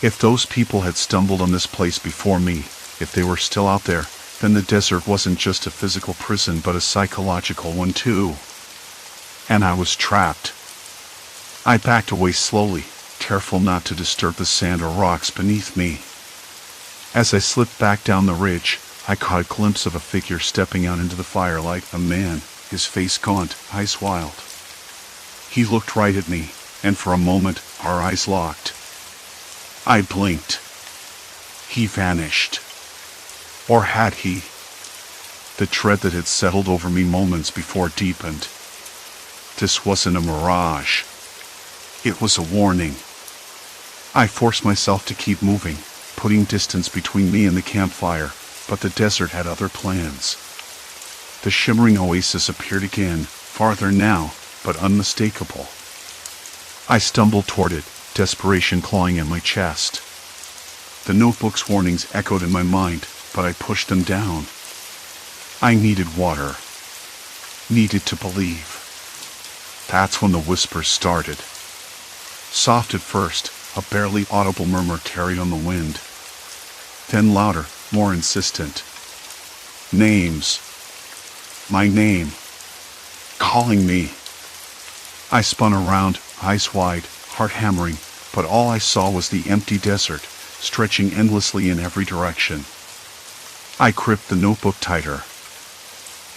If those people had stumbled on this place before me, if they were still out there, then the desert wasn't just a physical prison but a psychological one too. And I was trapped. I backed away slowly, careful not to disturb the sand or rocks beneath me. As I slipped back down the ridge, I caught a glimpse of a figure stepping out into the firelight, a man, his face gaunt, eyes wild. He looked right at me, and for a moment, our eyes locked. I blinked. He vanished. Or had he? The dread that had settled over me moments before deepened. This wasn't a mirage. It was a warning. I forced myself to keep moving, putting distance between me and the campfire, but the desert had other plans. The shimmering oasis appeared again, farther now, but unmistakable. I stumbled toward it, desperation clawing at my chest. The notebook's warnings echoed in my mind, but I pushed them down. I needed water. Needed to believe. That's when the whispers started. Soft at first, a barely audible murmur carried on the wind. Then louder, more insistent. Names. My name. Calling me. I spun around, eyes wide, heart hammering, but all I saw was the empty desert, stretching endlessly in every direction. I gripped the notebook tighter.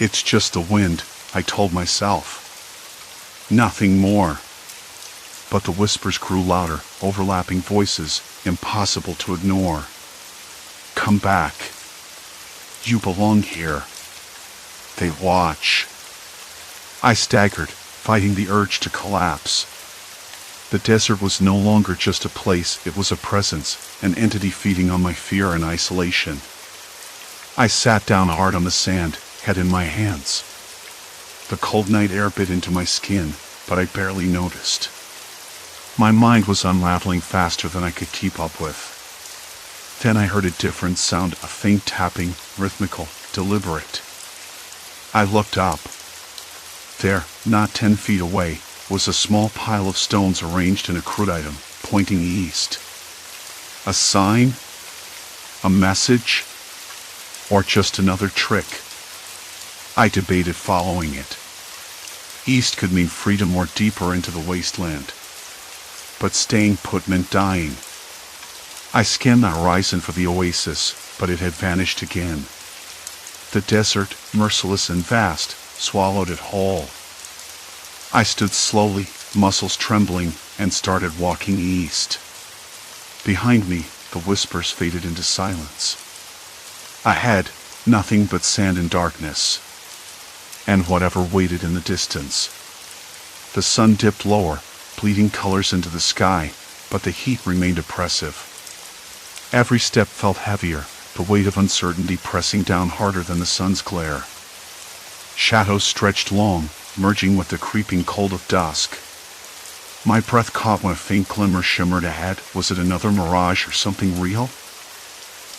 It's just the wind, I told myself. Nothing more. But the whispers grew louder, overlapping voices, impossible to ignore. Come back. You belong here. They watch. I staggered, fighting the urge to collapse. The desert was no longer just a place, it was a presence, an entity feeding on my fear and isolation. I sat down hard on the sand, head in my hands. The cold night air bit into my skin, but I barely noticed. My mind was unraveling faster than I could keep up with. Then I heard a different sound, a faint tapping, rhythmical, deliberate. I looked up. There, not 10 feet away, was a small pile of stones arranged in a crude item, pointing east. A sign? A message? Or just another trick? I debated following it. East could mean freedom or deeper into the wasteland. But staying put meant dying. I scanned the horizon for the oasis, but it had vanished again. The desert, merciless and vast, swallowed it whole. I stood slowly, muscles trembling, and started walking east. Behind me, the whispers faded into silence. Ahead, nothing but sand and darkness. And whatever waited in the distance. The sun dipped lower, bleeding colors into the sky, but the heat remained oppressive. Every step felt heavier, the weight of uncertainty pressing down harder than the sun's glare. Shadows stretched long, merging with the creeping cold of dusk. My breath caught when a faint glimmer shimmered ahead. Was it another mirage or something real?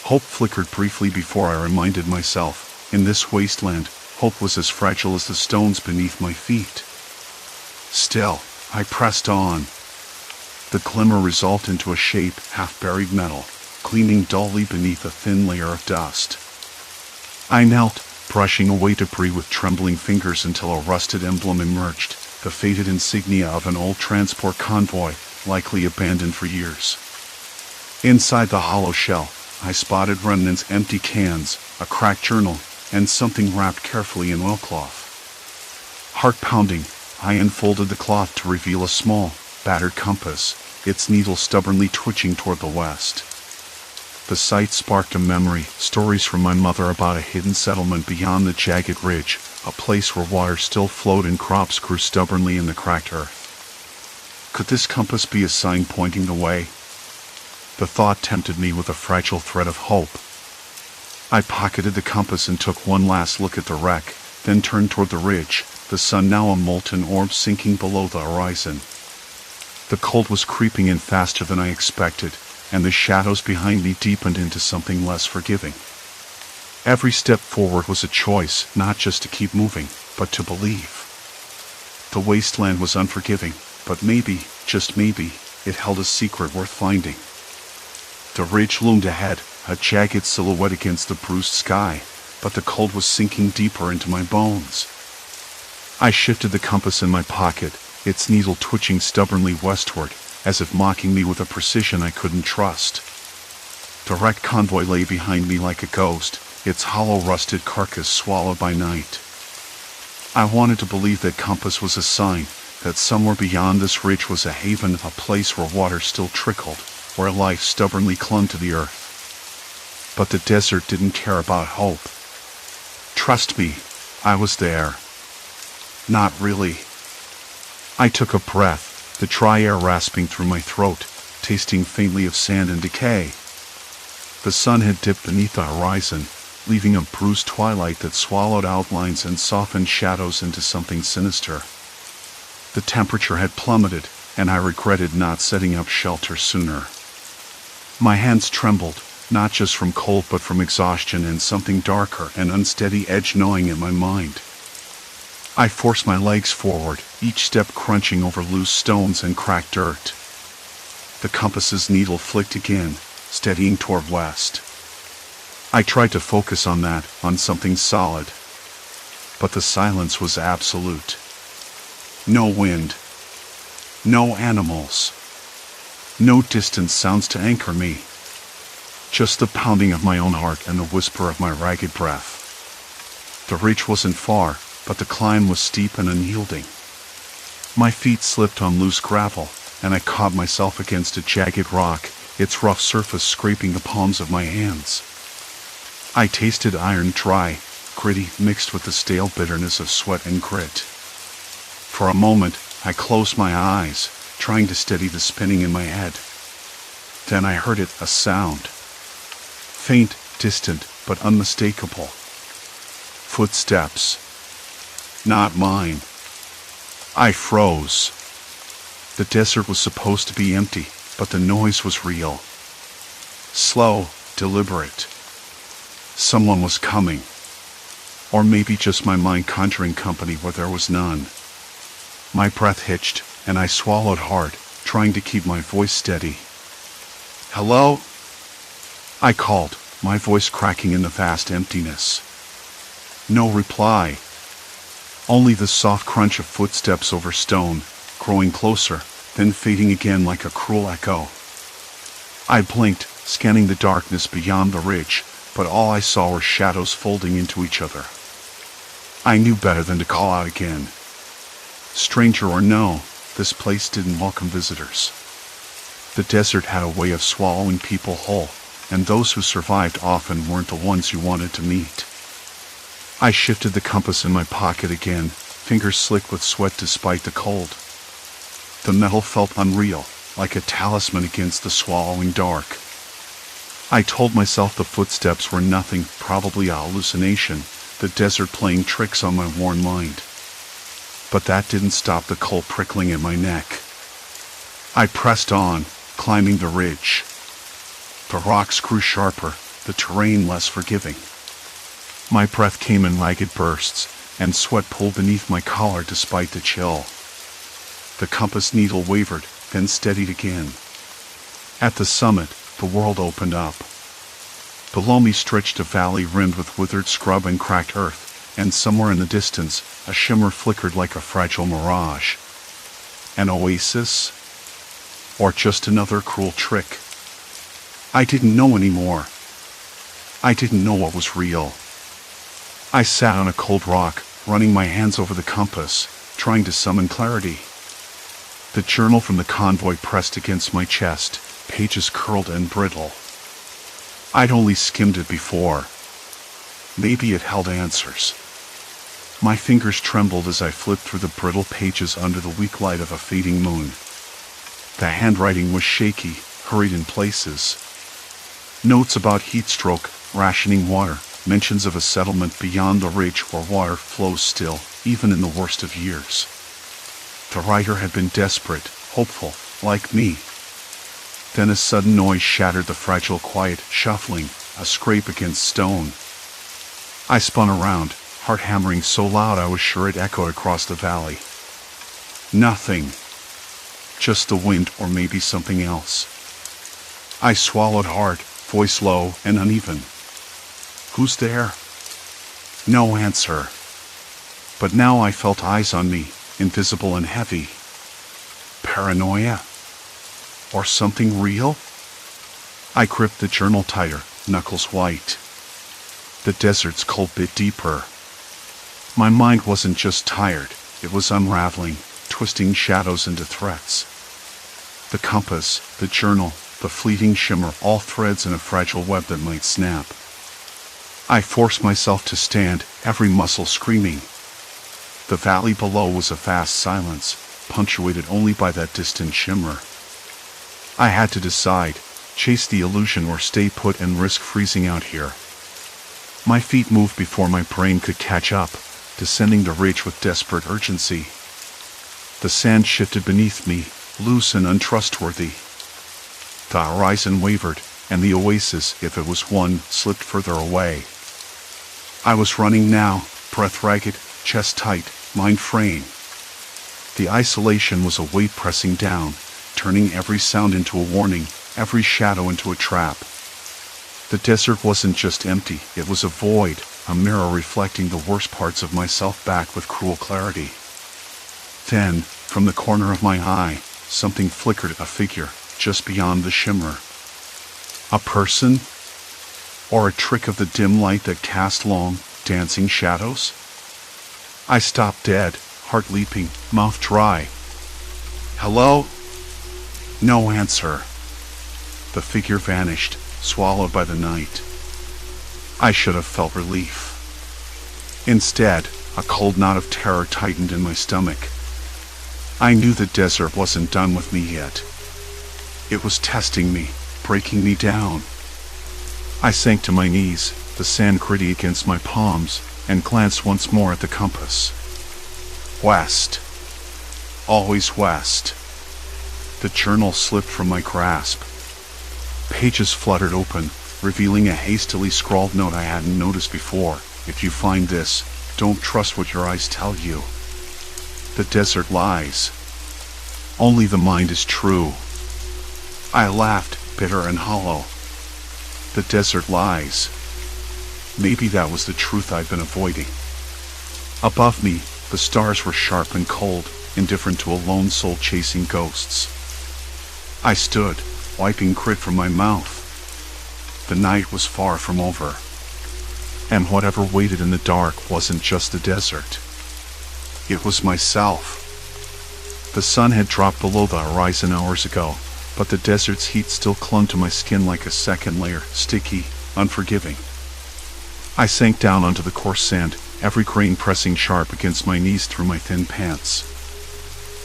Hope flickered briefly before I reminded myself, in this wasteland, hope was as fragile as the stones beneath my feet. Still, I pressed on. The glimmer resolved into a shape, half-buried metal, gleaming dully beneath a thin layer of dust. I knelt, brushing away debris with trembling fingers until a rusted emblem emerged, the faded insignia of an old transport convoy, likely abandoned for years. Inside the hollow shell, I spotted remnants, empty cans, a cracked journal, and something wrapped carefully in oilcloth. Heart pounding, I unfolded the cloth to reveal a small, battered compass, its needle stubbornly twitching toward the west. The sight sparked a memory, stories from my mother about a hidden settlement beyond the jagged ridge, a place where water still flowed and crops grew stubbornly in the cracked earth. Could this compass be a sign pointing the way? The thought tempted me with a fragile thread of hope. I pocketed the compass and took one last look at the wreck, then turned toward the ridge, the sun now a molten orb sinking below the horizon. The cold was creeping in faster than I expected, and the shadows behind me deepened into something less forgiving. Every step forward was a choice, not just to keep moving, but to believe. The wasteland was unforgiving, but maybe, just maybe, it held a secret worth finding. The ridge loomed ahead, a jagged silhouette against the bruised sky, but the cold was sinking deeper into my bones. I shifted the compass in my pocket, its needle twitching stubbornly westward, as if mocking me with a precision I couldn't trust. The wrecked convoy lay behind me like a ghost, its hollow rusted carcass swallowed by night. I wanted to believe that compass was a sign, that somewhere beyond this ridge was a haven, a place where water still trickled, where life stubbornly clung to the earth. But the desert didn't care about hope. Trust me, I was there. Not really. I took a breath, the dry air rasping through my throat, tasting faintly of sand and decay. The sun had dipped beneath the horizon, leaving a bruised twilight that swallowed outlines and softened shadows into something sinister. The temperature had plummeted, and I regretted not setting up shelter sooner. My hands trembled, not just from cold but from exhaustion and something darker, an unsteady edge gnawing at my mind. I forced my legs forward, each step crunching over loose stones and cracked dirt. The compass's needle flicked again, steadying toward west. I tried to focus on that, on something solid. But the silence was absolute. No wind. No animals. No distant sounds to anchor me. Just the pounding of my own heart and the whisper of my ragged breath. The reach wasn't far, but the climb was steep and unyielding. My feet slipped on loose gravel, and I caught myself against a jagged rock, its rough surface scraping the palms of my hands. I tasted iron dry, gritty, mixed with the stale bitterness of sweat and grit. For a moment, I closed my eyes, trying to steady the spinning in my head. Then I heard it, a sound. Faint, distant, but unmistakable. Footsteps. Not mine. I froze. The desert was supposed to be empty, but the noise was real. Slow, deliberate. Someone was coming. Or maybe just my mind conjuring company where there was none. My breath hitched, and I swallowed hard, trying to keep my voice steady. "Hello?" I called, my voice cracking in the vast emptiness. No reply. Only the soft crunch of footsteps over stone, growing closer, then fading again like a cruel echo. I blinked, scanning the darkness beyond the ridge, but all I saw were shadows folding into each other. I knew better than to call out again. Stranger or no, this place didn't welcome visitors. The desert had a way of swallowing people whole, and those who survived often weren't the ones you wanted to meet. I shifted the compass in my pocket again, fingers slick with sweat despite the cold. The metal felt unreal, like a talisman against the swallowing dark. I told myself the footsteps were nothing, probably a hallucination, the desert playing tricks on my worn mind. But that didn't stop the cold prickling at my neck. I pressed on, climbing the ridge. The rocks grew sharper, the terrain less forgiving. My breath came in ragged bursts, and sweat pulled beneath my collar despite the chill. The compass needle wavered, then steadied again. At the summit, the world opened up. Below me stretched a valley rimmed with withered scrub and cracked earth, and somewhere in the distance, a shimmer flickered like a fragile mirage. An oasis? Or just another cruel trick? I didn't know anymore. I didn't know what was real. I sat on a cold rock, running my hands over the compass, trying to summon clarity. The journal from the convoy pressed against my chest, pages curled and brittle. I'd only skimmed it before. Maybe it held answers. My fingers trembled as I flipped through the brittle pages under the weak light of a fading moon. The handwriting was shaky, hurried in places. Notes about heat stroke, rationing water, mentions of a settlement beyond the ridge where water flows still, even in the worst of years. The writer had been desperate, hopeful, like me. Then a sudden noise shattered the fragile quiet, shuffling, a scrape against stone. I spun around, heart hammering so loud I was sure it echoed across the valley. Nothing. Just the wind, or maybe something else. I swallowed hard, voice low and uneven. Who's there? No answer. But now I felt eyes on me, invisible and heavy. Paranoia? Or something real? I gripped the journal tighter, knuckles white. The desert's cold bit deeper. My mind wasn't just tired, it was unraveling, twisting shadows into threats. The compass, the journal, the fleeting shimmer, all threads in a fragile web that might snap. I forced myself to stand, every muscle screaming. The valley below was a vast silence, punctuated only by that distant shimmer. I had to decide, chase the illusion or stay put and risk freezing out here. My feet moved before my brain could catch up, descending the ridge with desperate urgency. The sand shifted beneath me, loose and untrustworthy. The horizon wavered, and the oasis, if it was one, slipped further away. I was running now, breath ragged, chest tight, mind fraying. The isolation was a weight pressing down, turning every sound into a warning, every shadow into a trap. The desert wasn't just empty, it was a void, a mirror reflecting the worst parts of myself back with cruel clarity. Then, from the corner of my eye, something flickered, a figure, just beyond the shimmer. A person? Or a trick of the dim light that cast long, dancing shadows? I stopped dead, heart leaping, mouth dry. Hello? No answer. The figure vanished, swallowed by the night. I should have felt relief. Instead, a cold knot of terror tightened in my stomach. I knew the desert wasn't done with me yet. It was testing me, breaking me down. I sank to my knees, the sand gritty against my palms, and glanced once more at the compass. West. Always west. The journal slipped from my grasp. Pages fluttered open, revealing a hastily scrawled note I hadn't noticed before. If you find this, don't trust what your eyes tell you. The desert lies. Only the mind is true. I laughed, bitter and hollow. The desert lies. Maybe that was the truth I'd been avoiding. Above me, the stars were sharp and cold, indifferent to a lone soul chasing ghosts. I stood, wiping grit from my mouth. The night was far from over. And whatever waited in the dark wasn't just the desert. It was myself. The sun had dropped below the horizon hours ago, but the desert's heat still clung to my skin like a second layer, sticky, unforgiving. I sank down onto the coarse sand, every grain pressing sharp against my knees through my thin pants.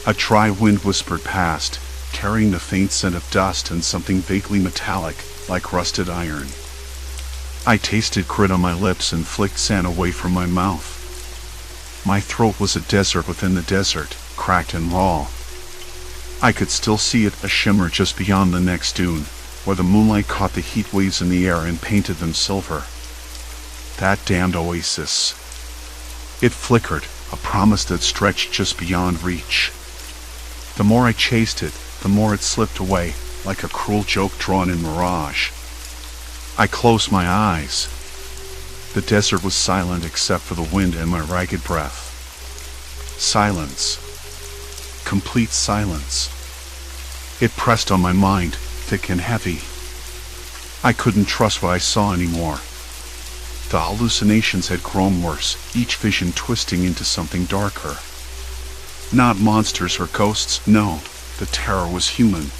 A dry wind whispered past, carrying the faint scent of dust and something vaguely metallic, like rusted iron. I tasted grit on my lips and flicked sand away from my mouth. My throat was a desert within the desert, cracked and raw. I could still see it, a shimmer just beyond the next dune, where the moonlight caught the heat waves in the air and painted them silver. That damned oasis. It flickered, a promise that stretched just beyond reach. The more I chased it, the more it slipped away, like a cruel joke drawn in Mirage. I closed my eyes. The desert was silent except for the wind and my ragged breath. Silence. Complete silence. It pressed on my mind, thick and heavy. I couldn't trust what I saw anymore. The hallucinations had grown worse, each vision twisting into something darker. Not monsters or ghosts, no, the terror was human.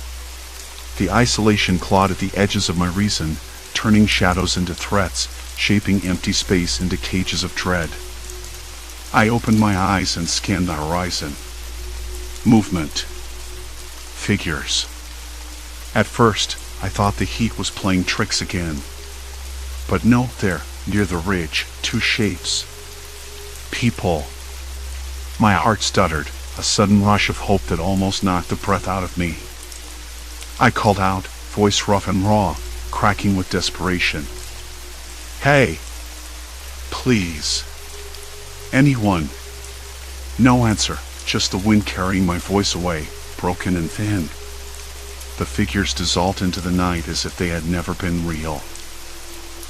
The isolation clawed at the edges of my reason, turning shadows into threats, shaping empty space into cages of dread. I opened my eyes and scanned the horizon. Movement. Figures. At first, I thought the heat was playing tricks again. But no, there, near the ridge, two shapes. People. My heart stuttered, a sudden rush of hope that almost knocked the breath out of me. I called out, voice rough and raw, cracking with desperation. "Hey! Please! Anyone!" No answer, just the wind carrying my voice away, broken and thin. The figures dissolved into the night as if they had never been real.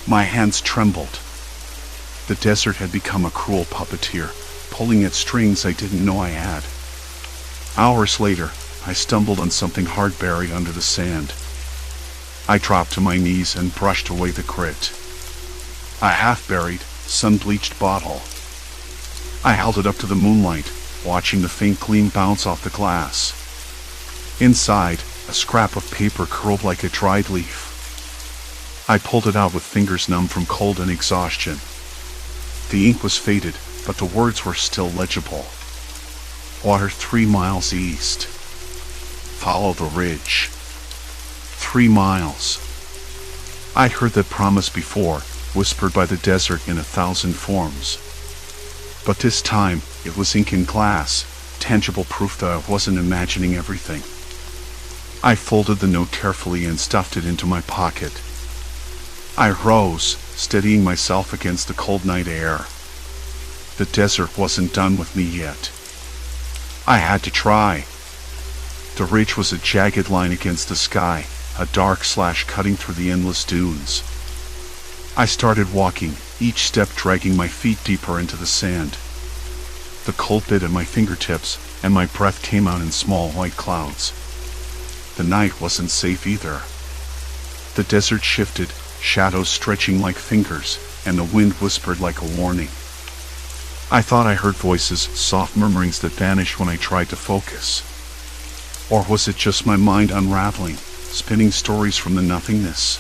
My hands trembled. The desert had become a cruel puppeteer, pulling at strings I didn't know I had. Hours later, I stumbled on something hard buried under the sand. I dropped to my knees and brushed away the grit. A half-buried, sun-bleached bottle. I held it up to the moonlight, watching the faint gleam bounce off the glass. Inside, a scrap of paper curled like a dried leaf. I pulled it out with fingers numb from cold and exhaustion. The ink was faded, but the words were still legible. Water 3 miles east. Follow the ridge. 3 miles. I'd heard that promise before, whispered by the desert in 1,000 forms. But this time, it was ink and glass, tangible proof that I wasn't imagining everything. I folded the note carefully and stuffed it into my pocket. I rose, steadying myself against the cold night air. The desert wasn't done with me yet. I had to try. The ridge was a jagged line against the sky, a dark slash cutting through the endless dunes. I started walking, each step dragging my feet deeper into the sand. The cold bit at my fingertips, and my breath came out in small white clouds. The night wasn't safe either. The desert shifted, shadows stretching like fingers, and the wind whispered like a warning. I thought I heard voices, soft murmurings that vanished when I tried to focus. Or was it just my mind unraveling, spinning stories from the nothingness?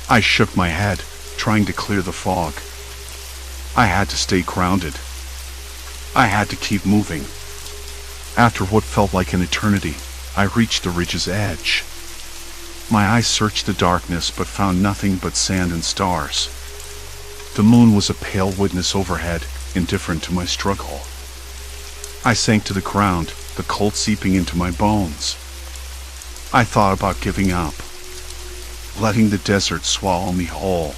I shook my head, trying to clear the fog. I had to stay grounded. I had to keep moving. After what felt like an eternity, I reached the ridge's edge. My eyes searched the darkness but found nothing but sand and stars. The moon was a pale witness overhead, indifferent to my struggle. I sank to the ground, the cold seeping into my bones. I thought about giving up, letting the desert swallow me whole.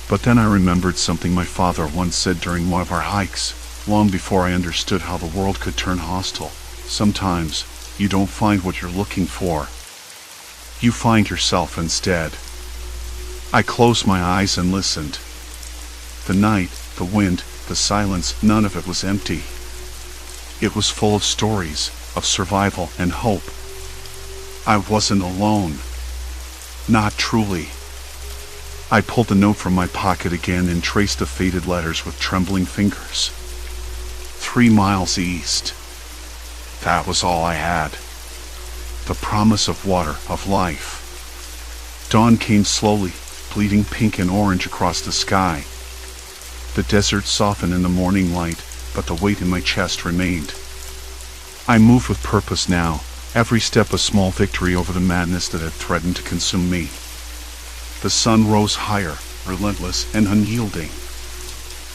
But then I remembered something my father once said during one of our hikes, long before I understood how the world could turn hostile. Sometimes, you don't find what you're looking for. You find yourself instead. I closed my eyes and listened. The night, the wind, the silence, none of it was empty. It was full of stories, of survival and hope. I wasn't alone. Not truly. I pulled the note from my pocket again and traced the faded letters with trembling fingers. 3 miles east. That was all I had. The promise of water, of life. Dawn came slowly, bleeding pink and orange across the sky. The desert softened in the morning light, but the weight in my chest remained. I moved with purpose now, every step a small victory over the madness that had threatened to consume me. The sun rose higher, relentless and unyielding.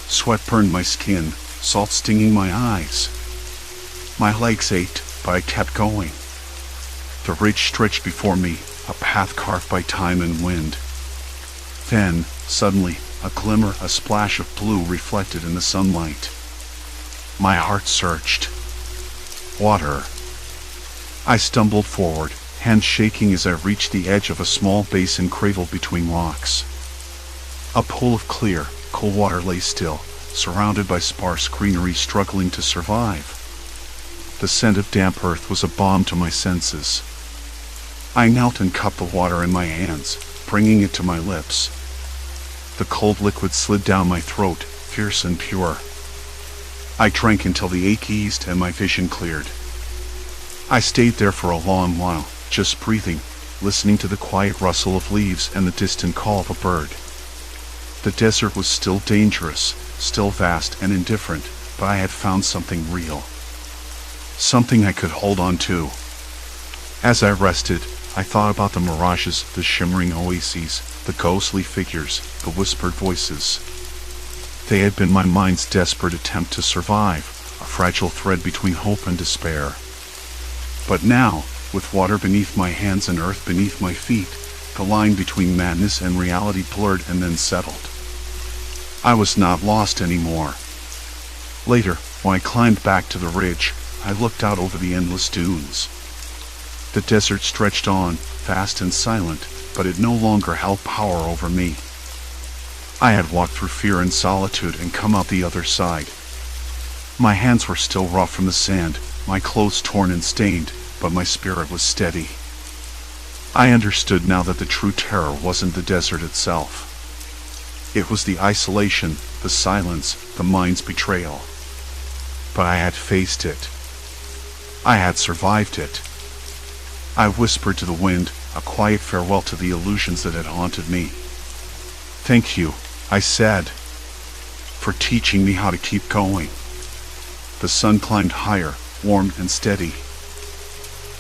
Sweat burned my skin, salt stinging my eyes. My legs ached, but I kept going. The ridge stretched before me, a path carved by time and wind. Then, suddenly, a glimmer, a splash of blue reflected in the sunlight. My heart surged. Water. I stumbled forward, hands shaking as I reached the edge of a small basin cradled between rocks. A pool of clear, cool water lay still, surrounded by sparse greenery struggling to survive. The scent of damp earth was a balm to my senses. I knelt and cupped the water in my hands, bringing it to my lips. The cold liquid slid down my throat, fierce and pure. I drank until the ache eased and my vision cleared. I stayed there for a long while, just breathing, listening to the quiet rustle of leaves and the distant call of a bird. The desert was still dangerous, still vast and indifferent, but I had found something real. Something I could hold on to. As I rested, I thought about the mirages, the shimmering oases, the ghostly figures, the whispered voices. They had been my mind's desperate attempt to survive, a fragile thread between hope and despair. But now, with water beneath my hands and earth beneath my feet. The line between madness and reality blurred and then settled. I was not lost anymore. Later, when I climbed back to the ridge, I looked out over the endless dunes. The desert stretched on, vast and silent, but it no longer held power over me. I had walked through fear and solitude and come out the other side. My hands were still rough from the sand, my clothes torn and stained, but my spirit was steady. I understood now that the true terror wasn't the desert itself. It was the isolation, the silence, the mind's betrayal. But I had faced it. I had survived it. I whispered to the wind, a quiet farewell to the illusions that had haunted me. "Thank you," I said, "for teaching me how to keep going." The sun climbed higher, warm and steady.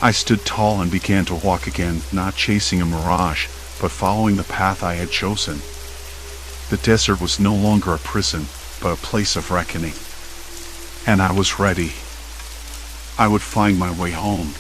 I stood tall and began to walk again, not chasing a mirage, but following the path I had chosen. The desert was no longer a prison, but a place of reckoning. And I was ready. I would find my way home.